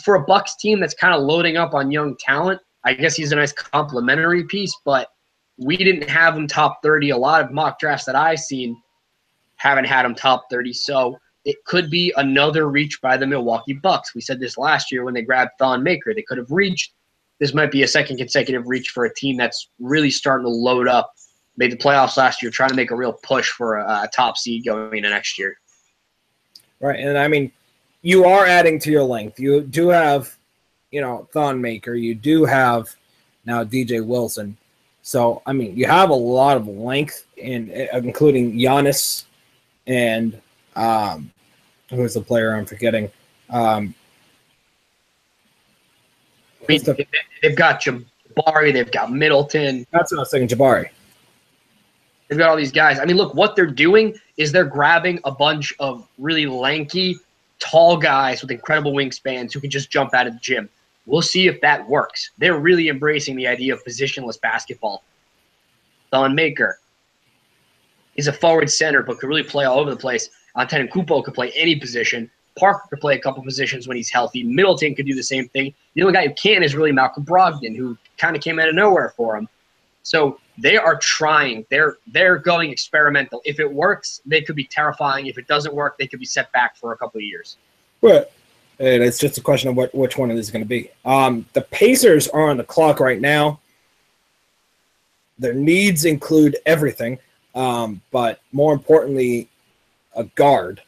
For a Bucks team that's kind of loading up on young talent, I guess he's a nice complementary piece, but we didn't have him top 30. A lot of mock drafts that I've seen haven't had him top 30. So it could be another reach by the Milwaukee Bucks. We said this last year when they grabbed Thon Maker. They could have reached. This might be a second consecutive reach for a team that's really starting to load up. Made the playoffs last year, trying to make a real push for a top seed going into next year. Right, and I mean, you are adding to your length. You do have, Thon Maker. You do have now DJ Wilson. So, I mean, you have a lot of length, including Giannis and who's the player I'm forgetting? They've got Jabari. They've got Middleton. That's what I was saying, Jabari. They've got all these guys. I mean, look, what they're doing is they're grabbing a bunch of really lanky, tall guys with incredible wingspans who can just jump out of the gym. We'll see if that works. They're really embracing the idea of positionless basketball. Thon Maker is a forward center, but could really play all over the place. Antetokounmpo could play any position. Parker could play a couple positions when he's healthy. Middleton could do the same thing. The only guy who can't is really Malcolm Brogdon, who kind of came out of nowhere for him. So they are trying. They're going experimental. If it works, they could be terrifying. If it doesn't work, they could be set back for a couple of years. Well, and it's just a question of which one it is going to be. The Pacers are on the clock right now. Their needs include everything, but more importantly, a guard.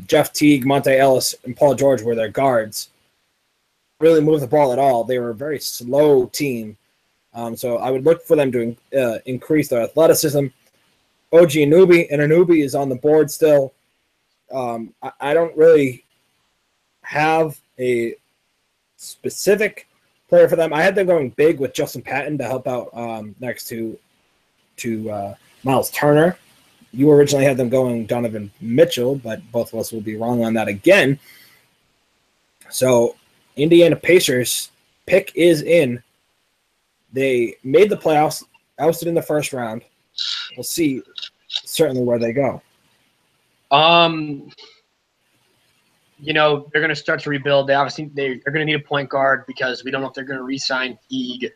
Jeff Teague, Monte Ellis, and Paul George were their guards. Really move the ball at all. They were a very slow team. So I would look for them to increase their athleticism. OG Anunoby is on the board still. I don't really have a specific player for them. I had them going big with Justin Patton to help out next to Miles Turner. You originally had them going Donovan Mitchell, but both of us will be wrong on that again. So Indiana Pacers pick is in. They made the playoffs, ousted in the first round. We'll see certainly where they go. They're going to start to rebuild. They're going to need a point guard because we don't know if they're going to re-sign Teague.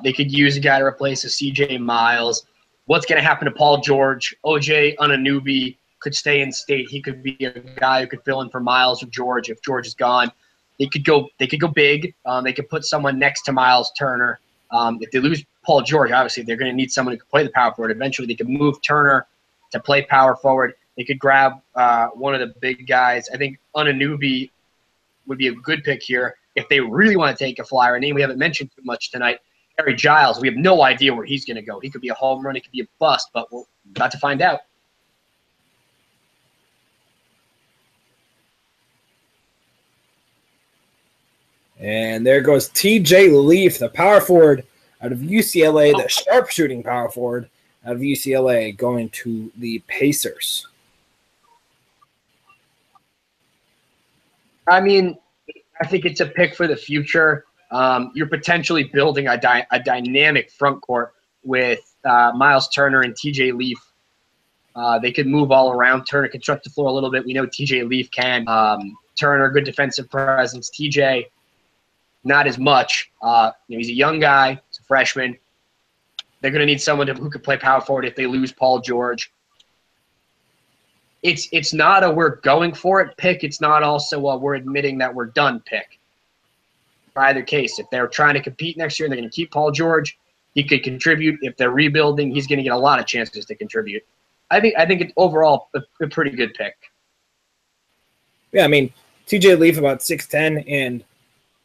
They could use a guy to replace a CJ Miles. What's going to happen to Paul George? OJ Anunoby could stay in state. He could be a guy who could fill in for Miles or George if George is gone. They could go big. They could put someone next to Miles Turner. If they lose Paul George, obviously they're going to need someone who can play the power forward. Eventually, they could move Turner to play power forward. They could grab one of the big guys. I think Anunoby would be a good pick here if they really want to take a flyer. A name we haven't mentioned too much tonight, Harry Giles. We have no idea where he's going to go. He could be a home run. He could be a bust, but we're about to find out. And there goes TJ Leaf, the power forward out of UCLA, the sharpshooting power forward out of UCLA, going to the Pacers. I mean, I think it's a pick for the future. You're potentially building a dynamic front court with Miles Turner and TJ Leaf. They could move all around. Turner can stretch the floor a little bit. We know TJ Leaf can. Turner, good defensive presence. TJ, not as much. He's a young guy. He's a freshman. They're going to need someone who could play power forward if they lose Paul George. It's not a we're going for it pick. It's not also a we're admitting that we're done pick. For either case, if they're trying to compete next year and they're going to keep Paul George, he could contribute. If they're rebuilding, he's going to get a lot of chances to contribute. I think it's overall a pretty good pick. Yeah, I mean, TJ Leaf about 6'10", and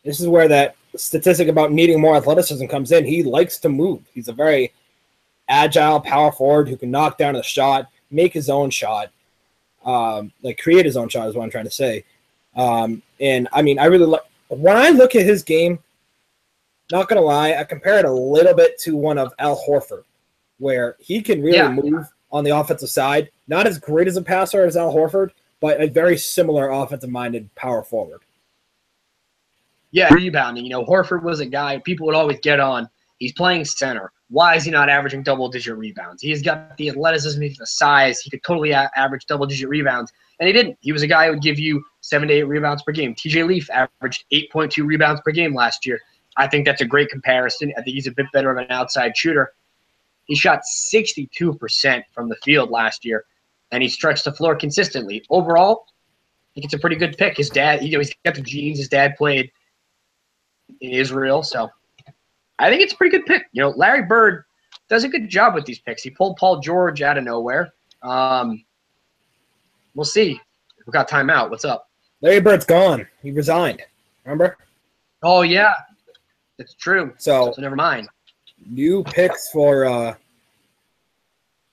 this is where that statistic about needing more athleticism comes in. He likes to move. He's a very agile power forward who can knock down a shot, make his own shot, create his own shot is what I'm trying to say. And, I mean, I really like – when I look at his game, not going to lie, I compare it a little bit to one of Al Horford, where he can really move on the offensive side. Not as great as a passer as Al Horford, but a very similar offensive-minded power forward. Yeah, rebounding. Horford was a guy people would always get on. He's playing center. Why is he not averaging double-digit rebounds? He's got the athleticism, he's the size. He could totally average double-digit rebounds, and he didn't. He was a guy who would give you 7 to 8 rebounds per game. TJ Leaf averaged 8.2 rebounds per game last year. I think that's a great comparison. I think he's a bit better of an outside shooter. He shot 62% from the field last year, and he stretched the floor consistently. Overall, I think it's a pretty good pick. His dad, he's got the genes. His dad played in Israel, so I think it's a pretty good pick. Larry Bird does a good job with these picks. He pulled Paul George out of nowhere. We'll see. We got timeout. What's up? Larry Bird's gone. He resigned. Remember? Oh yeah, it's true. So never mind. New picks for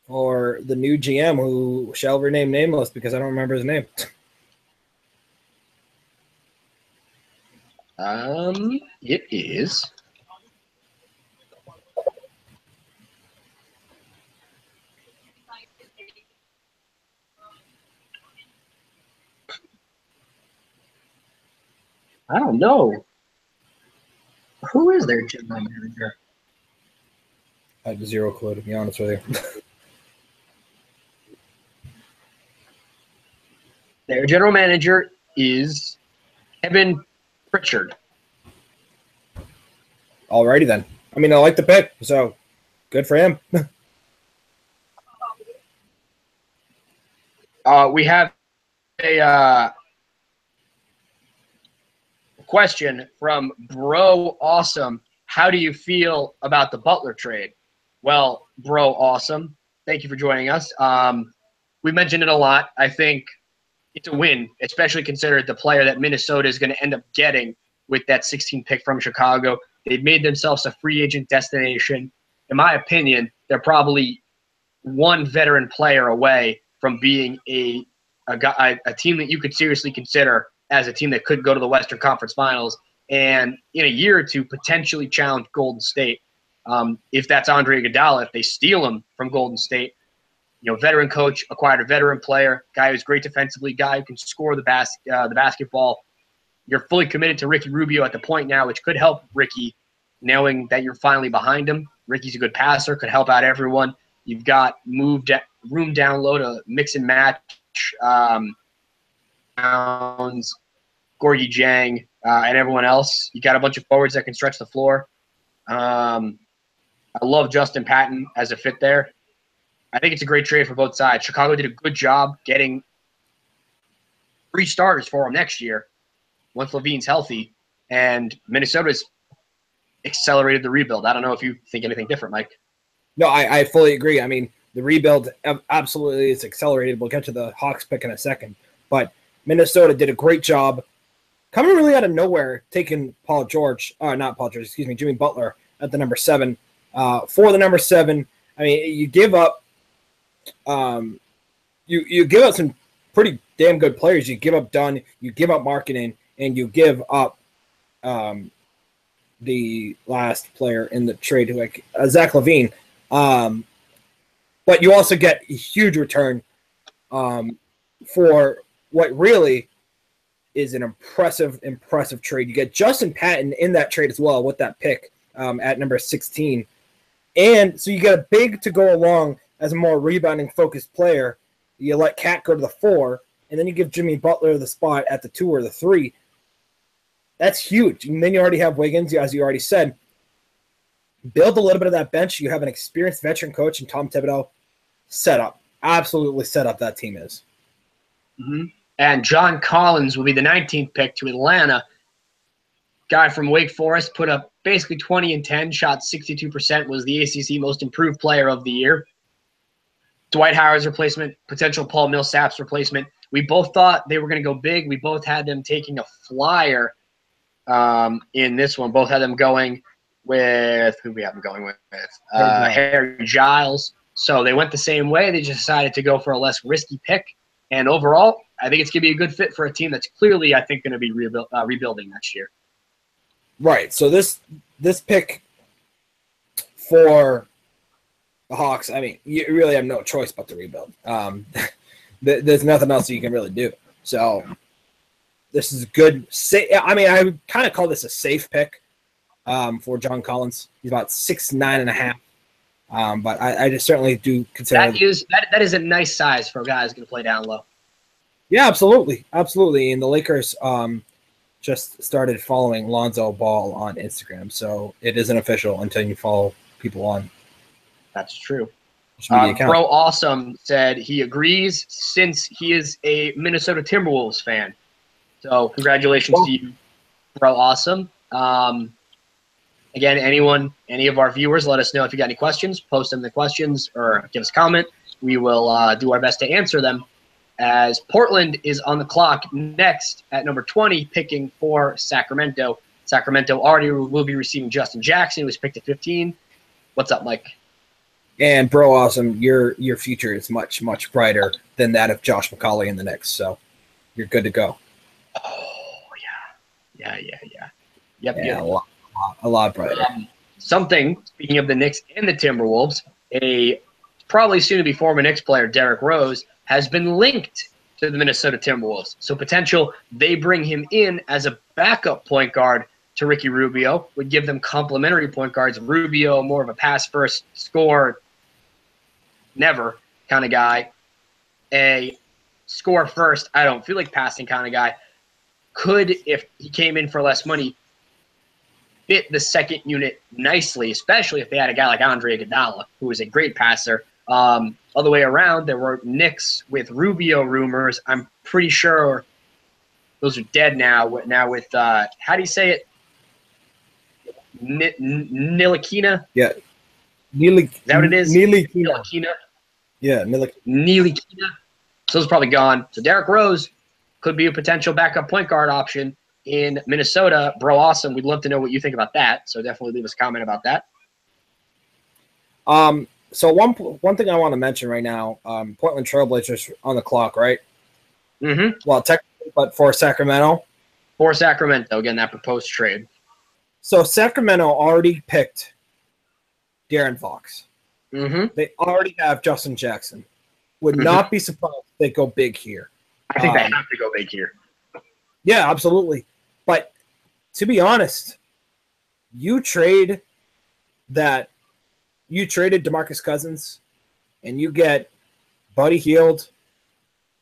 the new GM, who shall remain nameless because I don't remember his name. It is. I don't know. Who is their general manager? I have zero clue, to be honest with you. Their general manager is Kevin Pritchard. Alrighty then. I mean, I like the pick, so good for him. We have a question from Bro Awesome. How do you feel about the Butler trade? Well, Bro Awesome, thank you for joining us. We mentioned it a lot. I think it's a win, especially considering the player that Minnesota is going to end up getting with that 16 pick from Chicago. They've made themselves a free agent destination. In my opinion, they're probably one veteran player away from being a team that you could seriously consider as a team that could go to the Western Conference Finals and in a year or two potentially challenge Golden State. If that's Andre Iguodala, if they steal him from Golden State, veteran coach, acquired a veteran player, guy who's great defensively, guy who can score the basketball. You're fully committed to Ricky Rubio at the point now, which could help Ricky, knowing that you're finally behind him. Ricky's a good passer, could help out everyone. You've got room down low to mix and match Towns, Gorgie Jang, and everyone else. You got a bunch of forwards that can stretch the floor. I love Justin Patton as a fit there. I think it's a great trade for both sides. Chicago did a good job getting 3 starters for him next year once LaVine's healthy, and Minnesota's accelerated the rebuild. I don't know if you think anything different, Mike. No, I fully agree. I mean, the rebuild absolutely is accelerated. We'll get to the Hawks pick in a second. But Minnesota did a great job coming really out of nowhere, taking Jimmy Butler at the number 7. For the number 7, I mean, you give up you give up some pretty damn good players. You give up Dunn, you give up Markkanen, and you give up the last player in the trade, Zach LaVine. But you also get a huge return for what really is an impressive trade. You get Justin Patton in that trade as well with that pick at number 16. And so you get a big to go along as a more rebounding-focused player. You let Cat go to the 4, and then you give Jimmy Butler the spot at the 2 or the 3. That's huge. And then you already have Wiggins, as you already said. Build a little bit of that bench. You have an experienced veteran coach in Tom Thibodeau. Set up. Absolutely set up that team is. Mm-hmm. And John Collins will be the 19th pick to Atlanta. Guy from Wake Forest put up basically 20 and 10, shot 62%, was the ACC most improved player of the year. Dwight Howard's replacement, potential Paul Millsap's replacement. We both thought they were going to go big. We both had them taking a flyer in this one. Both had them going with – who we have them going with? Harry Giles. So they went the same way. They just decided to go for a less risky pick. And overall, I think it's going to be a good fit for a team that's clearly, I think, going to be rebuilding next year. Right. So this pick for the Hawks, I mean, you really have no choice but to rebuild. There's nothing else you can really do. So this is good. I mean, I would kind of call this a safe pick for John Collins. He's about 6'9.5". But I just certainly do consider that is a nice size for a guy who's going to play down low. Yeah, absolutely. And the Lakers just started following Lonzo Ball on Instagram, so it isn't official until you follow people on. That's true. Bro Awesome said he agrees since he is a Minnesota Timberwolves fan. So congratulations to you, Bro Awesome. Again, any of our viewers, let us know if you got any questions. Post them in the questions or give us a comment. We will do our best to answer them, as Portland is on the clock next at number 20, picking for Sacramento. Sacramento already will be receiving Justin Jackson, who was picked at 15. What's up, Mike? And Bro Awesome, your future is much, much brighter than that of Josh McCauley in the Knicks, so you're good to go. Oh, yeah. Yep. A lot brighter. Speaking of the Knicks and the Timberwolves, a probably soon-to-be former Knicks player, Derrick Rose, has been linked to to the Minnesota Timberwolves. So potential they bring him in as a backup point guard to Ricky Rubio, would give them complementary point guards. Rubio, more of a pass first, score never kind of guy. A score first, I don't feel like passing kind of guy. Could, if he came in for less money, fit the second unit nicely, especially if they had a guy like Andre Iguodala, who is a great passer. Other way around, there were Knicks with Rubio rumors. I'm pretty sure those are dead now. Now with, how do you say it? Ntilikina? Yeah. Is that what it is? Ntilikina. Yeah, Ntilikina. So those are probably gone. So Derrick Rose could be a potential backup point guard option in Minnesota. Bro, awesome. We'd love to know what you think about that. So definitely leave us a comment about that. So one thing I want to mention right now, Portland Trailblazers on the clock, right? Mm-hmm. Well, technically, but for Sacramento. For Sacramento, again, that proposed trade. So Sacramento already picked De'Aaron Fox. Mm-hmm. They already have Justin Jackson. Would not be surprised if they go big here. I think they have to go big here. Yeah, absolutely. But to be honest, you traded DeMarcus Cousins, and you get Buddy Hield,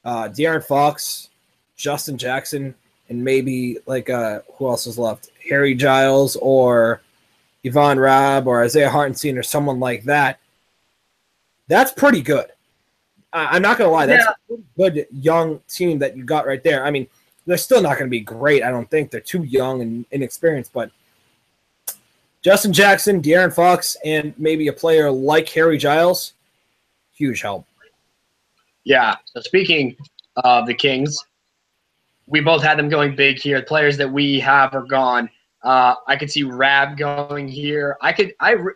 De'Aaron Fox, Justin Jackson, and maybe who else is left? Harry Giles or Yvonne Rabb or Isaiah Hartenstein or someone like that. That's pretty good. I'm not going to lie. That's a pretty good young team that you got right there. I mean, they're still not going to be great, I don't think. They're too young and inexperienced. But Justin Jackson, De'Aaron Fox, and maybe a player like Harry Giles, huge help. Yeah. So speaking of the Kings, we both had them going big here. The players that we have are gone. I could see Rab going here. I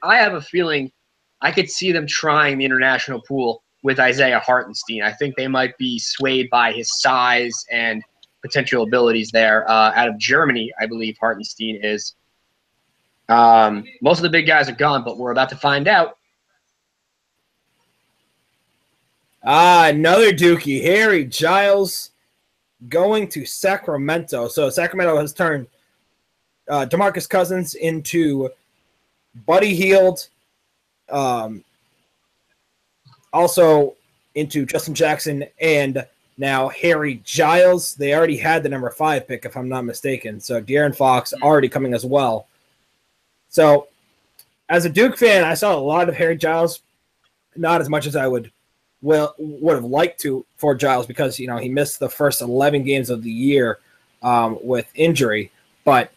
have a feeling I could see them trying the international pool with Isaiah Hartenstein. I think they might be swayed by his size and potential abilities there. Out of Germany, I believe Hartenstein is. Most of the big guys are gone, but we're about to find out. Another Dookie, Harry Giles, going to Sacramento. So Sacramento has turned DeMarcus Cousins into Buddy Hield, also into Justin Jackson, and now Harry Giles. They already had the number 5 pick, if I'm not mistaken. So De'Aaron Fox already coming as well. So as a Duke fan, I saw a lot of Harry Giles, not as much as I would have liked to for Giles, because he missed the first 11 games of the year with injury, but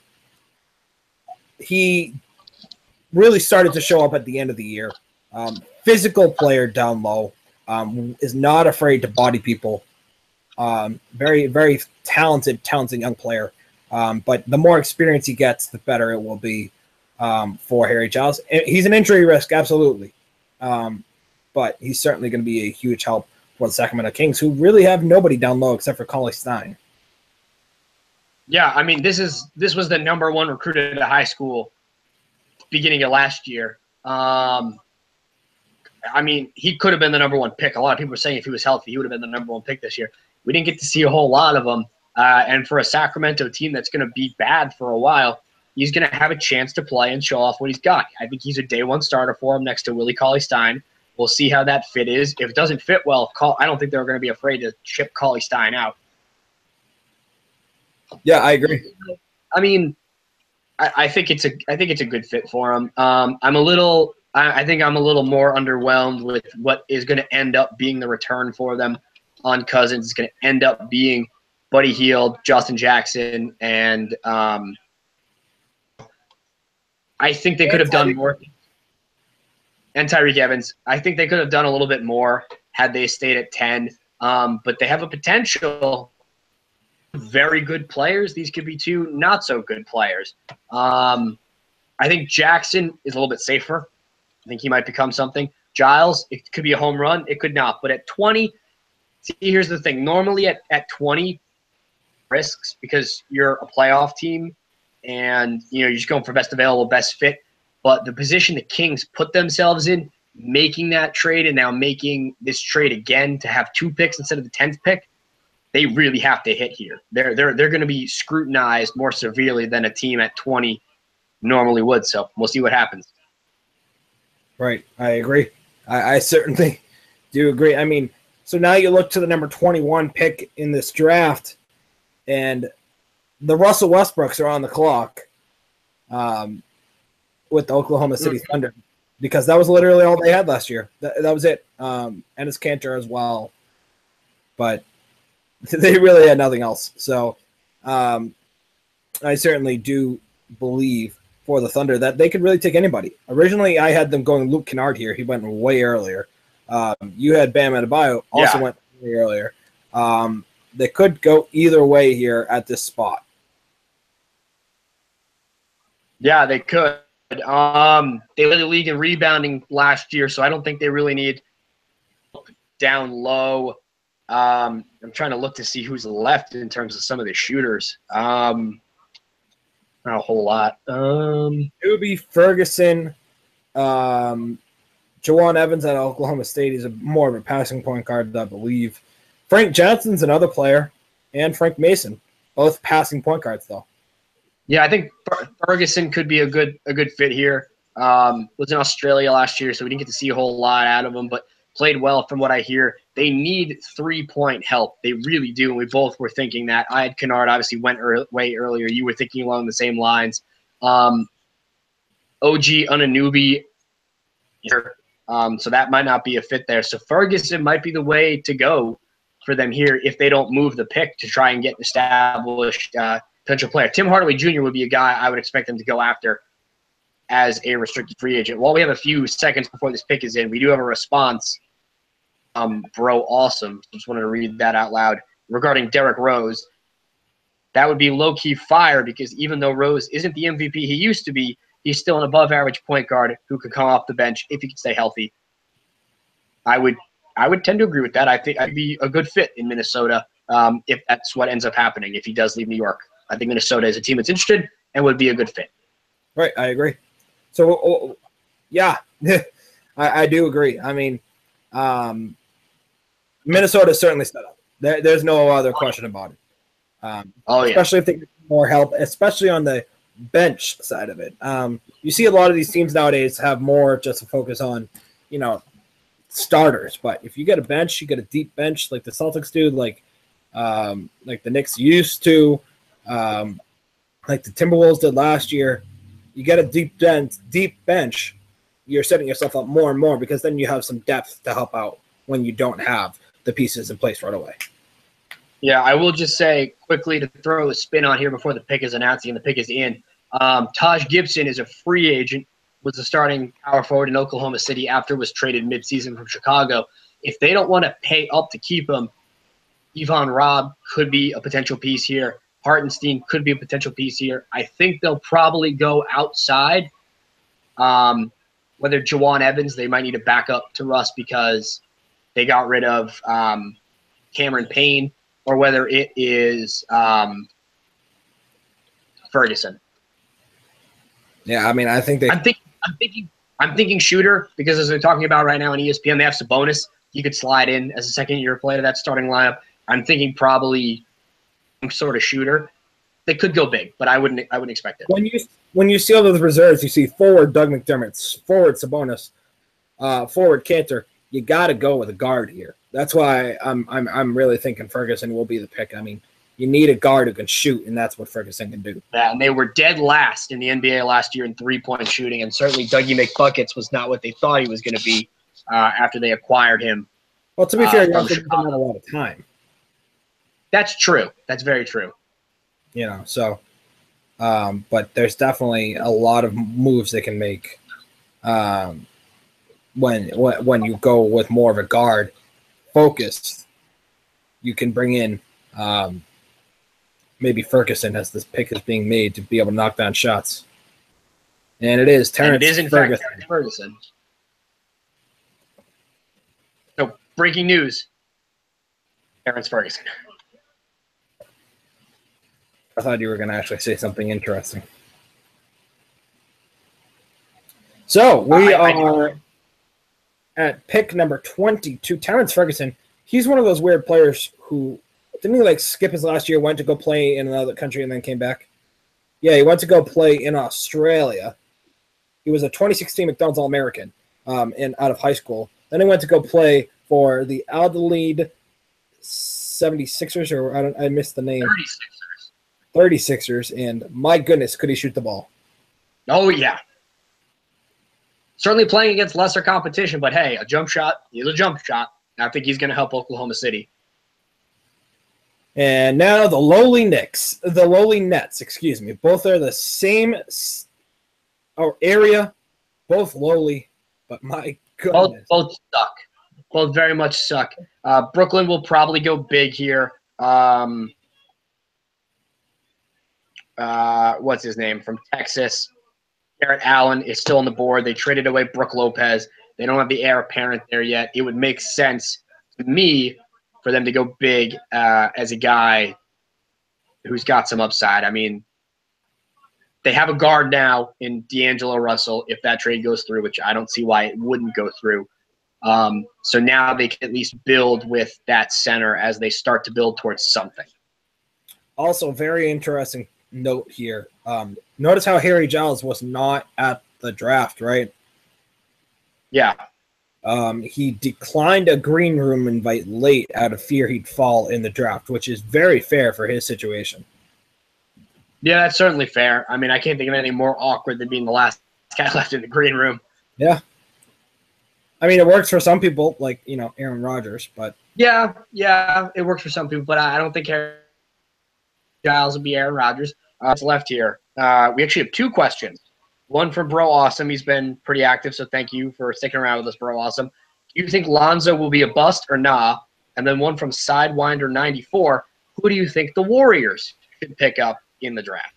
he really started to show up at the end of the year. Physical player down low, is not afraid to body people. Very, very talented young player. But the more experience he gets, the better it will be for Harry Giles. He's an injury risk, absolutely. But he's certainly going to be a huge help for the Sacramento Kings, who really have nobody down low except for Cauley-Stein. Yeah, I mean, this was the number 1 recruited at high school beginning of last year. I mean, he could have been the number 1 pick. A lot of people are saying if he was healthy, he would have been the number 1 pick this year. We didn't get to see a whole lot of him. And for a Sacramento team that's going to be bad for a while, he's going to have a chance to play and show off what he's got. I think he's a day 1 starter for him next to Willie Cauley-Stein. We'll see how that fit is. If it doesn't fit well, I don't think they're going to be afraid to ship Cauley-Stein out. Yeah, I agree. I mean, I think it's a good fit for him. I think I'm a little more underwhelmed with what is going to end up being the return for them on Cousins. It's going to end up being Buddy Hield, Justin Jackson, and I think they could have done more. And Tyreke Evans. I think they could have done a little bit more had they stayed at 10. But they have a potential very good players. These could be 2 not so good players. I think Jackson is a little bit safer. I think he might become something. Giles, it could be a home run. It could not. But at 20, see, here's the thing. Normally at 20, risks because you're a playoff team and you're just going for best available, best fit. But the position the Kings put themselves in, making that trade and now making this trade again to have 2 picks instead of the 10th pick, they really have to hit here. They're going to be scrutinized more severely than a team at 20 normally would. So we'll see what happens. Right. I agree. I certainly do agree. I mean, so now you look to the number 21 pick in this draft, and the Russell Westbrooks are on the clock with the Oklahoma City Thunder, because that was literally all they had last year. That was it. And it's Cantor as well. But they really had nothing else. So I certainly do believe for the Thunder that they could really take anybody. Originally, I had them going Luke Kennard here. He went way earlier. You had Bam Adebayo, also went way earlier. They could go either way here at this spot. Yeah, they could. They led the league in rebounding last year, so I don't think they really need down low. I'm trying to look to see who's left in terms of some of the shooters. Not a whole lot. It would be Ferguson, Jawan Evans at Oklahoma State. He's more of a passing point guard, I believe. Frank Johnson's another player, and Frank Mason, both passing point guards, though. Yeah, I think Ferguson could be a good fit here. Was in Australia last year, so we didn't get to see a whole lot out of him, but played well from what I hear. They need 3-point help. They really do, and we both were thinking that. I had Kennard, obviously went way earlier. You were thinking along the same lines. OG Anunoby here, so that might not be a fit there. So Ferguson might be the way to go for them here if they don't move the pick to try and get an established potential player. Tim Hardaway Jr. would be a guy I would expect them to go after as a restricted free agent. While we have a few seconds before this pick is in, we do have a response. Bro, awesome. Just wanted to read that out loud regarding Derrick Rose. That would be low-key fire because even though Rose isn't the MVP he used to be, he's still an above-average point guard who could come off the bench if he could stay healthy. I would tend to agree with that. I think I'd be a good fit in Minnesota if that's what ends up happening, if he does leave New York. I think Minnesota is a team that's interested and would be a good fit. Right, I agree. So, yeah, I do agree. I mean, Minnesota is certainly set up. There's no other question about it. Especially if they get more help, especially on the bench side of it. You see a lot of these teams nowadays have more just a focus on, starters. But if you get a bench, you get a deep bench like the Celtics do, like the Knicks used to, like the Timberwolves did last year. You get a deep bench, you're setting yourself up more and more because then you have some depth to help out when you don't have the pieces in place right away. Yeah, I will just say quickly to throw a spin on here before the pick is announced and the pick is in. Taj Gibson is a free agent, was the starting power forward in Oklahoma City after was traded midseason from Chicago. If they don't want to pay up to keep him, Yvonne Robb could be a potential piece here. Hartenstein could be a potential piece here. I think they'll probably go outside. Whether Jawan Evans, they might need to back up to Russ because they got rid of Cameron Payne, or whether it is Ferguson. Yeah, I mean, I think they. I'm thinking shooter because as they're talking about right now on ESPN, they have Sabonis. You could slide in as a second-year player to that starting lineup. I'm thinking probably some sort of shooter. They could go big, but I wouldn't expect it. When you see all those reserves, you see forward Doug McDermott, forward Sabonis, forward Cantor. You got to go with a guard here. That's why I'm really thinking Ferguson will be the pick. I mean, you need a guard who can shoot, and that's what Ferguson can do. Yeah, and they were dead last in the NBA last year in three-point shooting, and certainly Dougie McBuckets was not what they thought he was going to be after they acquired him. Well, to be fair, he also didn't have a lot of time. That's true. That's very true. But there's definitely a lot of moves they can make when you go with more of a guard focus. You can bring in maybe Ferguson as this pick is being made to be able to knock down shots. And it is Terrence Ferguson. So, breaking news. Terrence Ferguson. I thought you were going to actually say something interesting. So we are at pick number 22, Terrence Ferguson. He's one of those weird players who Didn't he like skip his last year, went to go play in another country, and then came back? Yeah, he went to go play in Australia. He was a 2016 McDonald's All-American out of high school. Then he went to go play for the Adelaide 76ers, or I missed the name. 36ers, and my goodness, could he shoot the ball? Oh, yeah. Certainly playing against lesser competition, but hey, a jump shot is a jump shot. I think he's going to help Oklahoma City. And now the lowly Nets, excuse me. Both are the same area, both lowly, but my goodness. Both suck. Both very much suck. Brooklyn will probably go big here. What's his name? From Texas. Garrett Allen is still on the board. They traded away Brook Lopez. They don't have the heir apparent there yet. It would make sense to me for them to go big as a guy who's got some upside. I mean, they have a guard now in D'Angelo Russell if that trade goes through, which I don't see why it wouldn't go through. So now they can at least build with that center as they start to build towards something. Also, very interesting note here. Notice how Harry Giles was not at the draft, right? Yeah. He declined a green room invite late out of fear he'd fall in the draft, which is very fair for his situation. Yeah, that's certainly fair. I mean, I can't think of anything more awkward than being the last guy left in the green room. Yeah. I mean, it works for some people, like, Aaron Rodgers, but... Yeah, it works for some people, but I don't think Harry Giles will be Aaron Rodgers. It's left here. We actually have two questions. One from Bro Awesome. He's been pretty active, so thank you for sticking around with us, Bro Awesome. Do you think Lonzo will be a bust or nah? And then one from Sidewinder94. Who do you think the Warriors should pick up in the draft?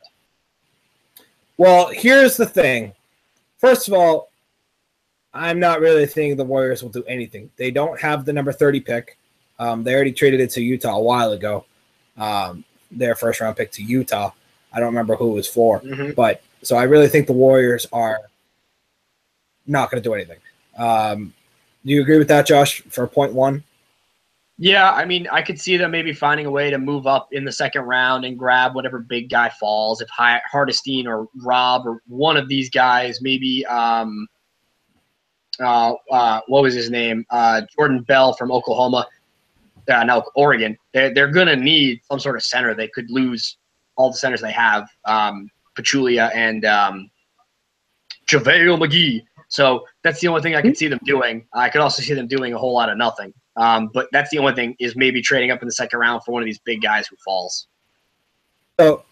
Well, here's the thing. First of all, I'm not really thinking the Warriors will do anything. They don't have the number 30 pick. They already traded it to Utah a while ago. Their first-round pick to Utah. I don't remember who it was for. Mm-hmm. But so I really think the Warriors are not going to do anything. Do you agree with that, Josh, for point one? Yeah, I mean, I could see them maybe finding a way to move up in the second round and grab whatever big guy falls. If Hardestine or Rob or one of these guys, maybe what was his name? Jordan Bell from Oklahoma. No, Oregon. They're going to need some sort of center. They could lose all the centers they have, Pachulia and JaVale McGee. So that's the only thing I could see them doing. I could also see them doing a whole lot of nothing. But that's the only thing is maybe trading up in the second round for one of these big guys who falls. So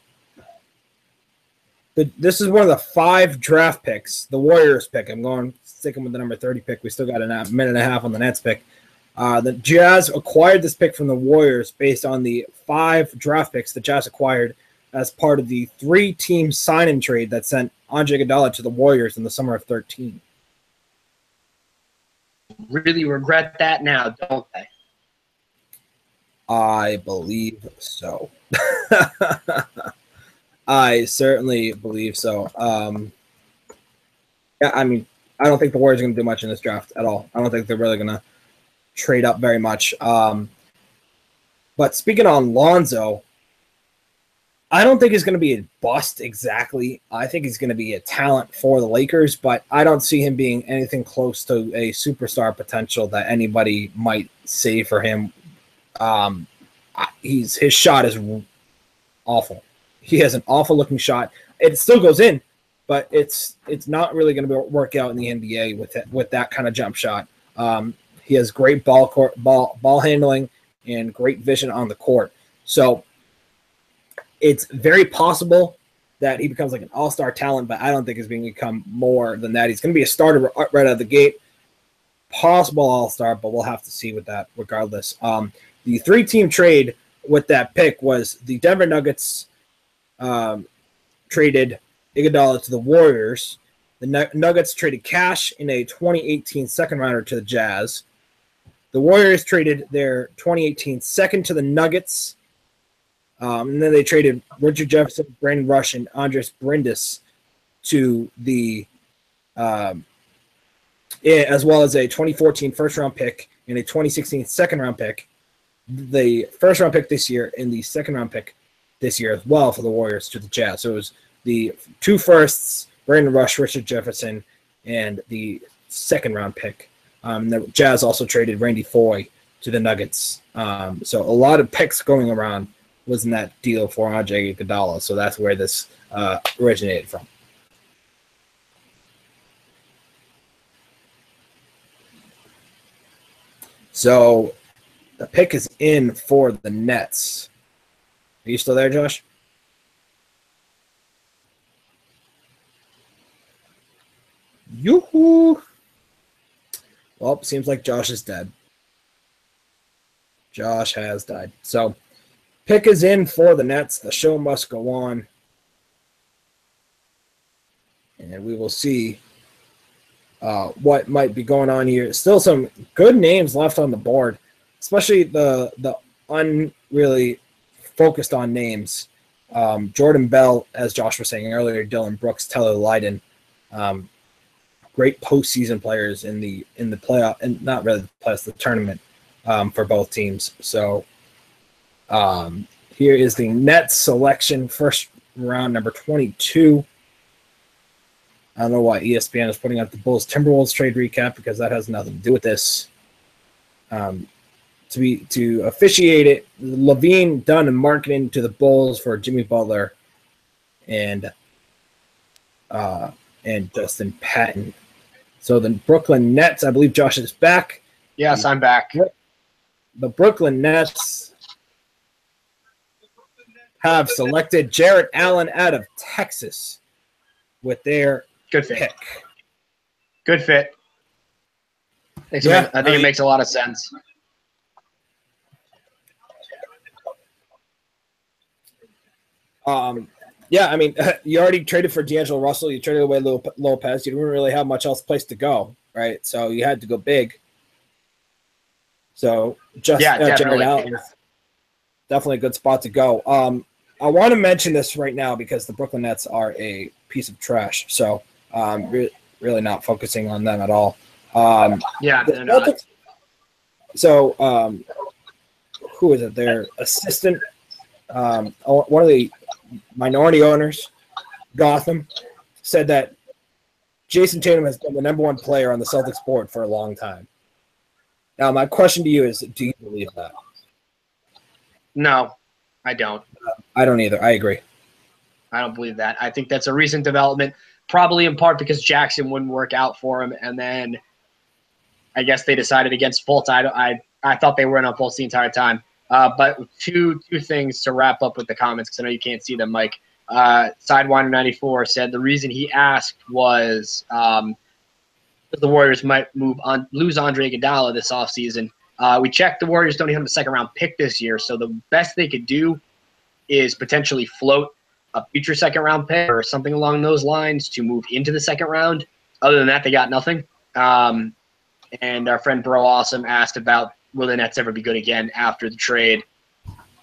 this is one of the 5 draft picks, the Warriors pick. I'm sticking with the number 30 pick. We still got a minute and a half on the Nets pick. The Jazz acquired this pick from the Warriors based on the 5 draft picks the Jazz acquired as part of the 3-team sign-in trade that sent Andre Iguodala to the Warriors in the summer of 2013. Really regret that now, don't they? I believe so. I certainly believe so. Yeah, I mean, I don't think the Warriors are going to do much in this draft at all. I don't think they're really going to trade up very much. But speaking on Lonzo, I don't think he's going to be a bust exactly. I think he's going to be a talent for the Lakers, but I don't see him being anything close to a superstar potential that anybody might say for him. His shot is awful. He has an awful looking shot. It still goes in, but it's not really going to work out in the NBA with that kind of jump shot. He has great ball handling and great vision on the court. So it's very possible that he becomes like an all-star talent, but I don't think he's going to become more than that. He's going to be a starter right out of the gate, possible all-star, but we'll have to see with that regardless. The 3-team trade with that pick was the Denver Nuggets traded Iguodala to the Warriors. The Nuggets traded cash in a 2018 second-rounder to the Jazz. The Warriors traded their 2018 second to the Nuggets. And then they traded Richard Jefferson, Brandon Rush, and Andres Brindis to the as well as a 2014 first-round pick and a 2016 second-round pick. the first round pick this year and the second round pick this year as well for the Warriors to the Jazz. So it was the 2 firsts, Brandon Rush, Richard Jefferson, and the second round pick. The Jazz also traded Randy Foye to the Nuggets. So a lot of picks going around was in that deal for Andre Iguodala. So that's where this originated from. So the pick is in for the Nets. Are you still there, Josh? Yoo-hoo! Well, seems like Josh is dead. Josh has died. So, pick is in for the Nets. The show must go on. And we will see what might be going on here. Still some good names left on the board, especially the unreally focused on names. Jordan Bell, as Josh was saying earlier, Dylan Brooks, Taylor Lydon, great postseason players in the playoff, and not really the playoffs, the tournament for both teams. So here is the Nets selection, first round, number 22. I don't know why ESPN is putting out the Bulls Timberwolves trade recap, because that has nothing to do with this. To officiate it, Levine, Dunn, and marketing to the Bulls for Jimmy Butler and Justin Patton. So the Brooklyn Nets, I believe Josh is back. Yes, I'm back. The Brooklyn Nets have selected Jarrett Allen out of Texas with their good fit. Pick. Good fit. I think it makes a lot of sense. Yeah, I mean, you already traded for D'Angelo Russell. You traded away Lopez. You didn't really have much else place to go, right? So you had to go big. So Jarrett Allen is definitely a good spot to go. I want to mention this right now because the Brooklyn Nets are a piece of trash. So really not focusing on them at all. They're not. So who is it? Their assistant, one of the minority owners, Gotham, said that Jason Tatum has been the number 1 player on the Celtics board for a long time. Now, my question to you is, do you believe that? No, I don't. I don't either. I agree. I don't believe that. I think that's a recent development, probably in part because Jackson wouldn't work out for him, and then I guess they decided against Fultz. I thought they were in on Fultz the entire time. But two things to wrap up with the comments, because I know you can't see them, Mike. Sidewinder94 said the reason he asked was the Warriors might lose Andre Iguodala this offseason. We checked, the Warriors don't even have a second-round pick this year, so the best they could do is potentially float a future second-round pick or something along those lines to move into the second round. Other than that, they got nothing. And our friend Bro Awesome asked about, will the Nets ever be good again after the trade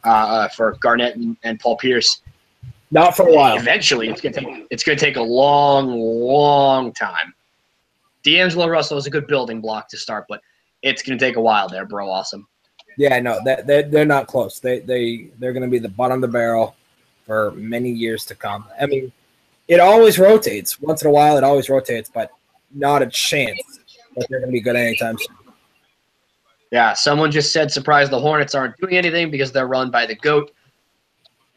for Garnett and Paul Pierce? Not for a while. Eventually, it's gonna take a long time. D'Angelo Russell is a good building block to start, but it's gonna take a while there, Bro Awesome. Yeah, no, they're not close. They're gonna be the bottom of the barrel for many years to come. I mean, it always rotates. Once in a while, it always rotates, but not a chance that they're gonna be good anytime soon. Yeah, someone just said, surprised the Hornets aren't doing anything because they're run by the GOAT.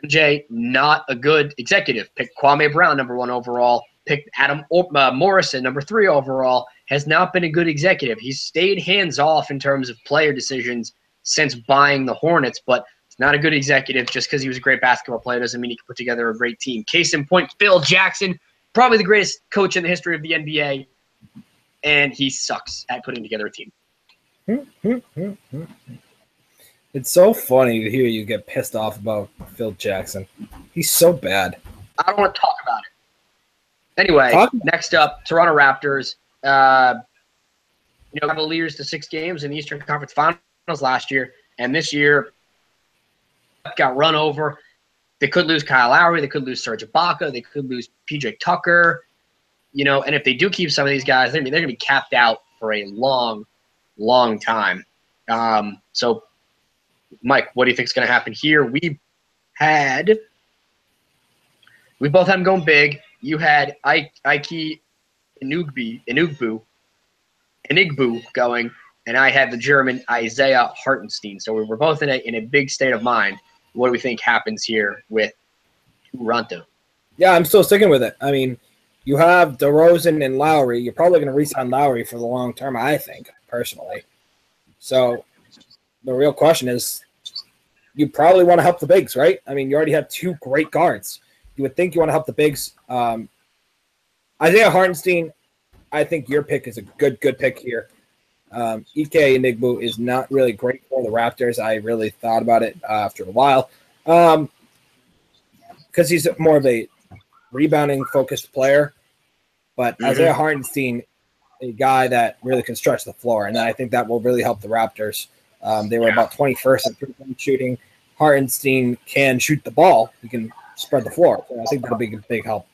MJ, not a good executive. Picked Kwame Brown, number 1 overall. Picked Adam Morrison, number 3 overall. Has not been a good executive. He's stayed hands-off in terms of player decisions since buying the Hornets, but it's not a good executive. Just because he was a great basketball player doesn't mean he can put together a great team. Case in point, Phil Jackson, probably the greatest coach in the history of the NBA, and he sucks at putting together a team. It's so funny to hear you get pissed off about Phil Jackson. He's so bad. I don't want to talk about it. Anyway, next up, Toronto Raptors. Cavaliers to 6 games in the Eastern Conference Finals last year, and this year got run over. They could lose Kyle Lowry. They could lose Serge Ibaka. They could lose PJ Tucker. And if they do keep some of these guys, they're going to be capped out for a long time. So Mike, what do you think is going to happen here? We both had him going big. You had Ike Inugbu going, and I had the German Isaiah Hartenstein. So we were both in a big state of mind. What do we think happens here with Toronto? Yeah, I'm still sticking with it. I mean, you have DeRozan and Lowry. You're probably going to re-sign Lowry for the long term, I think, personally. So the real question is, you probably want to help the bigs, right? I mean, you already have two great guards. You would think you want to help the bigs. Isaiah Hartenstein, I think your pick is a good pick here. Ike Inigbu is not really great for the Raptors. I really thought about it after a while because he's more of a rebounding-focused player. But Isaiah Hartenstein, a guy that really can stretch the floor, and I think that will really help the Raptors. They were about 21st in three-point shooting. Hartenstein can shoot the ball. He can spread the floor. So I think that'll be a big help.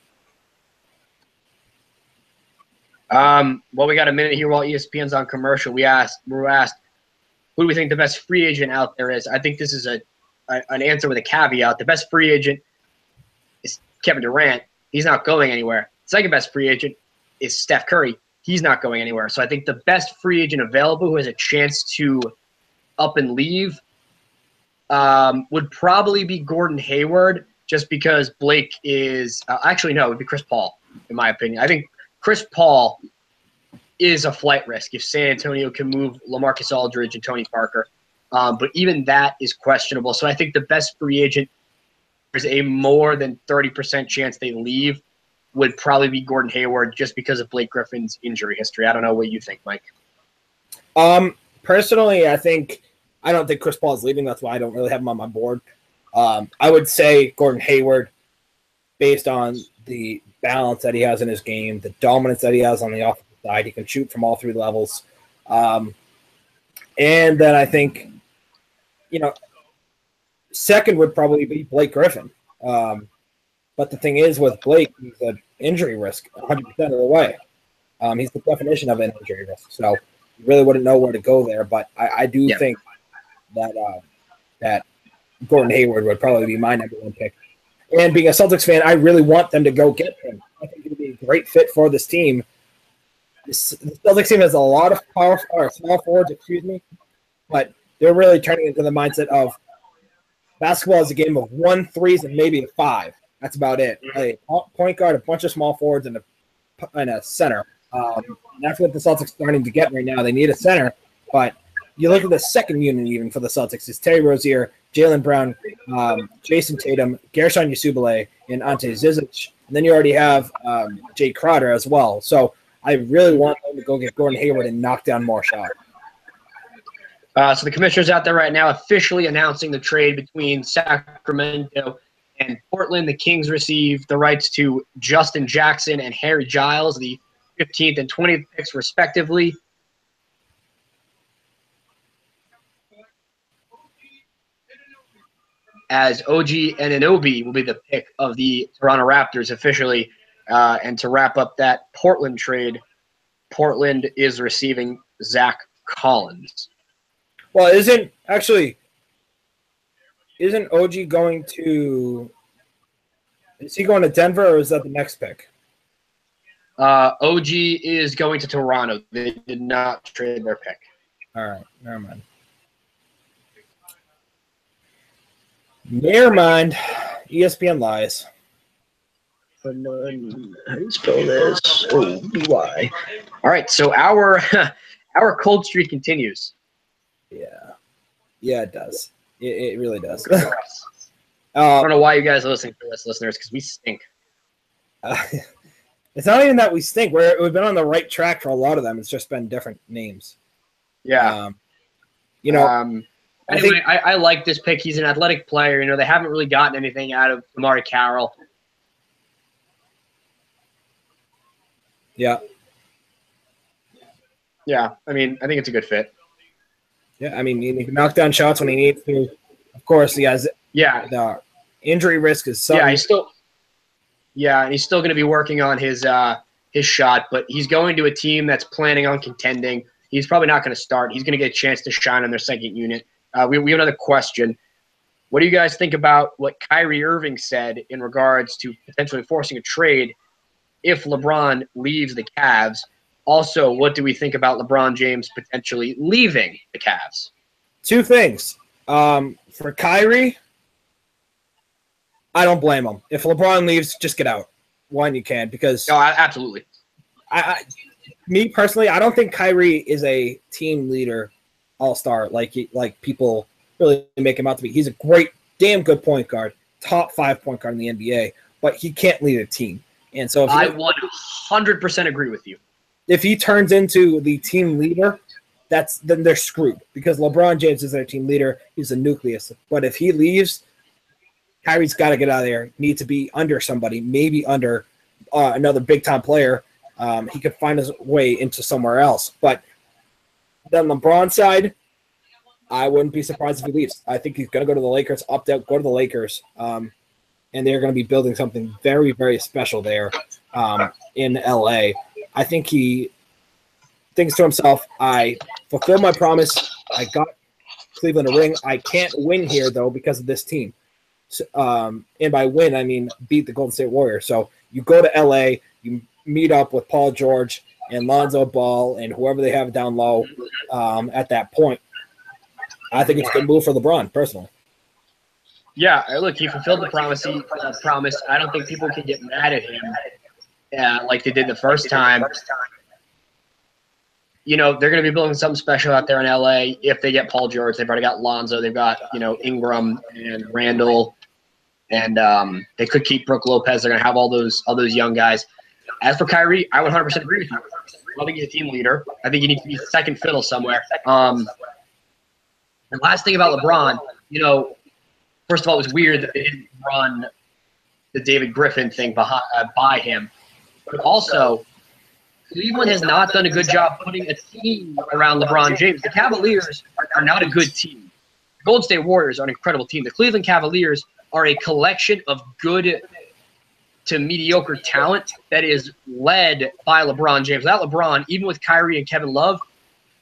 Well, we got a minute here while ESPN's on commercial. We were asked, who do we think the best free agent out there is? I think this is an answer with a caveat. The best free agent is Kevin Durant. He's not going anywhere. Second best free agent is Steph Curry. He's not going anywhere. So I think the best free agent available who has a chance to up and leave would probably be Gordon Hayward, just because Blake is actually, no, it would be Chris Paul, in my opinion. I think Chris Paul is a flight risk if San Antonio can move LaMarcus Aldridge and Tony Parker. But even that is questionable. So I think the best free agent, there's a more than 30% chance they leave, would probably be Gordon Hayward just because of Blake Griffin's injury history. I don't know what you think, Mike. Personally, I don't think Chris Paul is leaving. That's why I don't really have him on my board. I would say Gordon Hayward, based on the balance that he has in his game, the dominance that he has on the offensive side. He can shoot from all three levels. And then I think, second would probably be Blake Griffin. But the thing is with Blake, he's an injury risk 100% of the way. He's the definition of an injury risk. So you really wouldn't know where to go there. But I do think that Gordon Hayward would probably be my number one pick. And being a Celtics fan, I really want them to go get him. I think it would be a great fit for this team. The Celtics team has a lot of small forwards, but they're really turning into the mindset of basketball is a game of 1 3s and maybe a 5. That's about it. A point guard, a bunch of small forwards, and a center. That's what the Celtics are starting to get right now. They need a center, but you look at the second unit even for the Celtics. It's Terry Rozier, Jaylen Brown, Jason Tatum, Gershon Yusubale, and Ante Zizic. And then you already have Jay Crowder as well. So I really want them to go get Gordon Hayward and knock down more shots. So the commissioner's out there right now officially announcing the trade between Sacramento and Portland. The Kings receive the rights to Justin Jackson and Harry Giles, the 15th and 20th picks respectively. As OG Anunoby will be the pick of the Toronto Raptors officially. And to wrap up that Portland trade, Portland is receiving Zach Collins. Well, isn't OG going to – is he going to Denver or is that the next pick? OG is going to Toronto. They did not trade their pick. All right, never mind. Never mind. ESPN lies. How do you spell this? O-B-Y. All right, so our cold streak continues. Yeah, it does. It really does. I don't know why you guys are listening to this, listeners, because we stink. It's not even that we stink. We've been on the right track for a lot of them. It's just been different names. Yeah. Anyway, I like this pick. He's an athletic player. They haven't really gotten anything out of Amari Carroll. Yeah. Yeah, I think it's a good fit. Yeah, he can knock down shots when he needs to. Of course, he has the injury risk is something. And he's still going to be working on his shot, but he's going to a team that's planning on contending. He's probably not going to start. He's going to get a chance to shine on their second unit. we have another question. What do you guys think about what Kyrie Irving said in regards to potentially forcing a trade if LeBron leaves the Cavs? Also, what do we think about LeBron James potentially leaving the Cavs? Two things. For Kyrie, I don't blame him. If LeBron leaves, just get out when you can, because No, absolutely. Me personally, I don't think Kyrie is a team leader, all-star like people really make him out to be. He's a great, damn good point guard, top 5 point guard in the NBA, but he can't lead a team. And so, I 100% agree with you. If he turns into the team leader, then they're screwed, because LeBron James is their team leader. He's the nucleus. But if he leaves, Kyrie's got to get out of there. Need to be under somebody, maybe under another big-time player. He could find his way into somewhere else. But then LeBron's side, I wouldn't be surprised if he leaves. I think he's going to go to the Lakers, opt out, go to the Lakers, and they're going to be building something very, very special there in L.A. I think he thinks to himself, I fulfilled my promise. I got Cleveland a ring. I can't win here, though, because of this team. And by win, I mean beat the Golden State Warriors. So you go to L.A., you meet up with Paul George and Lonzo Ball and whoever they have down low at that point. I think it's a good move for LeBron, personally. Yeah, look, he fulfilled the promise. I don't think people can get mad at him like they did the first time. You know, they're going to be building something special out there in L.A. if they get Paul George. They've already got Lonzo. They've got, Ingram and Randall. And they could keep Brook Lopez. They're going to have all those young guys. As for Kyrie, I would 100% agree with you. I think he's a team leader. I think he needs to be second fiddle somewhere. And last thing about LeBron, first of all, it was weird that they didn't run the David Griffin thing by him. But also, Cleveland has not done a good job putting a team around LeBron James. The Cavaliers are not a good team. The Golden State Warriors are an incredible team. The Cleveland Cavaliers are a collection of good to mediocre talent that is led by LeBron James. Without LeBron, even with Kyrie and Kevin Love,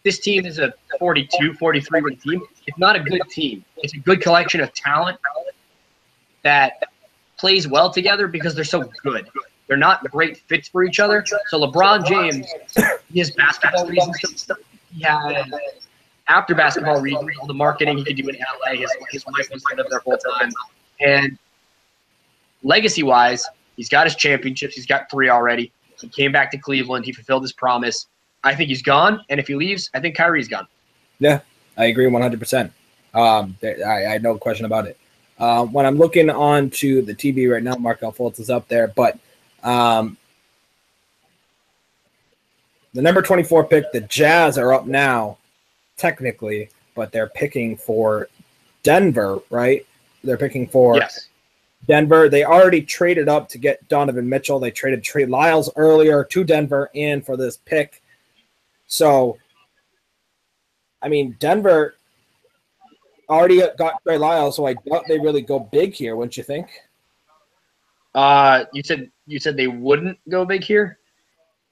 this team is a 42, 43 win team. It's not a good team. It's a good collection of talent that plays well together because they're so good. They're not great fits for each other. So LeBron James, he has basketball reasons. He has, after basketball reasons, all the marketing he could do in LA. His wife was live there full time. And legacy-wise, he's got his championships. He's got 3 already. He came back to Cleveland. He fulfilled his promise. I think he's gone. And if he leaves, I think Kyrie's gone. Yeah, I agree 100%. I had no question about it. When I'm looking on to the TV right now, Markelle Fultz is up there. But the number 24 pick, the Jazz are up now, technically, but they're picking for Denver, right? They're picking for Denver. They already traded up to get Donovan Mitchell. They traded Trey Lyles earlier to Denver and for this pick. So, I mean, Denver already got Trey Lyles, so I doubt they really go big here, wouldn't you think? You said they wouldn't go big here?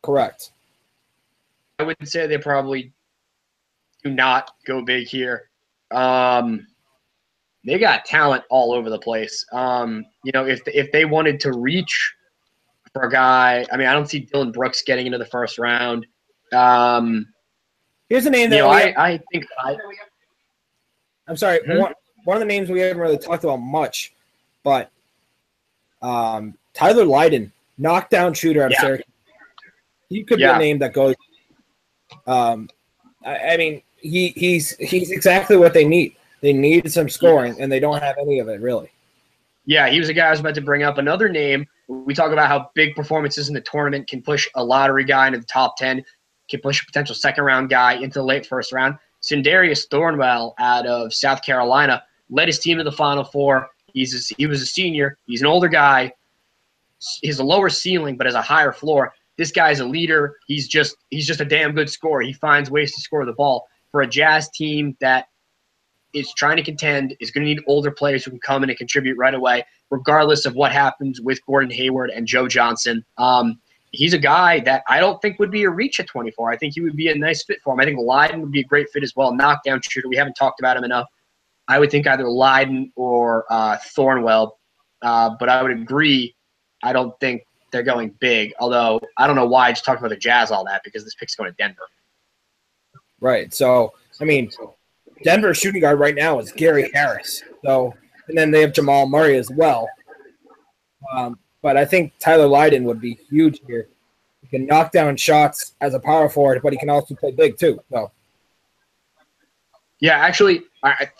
Correct. I would say they probably do not go big here. They got talent all over the place. If they wanted to reach for a guy, I mean, I don't see Dylan Brooks getting into the first round. Here's a name that I'm sorry. One of the names we haven't really talked about much, but Tyler Lydon, knockdown shooter out of Syracuse. He could be a name that goes. I mean, he's exactly what they need. They need some scoring, and they don't have any of it, really. Yeah, he was a guy I was about to bring up. Another name, we talk about how big performances in the tournament can push a lottery guy into the top 10, can push a potential second-round guy into the late first round. Sindarius Thornwell out of South Carolina led his team to the Final Four. He was a senior. He's an older guy. He has a lower ceiling but has a higher floor. This guy's a leader. He's just a damn good scorer. He finds ways to score the ball. For a Jazz team that is trying to contend, is going to need older players who can come in and contribute right away, regardless of what happens with Gordon Hayward and Joe Johnson. He's a guy that I don't think would be a reach at 24. I think he would be a nice fit for him. I think Lydon would be a great fit as well. Knockdown shooter. We haven't talked about him enough. I would think either Leiden or Thornwell. But I would agree. I don't think they're going big. Although I don't know why I just talked about the Jazz all that because this pick's going to Denver. Right. So, I mean, Denver's shooting guard right now is Gary Harris. So, and then they have Jamal Murray as well. But I think Tyler Lydon would be huge here. He can knock down shots as a power forward, but he can also play big too. So, yeah, actually,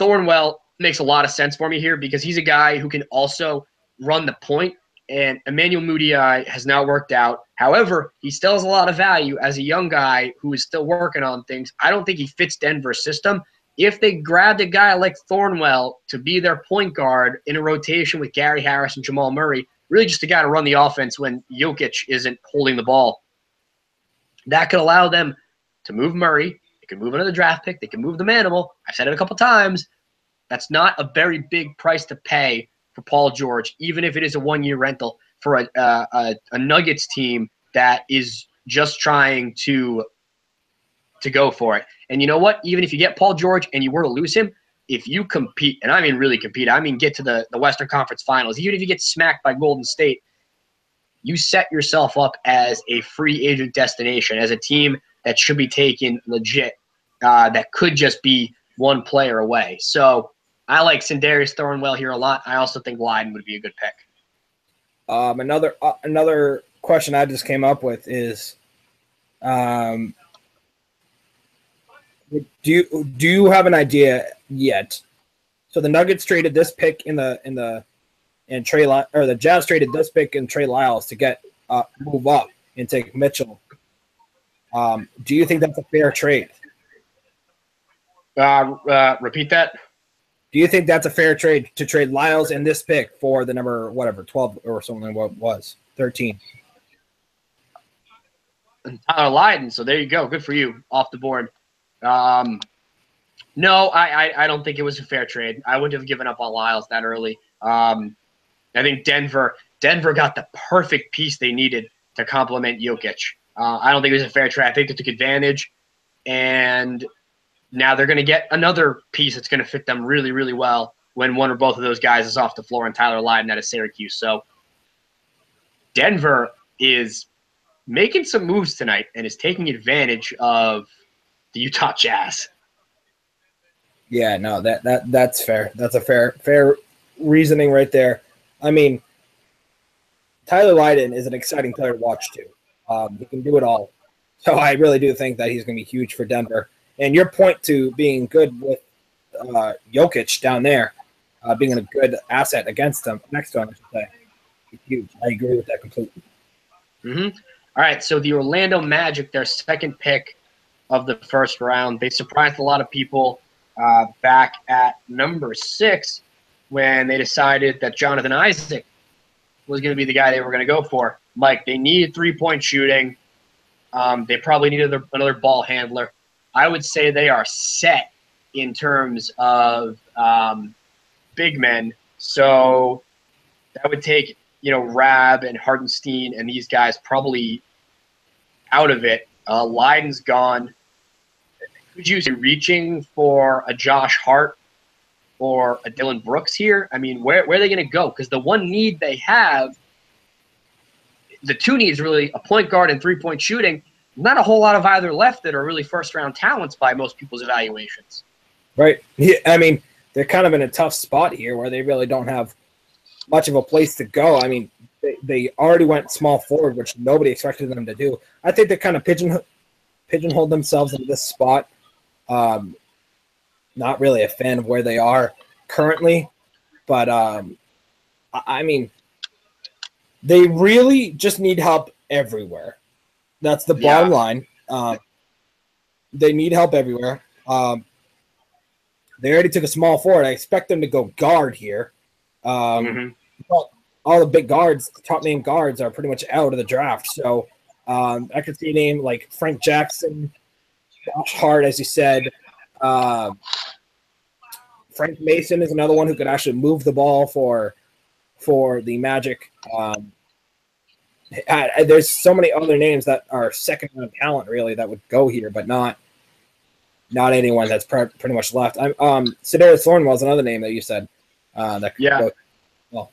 Thornwell makes a lot of sense for me here because he's a guy who can also run the point, and Emmanuel Mudiay has now worked out. However, he still has a lot of value as a young guy who is still working on things. I don't think he fits Denver's system. If they grabbed a guy like Thornwell to be their point guard in a rotation with Gary Harris and Jamal Murray, really just a guy to run the offense when Jokic isn't holding the ball, that could allow them to move Murray. They can move another draft pick. They can move the Manimal. I've said it a couple times. That's not a very big price to pay for Paul George, even if it is a one-year rental for a Nuggets team that is just trying to go for it. And you know what? Even if you get Paul George and you were to lose him, if you compete, and I mean really compete, I mean get to the Western Conference Finals, even if you get smacked by Golden State, you set yourself up as a free agent destination, as a team that should be taken legit, that could just be one player away. So I like Sindarius Thornwell here a lot. I also think Leiden would be a good pick. Another question I just came up with is, do you have an idea yet? So the Nuggets traded this pick the Jazz traded this pick in Trey Lyles to get move up and take Mitchell. Do you think that's a fair trade? Repeat that. Do you think that's a fair trade to trade Lyles and this pick for the number 12 or something? What was 13? Tyler Lydon. So there you go. Good for you. Off the board. No, I don't think it was a fair trade. I wouldn't have given up on Lyles that early. I think Denver got the perfect piece they needed to complement Jokic. I don't think it was a fair trade. I think they took advantage, and now they're going to get another piece that's going to fit them really, really well when one or both of those guys is off the floor and Tyler Lydon out of Syracuse. So Denver is making some moves tonight and is taking advantage of the Utah Jazz. Yeah, no, that's fair. That's a fair reasoning right there. I mean, Tyler Lydon is an exciting player to watch too. He can do it all. So I really do think that he's going to be huge for Denver. And your point to being good with Jokic down there, being a good asset against him, next to him, I should say, is huge. I agree with that completely. Mm-hmm. All right, so the Orlando Magic, their second pick of the first round, they surprised a lot of people back at number 6 when they decided that Jonathan Isaac was going to be the guy they were going to go for. Mike, they needed three-point shooting. They probably needed another ball handler. I would say they are set in terms of big men. So that would take, Rab and Hartenstein and these guys probably out of it. Leiden's gone. Could you be reaching for a Josh Hart or a Dylan Brooks here? I mean, where are they going to go? Because the one need they have, the two needs really a point guard and three-point shooting. Not a whole lot of either left that are really first-round talents by most people's evaluations. Right. Yeah, I mean, they're kind of in a tough spot here where they really don't have much of a place to go. I mean, they already went small forward, which nobody expected them to do. I think they kind of pigeonholed themselves into this spot. Not really a fan of where they are currently, but I mean, they really just need help everywhere. That's the bottom line. They need help everywhere. They already took a small forward. I expect them to go guard here. All the big guards, the top name guards, are pretty much out of the draft. So I could see a name like Frank Jackson, Josh Hart, as you said. Frank Mason is another one who could actually move the ball for the Magic. There's so many other names that are second-round talent, really, that would go here, but not not anyone that's pretty much left. Sedarius Thornwell is another name that you said. That could go well.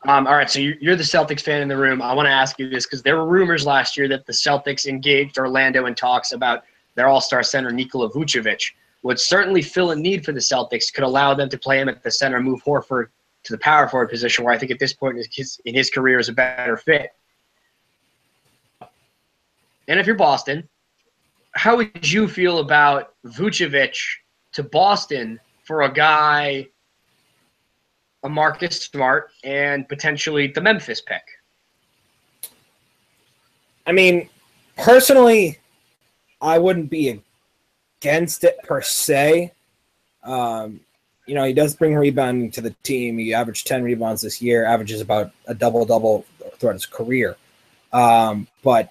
All right, so you're the Celtics fan in the room. I want to ask you this because there were rumors last year that the Celtics engaged Orlando in talks about their all-star center Nikola Vucevic. Would certainly fill a need for the Celtics, could allow them to play him at the center, move Horford to the power forward position, where I think at this point in his career is a better fit. And if you're Boston, how would you feel about Vucevic to Boston for a guy, a Marcus Smart, and potentially the Memphis pick? I mean, personally, I wouldn't be against it per se. He does bring rebounding to the team. He averaged 10 rebounds this year, averages about a double-double throughout his career. But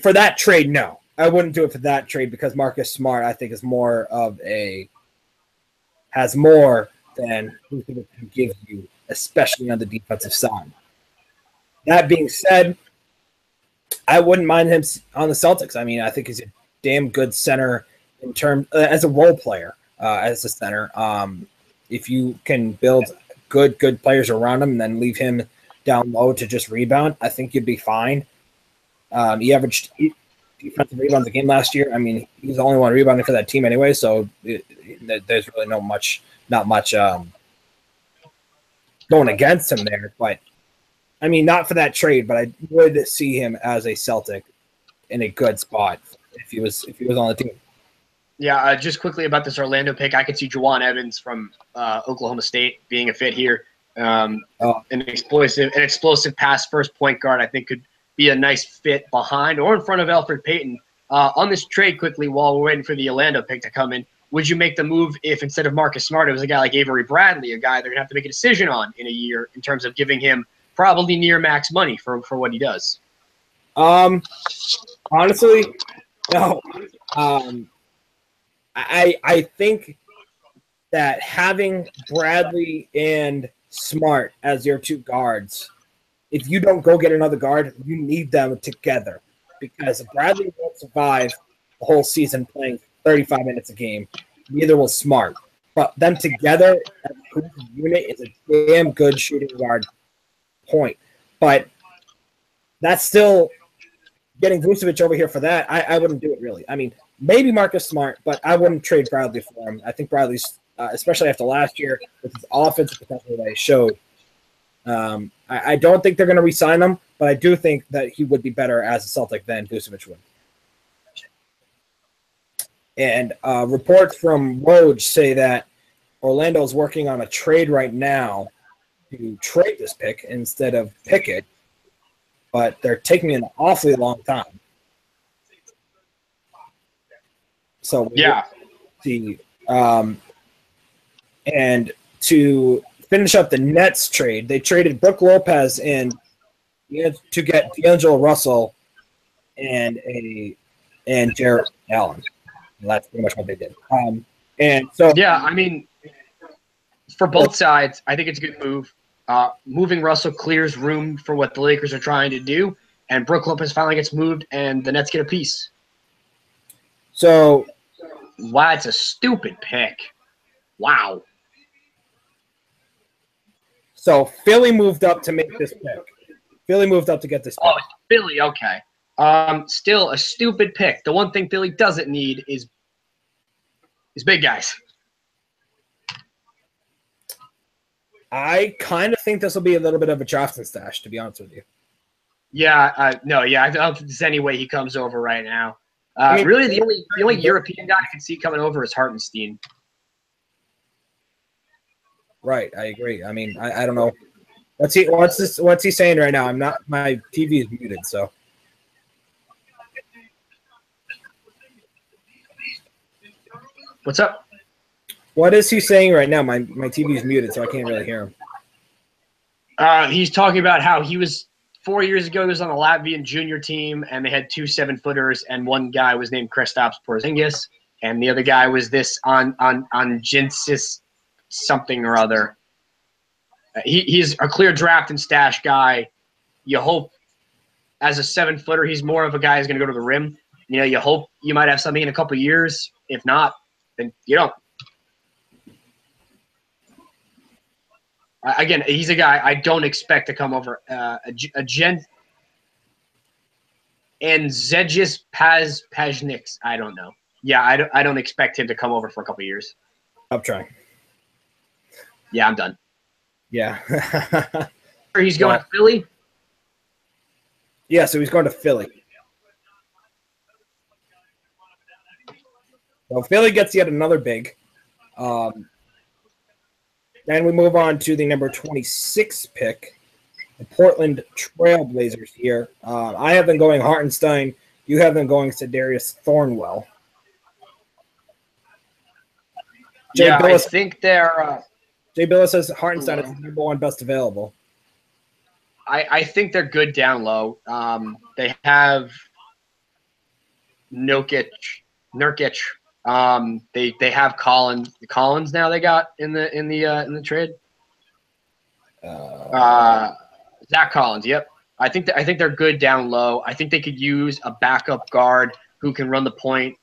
for that trade, no. I wouldn't do it for that trade because Marcus Smart, I think, has more than who can give you, especially on the defensive side. That being said, I wouldn't mind him on the Celtics. I mean, I think he's a damn good center in terms as a role player, as a center. If you can build good players around him and then leave him down low to just rebound, I think you'd be fine. He averaged 8 defensive rebounds a game last year. I mean, he's the only one rebounding for that team anyway, so there's really not much going against him there. But I mean, not for that trade, but I would see him as a Celtic in a good spot if he was on the team. Yeah, just quickly about this Orlando pick, I could see Juwan Evans from Oklahoma State being a fit here. An explosive pass first point guard, I think could be a nice fit behind or in front of Elfrid Payton. On this trade quickly, while we're waiting for the Orlando pick to come in, would you make the move if instead of Marcus Smart, it was a guy like Avery Bradley, a guy they're going to have to make a decision on in a year in terms of giving him probably near max money for what he does? Honestly, no. I think that having Bradley and Smart as your two guards, if you don't go get another guard, you need them together because Bradley won't survive the whole season playing 35 minutes a game. Neither will Smart. But them together as a unit is a damn good shooting guard point. But that's still getting Vucevic over here for that. I wouldn't do it really. I mean, maybe Marcus Smart, but I wouldn't trade Bradley for him. I think Bradley's, especially after last year, with his offensive potential that he showed, I don't think they're going to re-sign him, but I do think that he would be better as a Celtic than Vucevic would. And reports from Woj say that Orlando is working on a trade right now to trade this pick instead of pick it, but they're taking an awfully long time. So yeah, see. And to finish up the Nets trade, they traded Brook Lopez to get D'Angelo Russell and Jarrett Allen. And that's pretty much what they did. And so yeah, I mean, for both sides, I think it's a good move. Moving Russell clears room for what the Lakers are trying to do, and Brook Lopez finally gets moved, and the Nets get a piece. So, wow, it's a stupid pick. Wow. So Philly moved up to make this pick. Philly moved up to get this pick. Oh, Philly, okay. Still a stupid pick. The one thing Philly doesn't need is big guys. I kind of think this will be a little bit of a Charleston stash, to be honest with you. Yeah, I don't think there's any way he comes over right now. Really, the only European guy I can see coming over is Hartenstein. Right, I agree. I mean, I don't know. What's he saying right now? My TV is muted, so. What's up? What is he saying right now? My TV is muted, so I can't really hear him. He's talking about how he was 4 years ago. He was on the Latvian junior team, and they had 2 7-footers, and one guy was named Kristaps Porzingis, and the other guy was this on Jinsis something or other. He's a clear draft and stash guy. You hope as a 7-footer, he's more of a guy who's going to go to the rim. You hope you might have something in a couple of years. If not, then you don't. Again, he's a guy I don't expect to come over. And Zedjis Pajniks, I don't know. Yeah, I don't expect him to come over for a couple of years. I'm trying. Yeah, I'm done. Yeah. He's going to Philly? Yeah, so he's going to Philly. So Philly gets yet another big. Then we move on to the number 26 pick. The Portland Trailblazers here. I have them going Hartenstein. You have them going Sedarius Thornwell. I think they're Jay Billis says Hartenstein is the number one best available. I think they're good down low. They have Nurkic. They have Collins now. They got in the trade. Zach Collins. Yep. I think they're good down low. I think they could use a backup guard who can run the point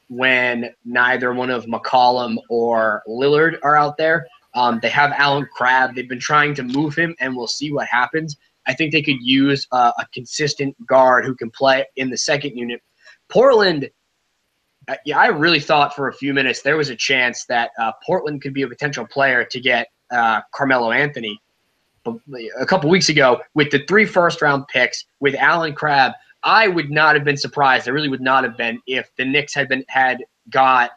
when neither one of McCollum or Lillard are out there. They have Allen Crabbe. They've been trying to move him, and we'll see what happens. I think they could use a consistent guard who can play in the second unit. Portland, I really thought for a few minutes there was a chance that Portland could be a potential player to get Carmelo Anthony. A couple weeks ago, with the 3 first-round picks, with Allen Crabbe, I would not have been surprised. I really would not have been if the Knicks had got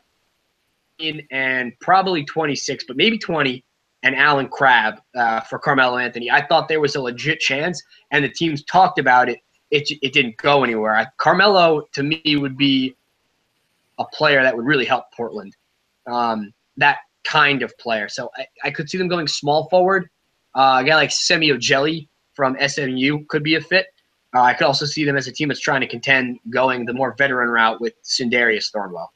in and probably 26, but maybe 20, and Allen Crabbe for Carmelo Anthony. I thought there was a legit chance, and the teams talked about it. It didn't go anywhere. Carmelo, to me, would be a player that would really help Portland, that kind of player. So I could see them going small forward. A guy like Semi Ojeleye from SMU could be a fit. I could also see them as a team that's trying to contend going the more veteran route with Sedarius Thornwell.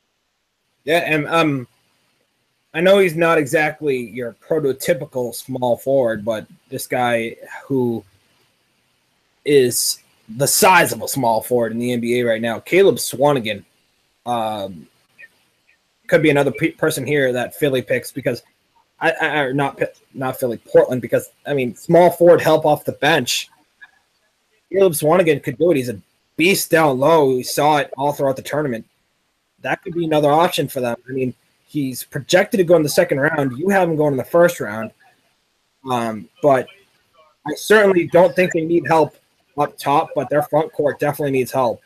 Yeah, and I know he's not exactly your prototypical small forward, but this guy who is the size of a small forward in the NBA right now, Caleb Swanigan, could be another person here that Philly picks because not Philly, Portland, because I mean small forward help off the bench. Caleb Swanigan could do it. He's a beast down low. We saw it all throughout the tournament. That could be another option for them. I mean, he's projected to go in the second round. You have him going in the first round. But I certainly don't think they need help up top, but their front court definitely needs help.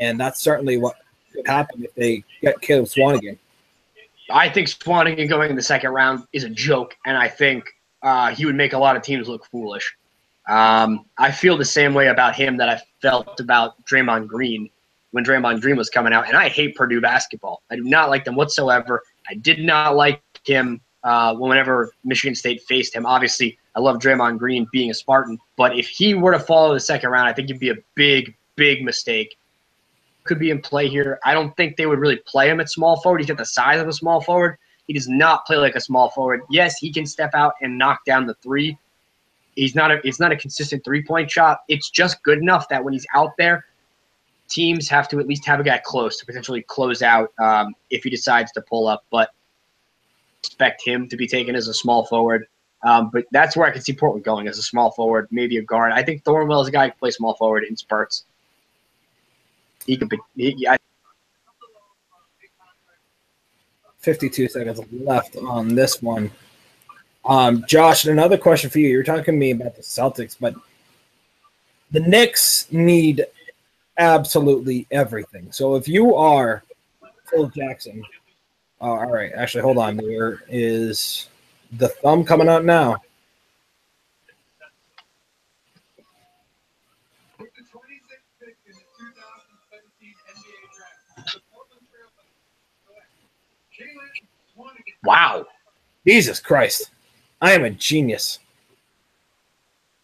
And that's certainly what could happen if they get Caleb Swanigan. I think Swanigan going in the second round is a joke, and I think he would make a lot of teams look foolish. I feel the same way about him that I felt about Draymond Green when Draymond Green was coming out, and I hate Purdue basketball. I do not like them whatsoever. I did not like him whenever Michigan State faced him. Obviously, I love Draymond Green being a Spartan, but if he were to fall in the second round, I think it'd be a big, big mistake. Could be in play here. I don't think they would really play him at small forward. He's got the size of a small forward. He does not play like a small forward. Yes, he can step out and knock down the three. It's not a consistent three-point shot. It's just good enough that when he's out there, teams have to at least have a guy close to potentially close out if he decides to pull up. But expect him to be taken as a small forward. But that's where I can see Portland going, as a small forward, maybe a guard. I think Thornwell is a guy who can play small forward in spurts. He could be. 52 seconds left on this one. Josh, another question for you. You were talking to me about the Celtics, but the Knicks need absolutely everything. So if you are Phil Jackson, all right, actually, hold on. There is the thumb coming out now. Wow. Jesus Christ. I am a genius.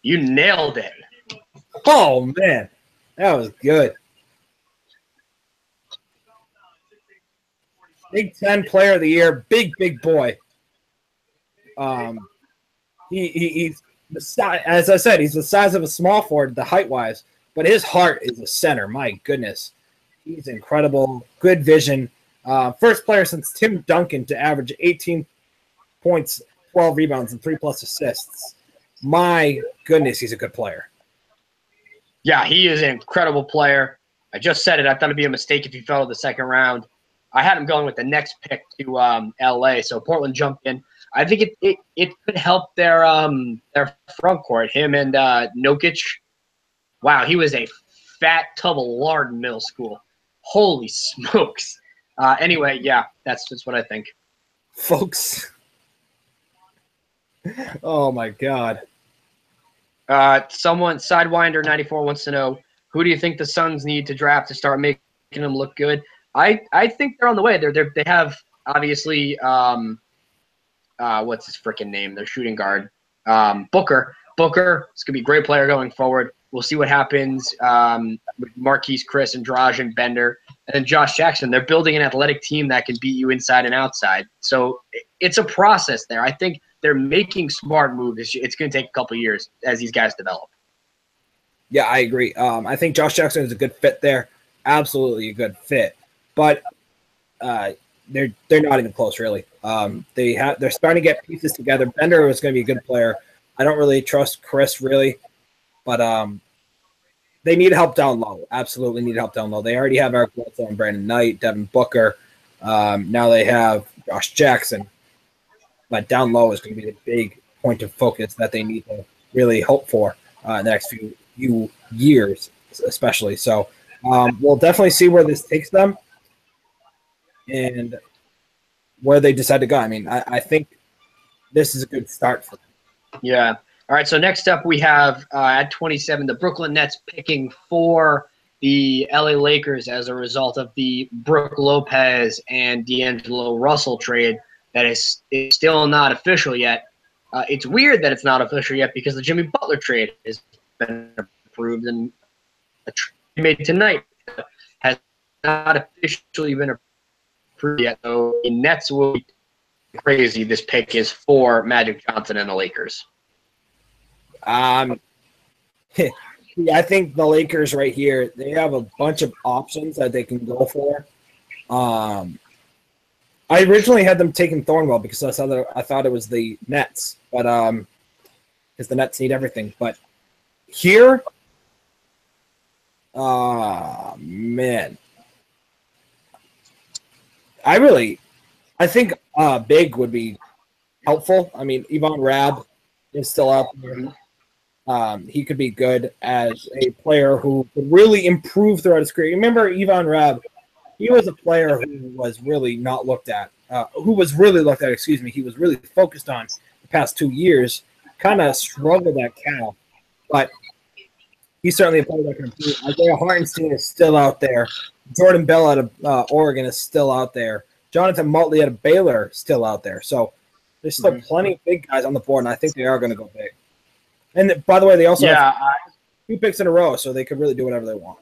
You nailed it. Oh, man. That was good. Big Ten Player of the Year. Big boy. He's the size, as I said, he's the size of a small forward, the height-wise. but his heart is a center. My goodness. He's incredible. Good vision. First player since Tim Duncan to average 18 points, 12 rebounds, and 3+ assists. My goodness, he's a good player. Yeah, he is an incredible player. I just said it. I thought it'd be a mistake if he fell to the second round. I had him going with the next pick to L.A., so Portland jumped in. I think it could help their front court, him and Nurkic. Wow, he was a fat tub of lard in middle school. Holy smokes. Anyway, yeah, that's what I think. Folks. Oh, my God. Someone, Sidewinder94 wants to know, who do you think the Suns need to draft to start making them look good? I think they're on the way. They have, obviously, what's his freaking name? Their shooting guard, Booker. Booker is going to be a great player going forward. We'll see what happens with Marquise Chris and Dražen Bender. And then Josh Jackson. They're building an athletic team that can beat you inside and outside. So it's a process there. I think they're making smart moves. It's going to take a couple of years as these guys develop. Yeah, I agree. I think Josh Jackson is a good fit there. Absolutely a good fit. But they're not even close, really. They're starting to get pieces together. Bender is going to be a good player. I don't really trust Chris, really. But they need help down low. Absolutely need help down low. They already have Eric Bledsoe and Brandon Knight, Devin Booker. Now they have Josh Jackson. But down low is going to be the big point of focus that they need to really hope for in the next few years, especially. So we'll definitely see where this takes them and where they decide to go. I mean, I think this is a good start for them. Yeah. All right, so next up we have at 27 the Brooklyn Nets picking for the LA Lakers as a result of the Brook Lopez and D'Angelo Russell trade that is still not official yet. It's weird that it's not official yet because the Jimmy Butler trade has been approved and a trade made tonight has not officially been approved yet. So the Nets will be crazy. This pick is for Magic Johnson and the Lakers. I think the Lakers right here, they have a bunch of options that they can go for. I originally had them taking Thornwell because I thought it was the Nets, but because the Nets need everything. But here, man, I think big would be helpful. I mean, Ivan Rabb is still out there. He could be good as a player who could really improve throughout his career. Remember Ivan Rabb? He was a player who was really not looked at. He was really focused on the past 2 years. Kind of struggled at Cal, but he's certainly a player that can improve. Isaiah Hartenstein is still out there. Jordan Bell out of Oregon is still out there. Jonathan Motley out of Baylor is still out there. So there's still plenty of big guys on the board, and I think they are going to go big. And by the way, they also have 2 picks in a row, so they could really do whatever they want.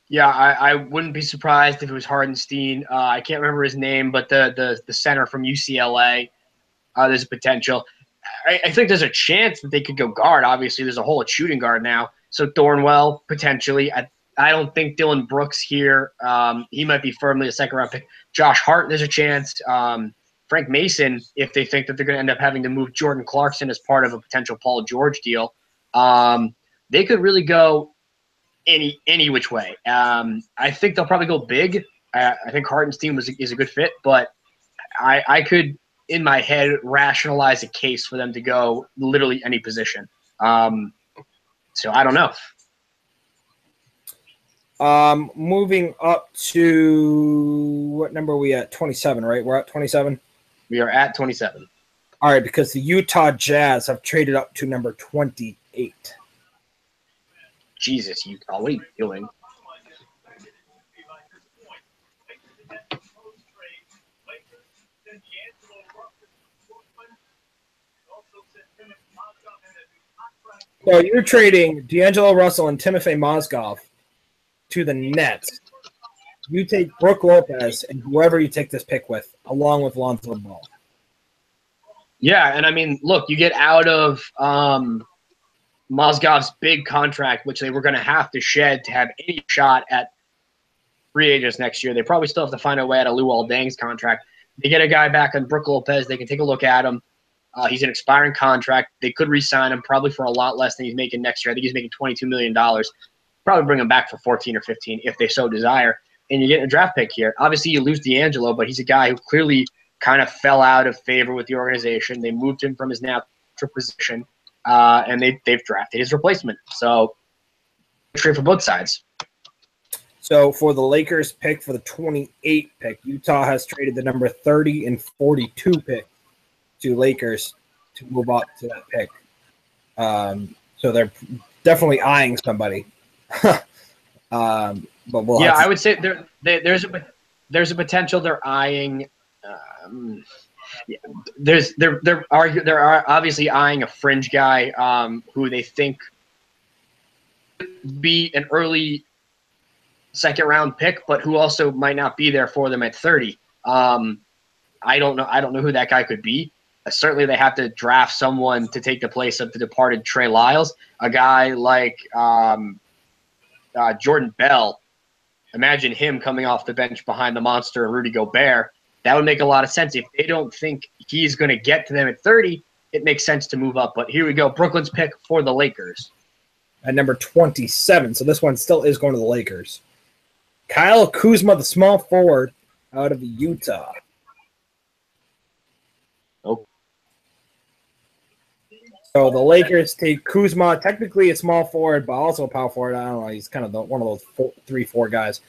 Yeah, I wouldn't be surprised if it was Hardenstein. I can't remember his name, but the center from UCLA, there's a potential. I think there's a chance that they could go guard. Obviously, there's a hole at shooting guard now. So Thornwell, potentially. I don't think Dylan Brooks here. He might be firmly a second-round pick. Josh Hart, there's a chance. Frank Mason, if they think that they're going to end up having to move Jordan Clarkson as part of a potential Paul George deal. They could really go any which way. I think they'll probably go big. I think Hartenstein is a good fit, but I could, in my head, rationalize a case for them to go literally any position. So I don't know. Moving up to what number are we at? 27, right? We're at 27? We are at 27. All right, because the Utah Jazz have traded up to number 28. Jesus, Utah, what are you doing? So you're trading D'Angelo Russell and Timofey Mozgov to the Nets. You take Brook Lopez and whoever you take this pick with, along with Lonzo Ball. Yeah, and I mean, look, you get out of Mozgov's big contract, which they were going to have to shed to have any shot at free agents next year. They probably still have to find a way out of Luol Deng's contract. They get a guy back on Brook Lopez. They can take a look at him. He's an expiring contract. They could re-sign him probably for a lot less than he's making next year. I think he's making $22 million. Probably bring him back for 14 or 15 if they so desire. And you're getting a draft pick here. Obviously, you lose D'Angelo, but he's a guy who clearly kind of fell out of favor with the organization. They moved him from his natural position, and they've drafted his replacement. So, straight for both sides. So for the Lakers pick for the 28 pick, Utah has traded the number 30 and 42 pick to Lakers to move up to that pick. So they're definitely eyeing somebody. But we'll I would say there's a potential they're eyeing. They're obviously eyeing a fringe guy who they think be an early second round pick, but who also might not be there for them at 30. I don't know who that guy could be. Certainly they have to draft someone to take the place of the departed Trey Lyles, a guy like Jordan Bell. Imagine him coming off the bench behind the monster Rudy Gobert. That would make a lot of sense. If they don't think he's going to get to them at 30, it makes sense to move up. But here we go. Brooklyn's pick for the Lakers. At number 27. So this one still is going to the Lakers. Kyle Kuzma, the small forward out of Utah. Oh. So the Lakers take Kuzma, technically a small forward, but also a power forward. I don't know. He's kind of one of those 3-4 guys.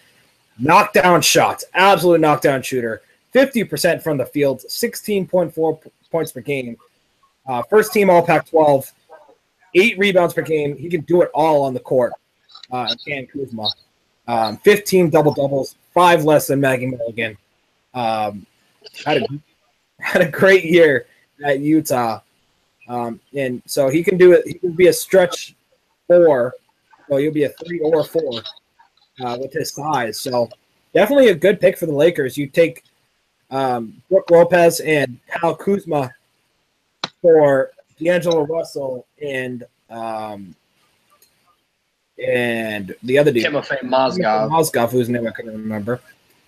Knockdown shots. Absolute knockdown shooter. 50% from the field. 16.4 points per game. First team All Pac-12. 8 rebounds per game. He can do it all on the court. Can Kuzma. 15 double-doubles. 5 less than Maggie Milligan. Had a great year at Utah. And so he can do it. He can be a stretch 4. So he'll be a 3 or 4 with his size. So definitely a good pick for the Lakers. You take Brook Lopez and Kyle Kuzma for D'Angelo Russell and the other dude, Timofey Mozgov, whose name I couldn't remember.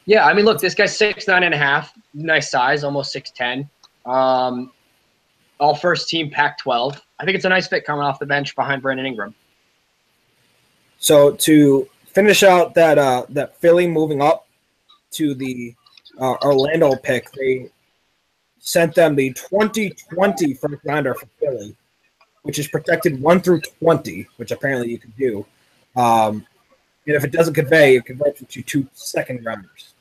Yeah, I mean, look, this guy's 6'9.5", nice size, almost 6'10". All first team Pac-12. I think it's a nice fit coming off the bench behind Brandon Ingram. So to finish out that Philly moving up to the Orlando pick, they sent them the 2020 first rounder for Philly, which is protected 1 through 20, which apparently you can do. And if it doesn't convey, it converts into 2 second rounders.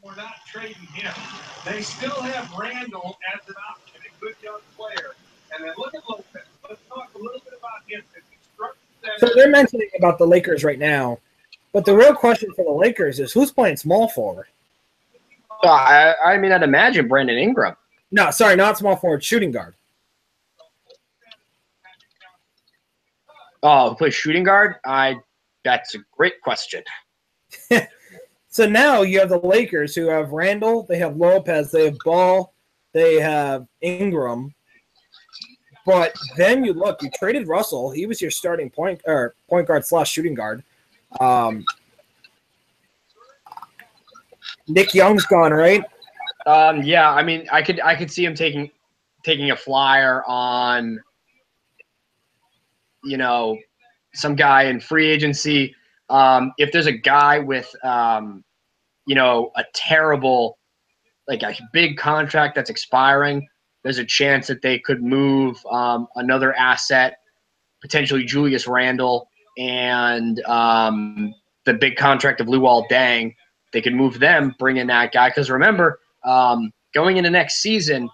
We're not trading him. They still have Randall as an option, a good young player. And then look at Lopez. Let's talk a little bit about him. So they're mentioning about the Lakers right now, but the real question for the Lakers is who's playing small forward? I mean, I'd imagine Brandon Ingram. No, sorry, not small forward, shooting guard. Oh, who plays shooting guard? That's a great question. So now you have the Lakers who have Randall, they have Lopez, they have Ball, they have Ingram. But then you traded Russell. He was your starting point guard / shooting guard. Nick Young's gone, right? Yeah, I mean, I could see him taking a flyer on, some guy in free agency. If there's a guy with, a terrible, like a big contract that's expiring, there's a chance that they could move another asset, potentially Julius Randle, and the big contract of Luol Deng. They could move them, bring in that guy. Because remember, going into next season,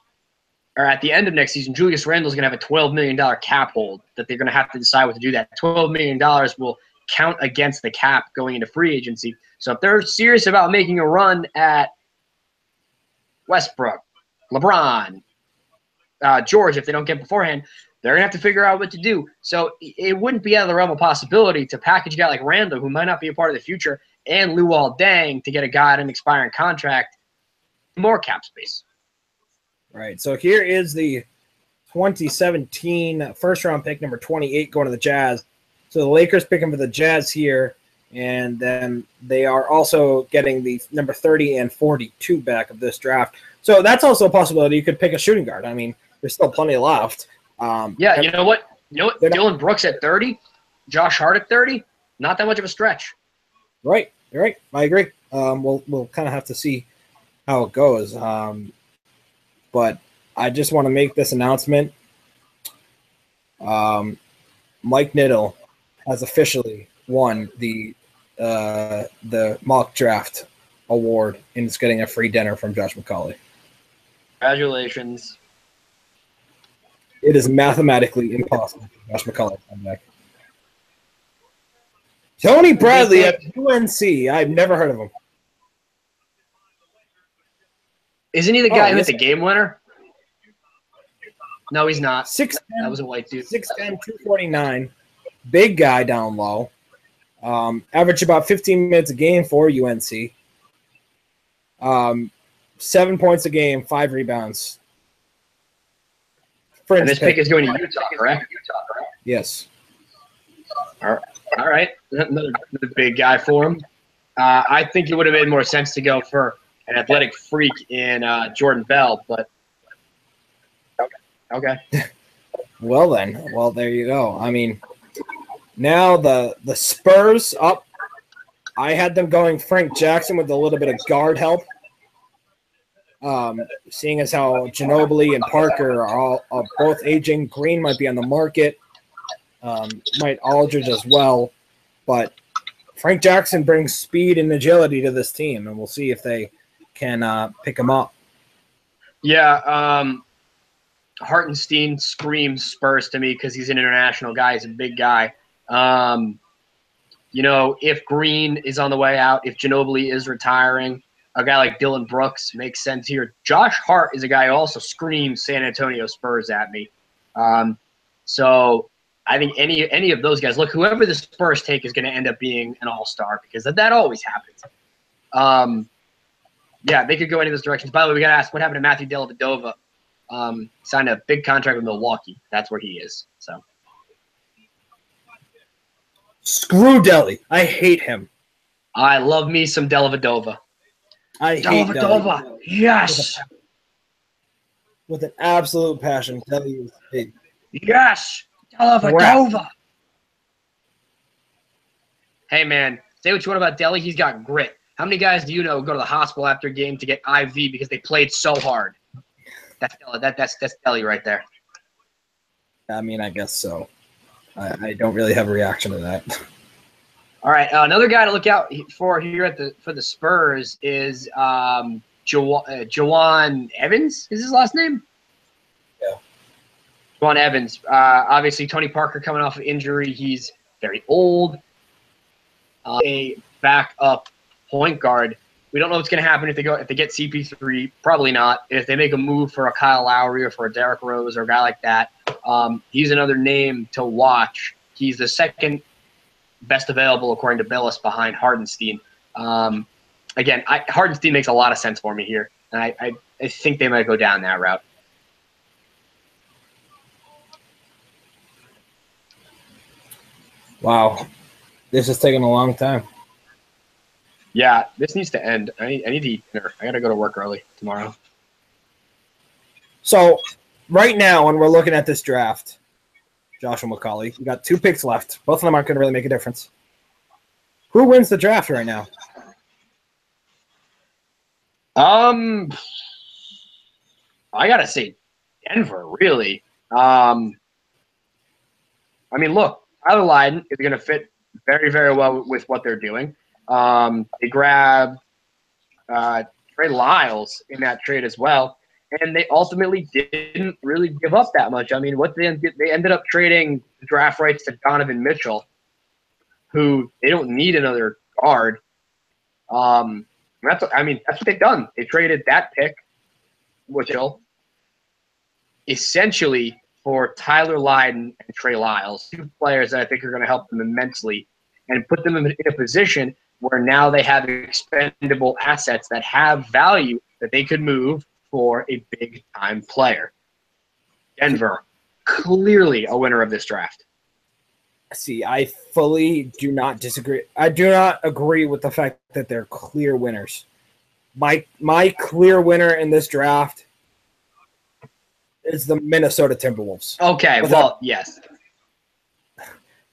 or at the end of next season, Julius Randle is going to have a $12 million cap hold that they're going to have to decide what to do. That $12 million will count against the cap going into free agency. So if they're serious about making a run at Westbrook, LeBron, George, if they don't get beforehand, they're going to have to figure out what to do. So it wouldn't be out of the realm of possibility to package a guy like Randle, who might not be a part of the future, and Luol Deng to get a guy at an expiring contract, more cap space. Right. So here is the 2017 first-round pick, number 28, going to the Jazz. So the Lakers picking for the Jazz here, and then they are also getting the number 30 and 42 back of this draft. So that's also a possibility. You could pick a shooting guard. I mean, there's still plenty left. Yeah, you know what? Dylan Brooks at 30, Josh Hart at 30, not that much of a stretch. Right. You're right. I agree. We'll kind of have to see how it goes. But I just want to make this announcement. Mike Niddle has officially won the mock draft award and is getting a free dinner from Josh McCauley. Congratulations. It is mathematically impossible for Josh McCauley to come back. Tony Bradley at UNC. I've never heard of him. Isn't he the guy who hit the game winner? No, he's not. 6'10", that was a white dude. 6'10", 249. Big guy down low. Averaged about 15 minutes a game for UNC. 7 points a game, 5 rebounds. And this pick is going to Utah, correct? Yes. All right. Another big guy for him. I think it would have made more sense to go for an athletic freak in Jordan Bell, but okay. Well then, there you go. I mean, now the Spurs up. I had them going Frank Jackson with a little bit of guard help. Seeing as how Ginobili and Parker are both aging, Green might be on the market. Might Aldridge as well, but Frank Jackson brings speed and agility to this team, and we'll see if they can pick him up. Yeah, Hartenstein screams Spurs to me because he's an international guy. He's a big guy. If Green is on the way out, if Ginobili is retiring, a guy like Dylan Brooks makes sense here. Josh Hart is a guy who also screams San Antonio Spurs at me. So I think any of those guys, look, whoever the Spurs take is going to end up being an all-star because that always happens. Yeah, they could go any of those directions. By the way, we got to ask what happened to Matthew Dellavedova. Signed a big contract with Milwaukee. That's where he is. So screw Delly. I hate him. I love me some Dellavedova. I hate Dellavedova. Delly. Yes. With an absolute passion. Delly is big. Yes. Dellavedova. Hey, man, say what you want about Delly. He's got grit. How many guys do you know go to the hospital after a game to get IV because they played so hard? That's Delly right there. I mean, I guess so. I don't really have a reaction to that. All right, another guy to look out for here for the Spurs is Jawan Evans. Is his last name? Yeah. Jawan Evans. Obviously, Tony Parker coming off of injury. He's very old. A backup point guard. We don't know what's going to happen if they get CP3. Probably not. If they make a move for a Kyle Lowry or for a Derrick Rose or a guy like that, he's another name to watch. He's the second best available according to Billis behind Hartenstein. Again, Hartenstein makes a lot of sense for me here, and I think they might go down that route. Wow, this is taking a long time. Yeah, this needs to end. I need to eat dinner. I got to go to work early tomorrow. So right now, when we're looking at this draft, Joshua McCauley, you got 2 picks left. Both of them aren't going to really make a difference. Who wins the draft right now? I got to say Denver, really. I mean, look, Tyler Lydon is going to fit very, very well with what they're doing. They grabbed Trey Lyles in that trade as well, and they ultimately didn't really give up that much. I mean, what they ended up trading draft rights to Donovan Mitchell, who they don't need another guard. That's what they've done. They traded that pick, Mitchell, essentially for Tyler Lydon and Trey Lyles, 2 players that I think are going to help them immensely and put them in a position where now they have expendable assets that have value that they could move for a big-time player. Denver, clearly a winner of this draft. See, I fully do not disagree. I do not agree with the fact that they're clear winners. My clear winner in this draft is the Minnesota Timberwolves. Okay, well, yes.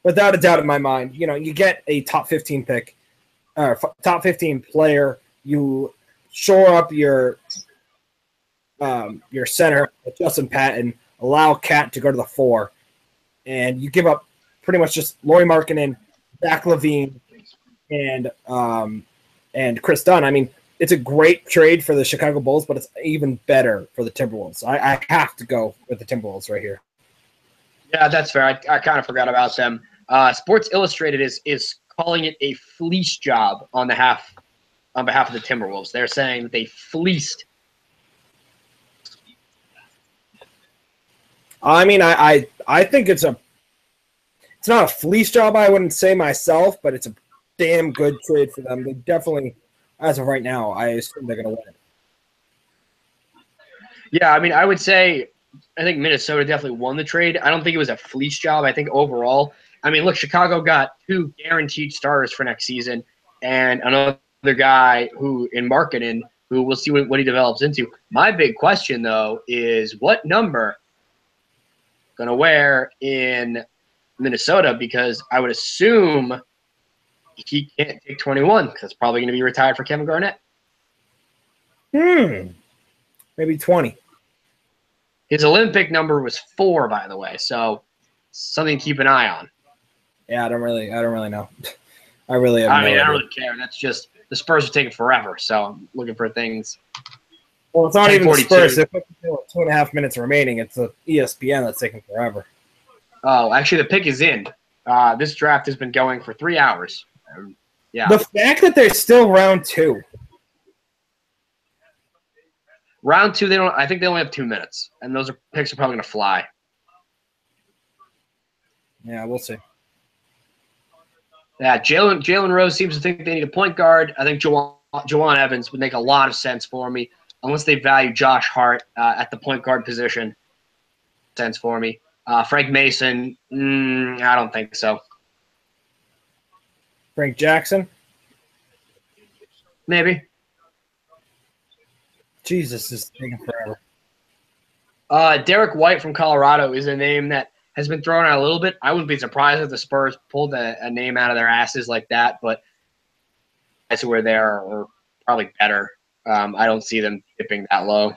Without a doubt in my mind. You know, you get a top 15 pick, top 15 player. You shore up your center, Justin Patton, allow Cat to go to the 4, and you give up pretty much just Lauri Markkanen, Zach LaVine, and Chris Dunn. I mean, it's a great trade for the Chicago Bulls, but it's even better for the Timberwolves. I have to go with the Timberwolves right here. Yeah, that's fair. I kind of forgot about them. Sports Illustrated is calling it a fleece job on behalf of the Timberwolves. They're saying they fleeced. I mean, I think it's not a fleece job, I wouldn't say myself, but it's a damn good trade for them. They definitely, as of right now, I assume they're going to win. Yeah, I mean, I would say I think Minnesota definitely won the trade. I don't think it was a fleece job. I think overall, I mean, look, Chicago got 2 guaranteed starters for next season and another guy who in Markkanen, who we'll see what he develops into. My big question, though, is what number going to wear in Minnesota, because I would assume he can't take 21 because it's probably going to be retired for Kevin Garnett. Maybe 20. His Olympic number was 4, by the way, so something to keep an eye on. Yeah, I don't really know. I really have no idea. I don't really care. That's just the Spurs are taking forever, so I'm looking for things. Well, it's not even the Spurs. If it's 2.5 minutes remaining, it's the ESPN that's taking forever. Oh, actually, the pick is in. This draft has been going for 3 hours. Yeah. The fact that there's still round 2. Round 2, I think they only have 2 minutes, and those picks are probably going to fly. Yeah, we'll see. Yeah, Jalen Rose seems to think they need a point guard. I think Jawan Evans would make a lot of sense for me, unless they value Josh Hart at the point guard position. Sense for me. Frank Mason, I don't think so. Frank Jackson? Maybe. Jesus, this is taking forever. Derek White from Colorado is a name that has been thrown out a little bit. I wouldn't be surprised if the Spurs pulled a name out of their asses like that, but that's where they are probably better. I don't see them dipping that low.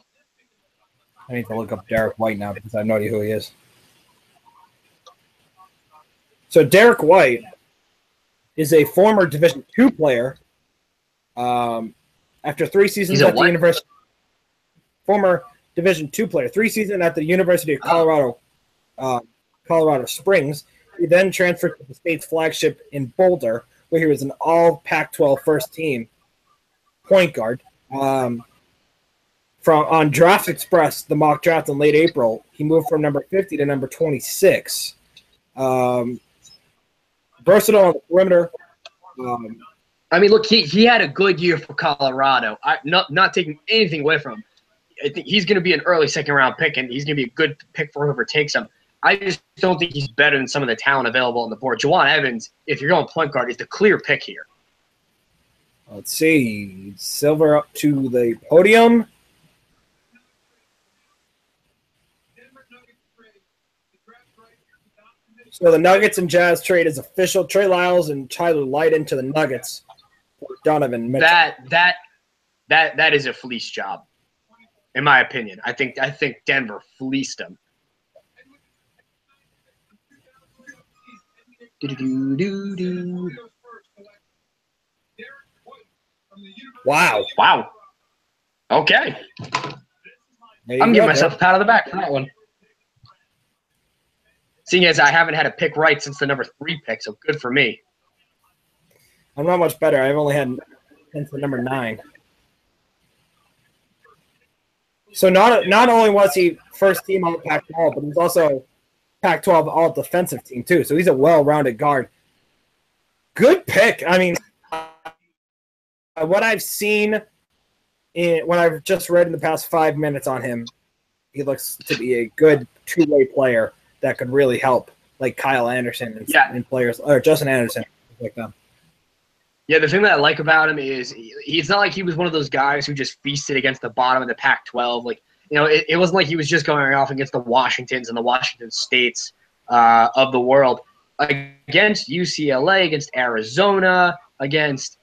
I need to look up Derek White now because I have no idea who he is. So Derek White is a former Division II player. After 3 seasons at the university, former Division II player, 3 seasons at the University of Colorado, Colorado Springs. He then transferred to the state's flagship in Boulder, where he was an all Pac-12 first team point guard. On Draft Express, the mock draft in late April, he moved from number 50 to number 26. Versatile on the perimeter. I mean, look, he had a good year for Colorado. Not taking anything away from him. I think he's going to be an early second-round pick, and he's going to be a good pick for whoever takes him. I just don't think he's better than some of the talent available on the board. Jawan Evans, if you're going point guard, is the clear pick here. Let's see. Silver up to the podium. So the Nuggets and Jazz trade is official. Trey Lyles and Tyler Lydon to the Nuggets for Donovan Mitchell. That is a fleece job, in my opinion. I think Denver fleeced them. Wow. Okay. I'm giving myself a pat on the back for that one. Seeing as I haven't had a pick right since the number 3 pick, so good for me. I'm not much better. I've only had since the number 9. So not only was he first team on the Pac-12, but he's also Pac-12 all-defensive team too. So he's a well-rounded guard. Good pick. I mean, what I've seen what I've just read in the past 5 minutes on him, he looks to be a good two-way player that could really help, like Kyle Anderson and players, or Justin Anderson, like them. Yeah, the thing that I like about him is he's not like he was one of those guys who just feasted against the bottom of the Pac-12. Like, it wasn't like he was just going off against the Washingtons and the Washington States of the world. Against UCLA, against Arizona, against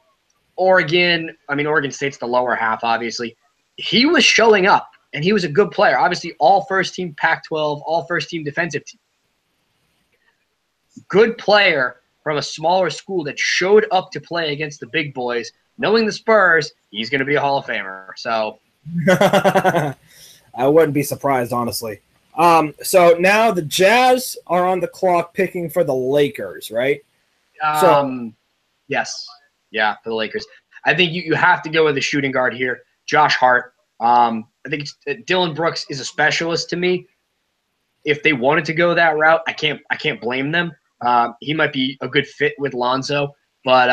Oregon. I mean, Oregon State's the lower half, obviously. He was showing up, and he was a good player. Obviously, all first-team Pac-12, all first-team defensive team. Good player from a smaller school that showed up to play against the big boys. Knowing the Spurs, he's going to be a Hall of Famer. So I wouldn't be surprised, honestly. So now the Jazz are on the clock picking for the Lakers, right? Yes. Yeah, for the Lakers. I think you have to go with the shooting guard here, Josh Hart. I think Dylan Brooks is a specialist to me. If they wanted to go that route, I can't blame them. He might be a good fit with Lonzo, but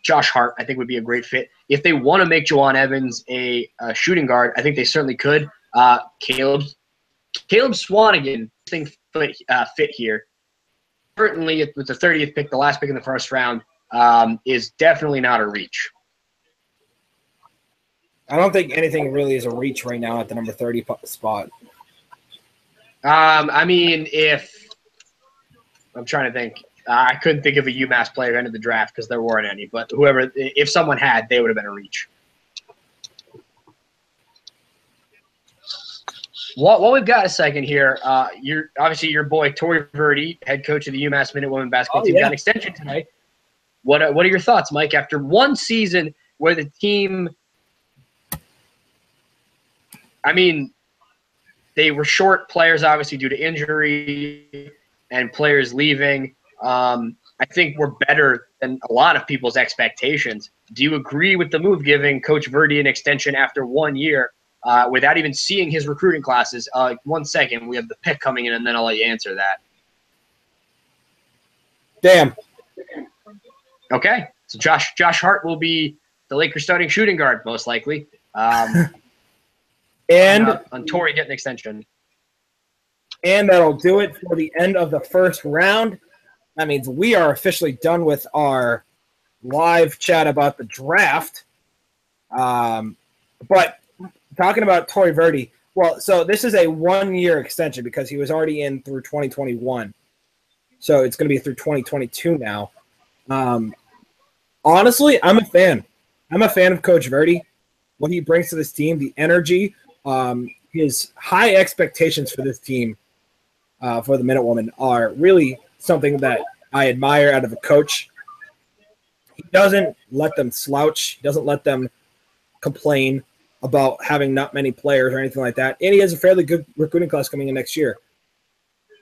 Josh Hart I think would be a great fit. If they want to make Juwan Evans a shooting guard, I think they certainly could. Caleb Swanigan fit here. Certainly with the 30th pick, the last pick in the first round, is definitely not a reach. I don't think anything really is a reach right now at the number 30 spot. I mean, I'm trying to think. I couldn't think of a UMass player into the draft because there weren't any. But if someone had, they would have been a reach. While we've got a second here, obviously your boy Tory Verdi, head coach of the UMass Minute Women basketball team, got an extension tonight. What are your thoughts, Mike? After one season where the team, I mean, they were short players obviously due to injury and players leaving. I think we're better than a lot of people's expectations. Do you agree with the move giving Coach Verdi an extension after 1 year without even seeing his recruiting classes? 1 second, we have the pick coming in, and then I'll let you answer that. Damn. Okay, so Josh Hart will be the Lakers starting shooting guard, most likely. And on Tory getting an extension. And that'll do it for the end of the first round. That means we are officially done with our live chat about the draft. But talking about Tory Verdi, well, so this is a 1 year extension because he was already in through 2021. So it's going to be through 2022 now. Honestly, I'm a fan. I'm a fan of Coach Verdi, what he brings to this team, the energy, his high expectations for this team, for the Minutewomen are really something that I admire out of a coach. He doesn't let them slouch. He doesn't let them complain about having not many players or anything like that. And he has a fairly good recruiting class coming in next year.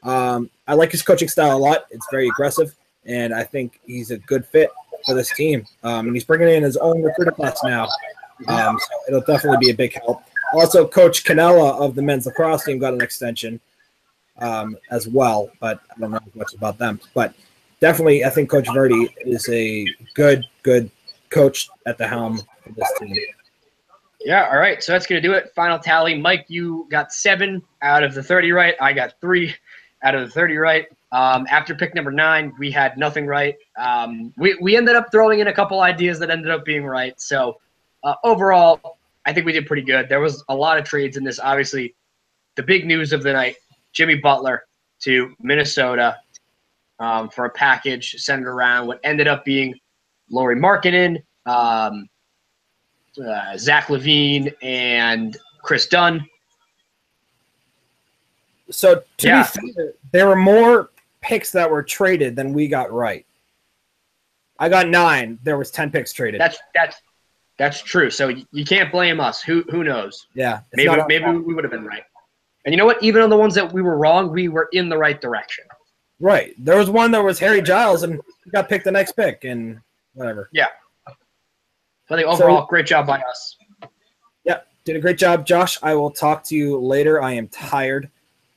I like his coaching style a lot. It's very aggressive, and I think he's a good fit for this team. And he's bringing in his own recruiting class now, so it'll definitely be a big help. Also, Coach Canella of the men's lacrosse team got an extension as well, but I don't know much about them. But definitely, I think Coach Verdi is a good coach at the helm of this team. Yeah, all right. So that's going to do it. Final tally. Mike, you got 7 out of the 30 right. I got 3 out of the 30 right. After pick number 9, we had nothing right. We ended up throwing in a couple ideas that ended up being right. So overall, I think we did pretty good. There was a lot of trades in this. Obviously, the big news of the night, Jimmy Butler to Minnesota for a package centered around what ended up being Lauri Markkanen, Zach LaVine, and Chris Dunn. So to be fair, there were more picks that were traded than we got right. I got 9. There was 10 picks traded. That's true. So you can't blame us. Who knows? Yeah. Maybe we would have been right. And you know what? Even on the ones that we were wrong, we were in the right direction. Right. There was one that was Harry Giles, and he got picked the next pick, and whatever. Yeah. So I think overall, great job by us. Yeah, did a great job, Josh. I will talk to you later. I am tired.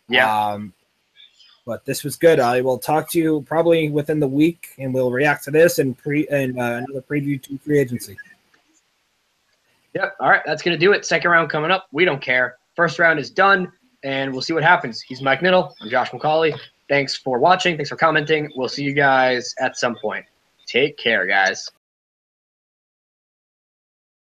Yeah. But this was good. I will talk to you probably within the week, and we'll react to this and another preview to free agency. Yep. All right. That's going to do it. Second round coming up. We don't care. First round is done, and we'll see what happens. He's Mike Niddle. I'm Josh McCauley. Thanks for watching. Thanks for commenting. We'll see you guys at some point. Take care, guys.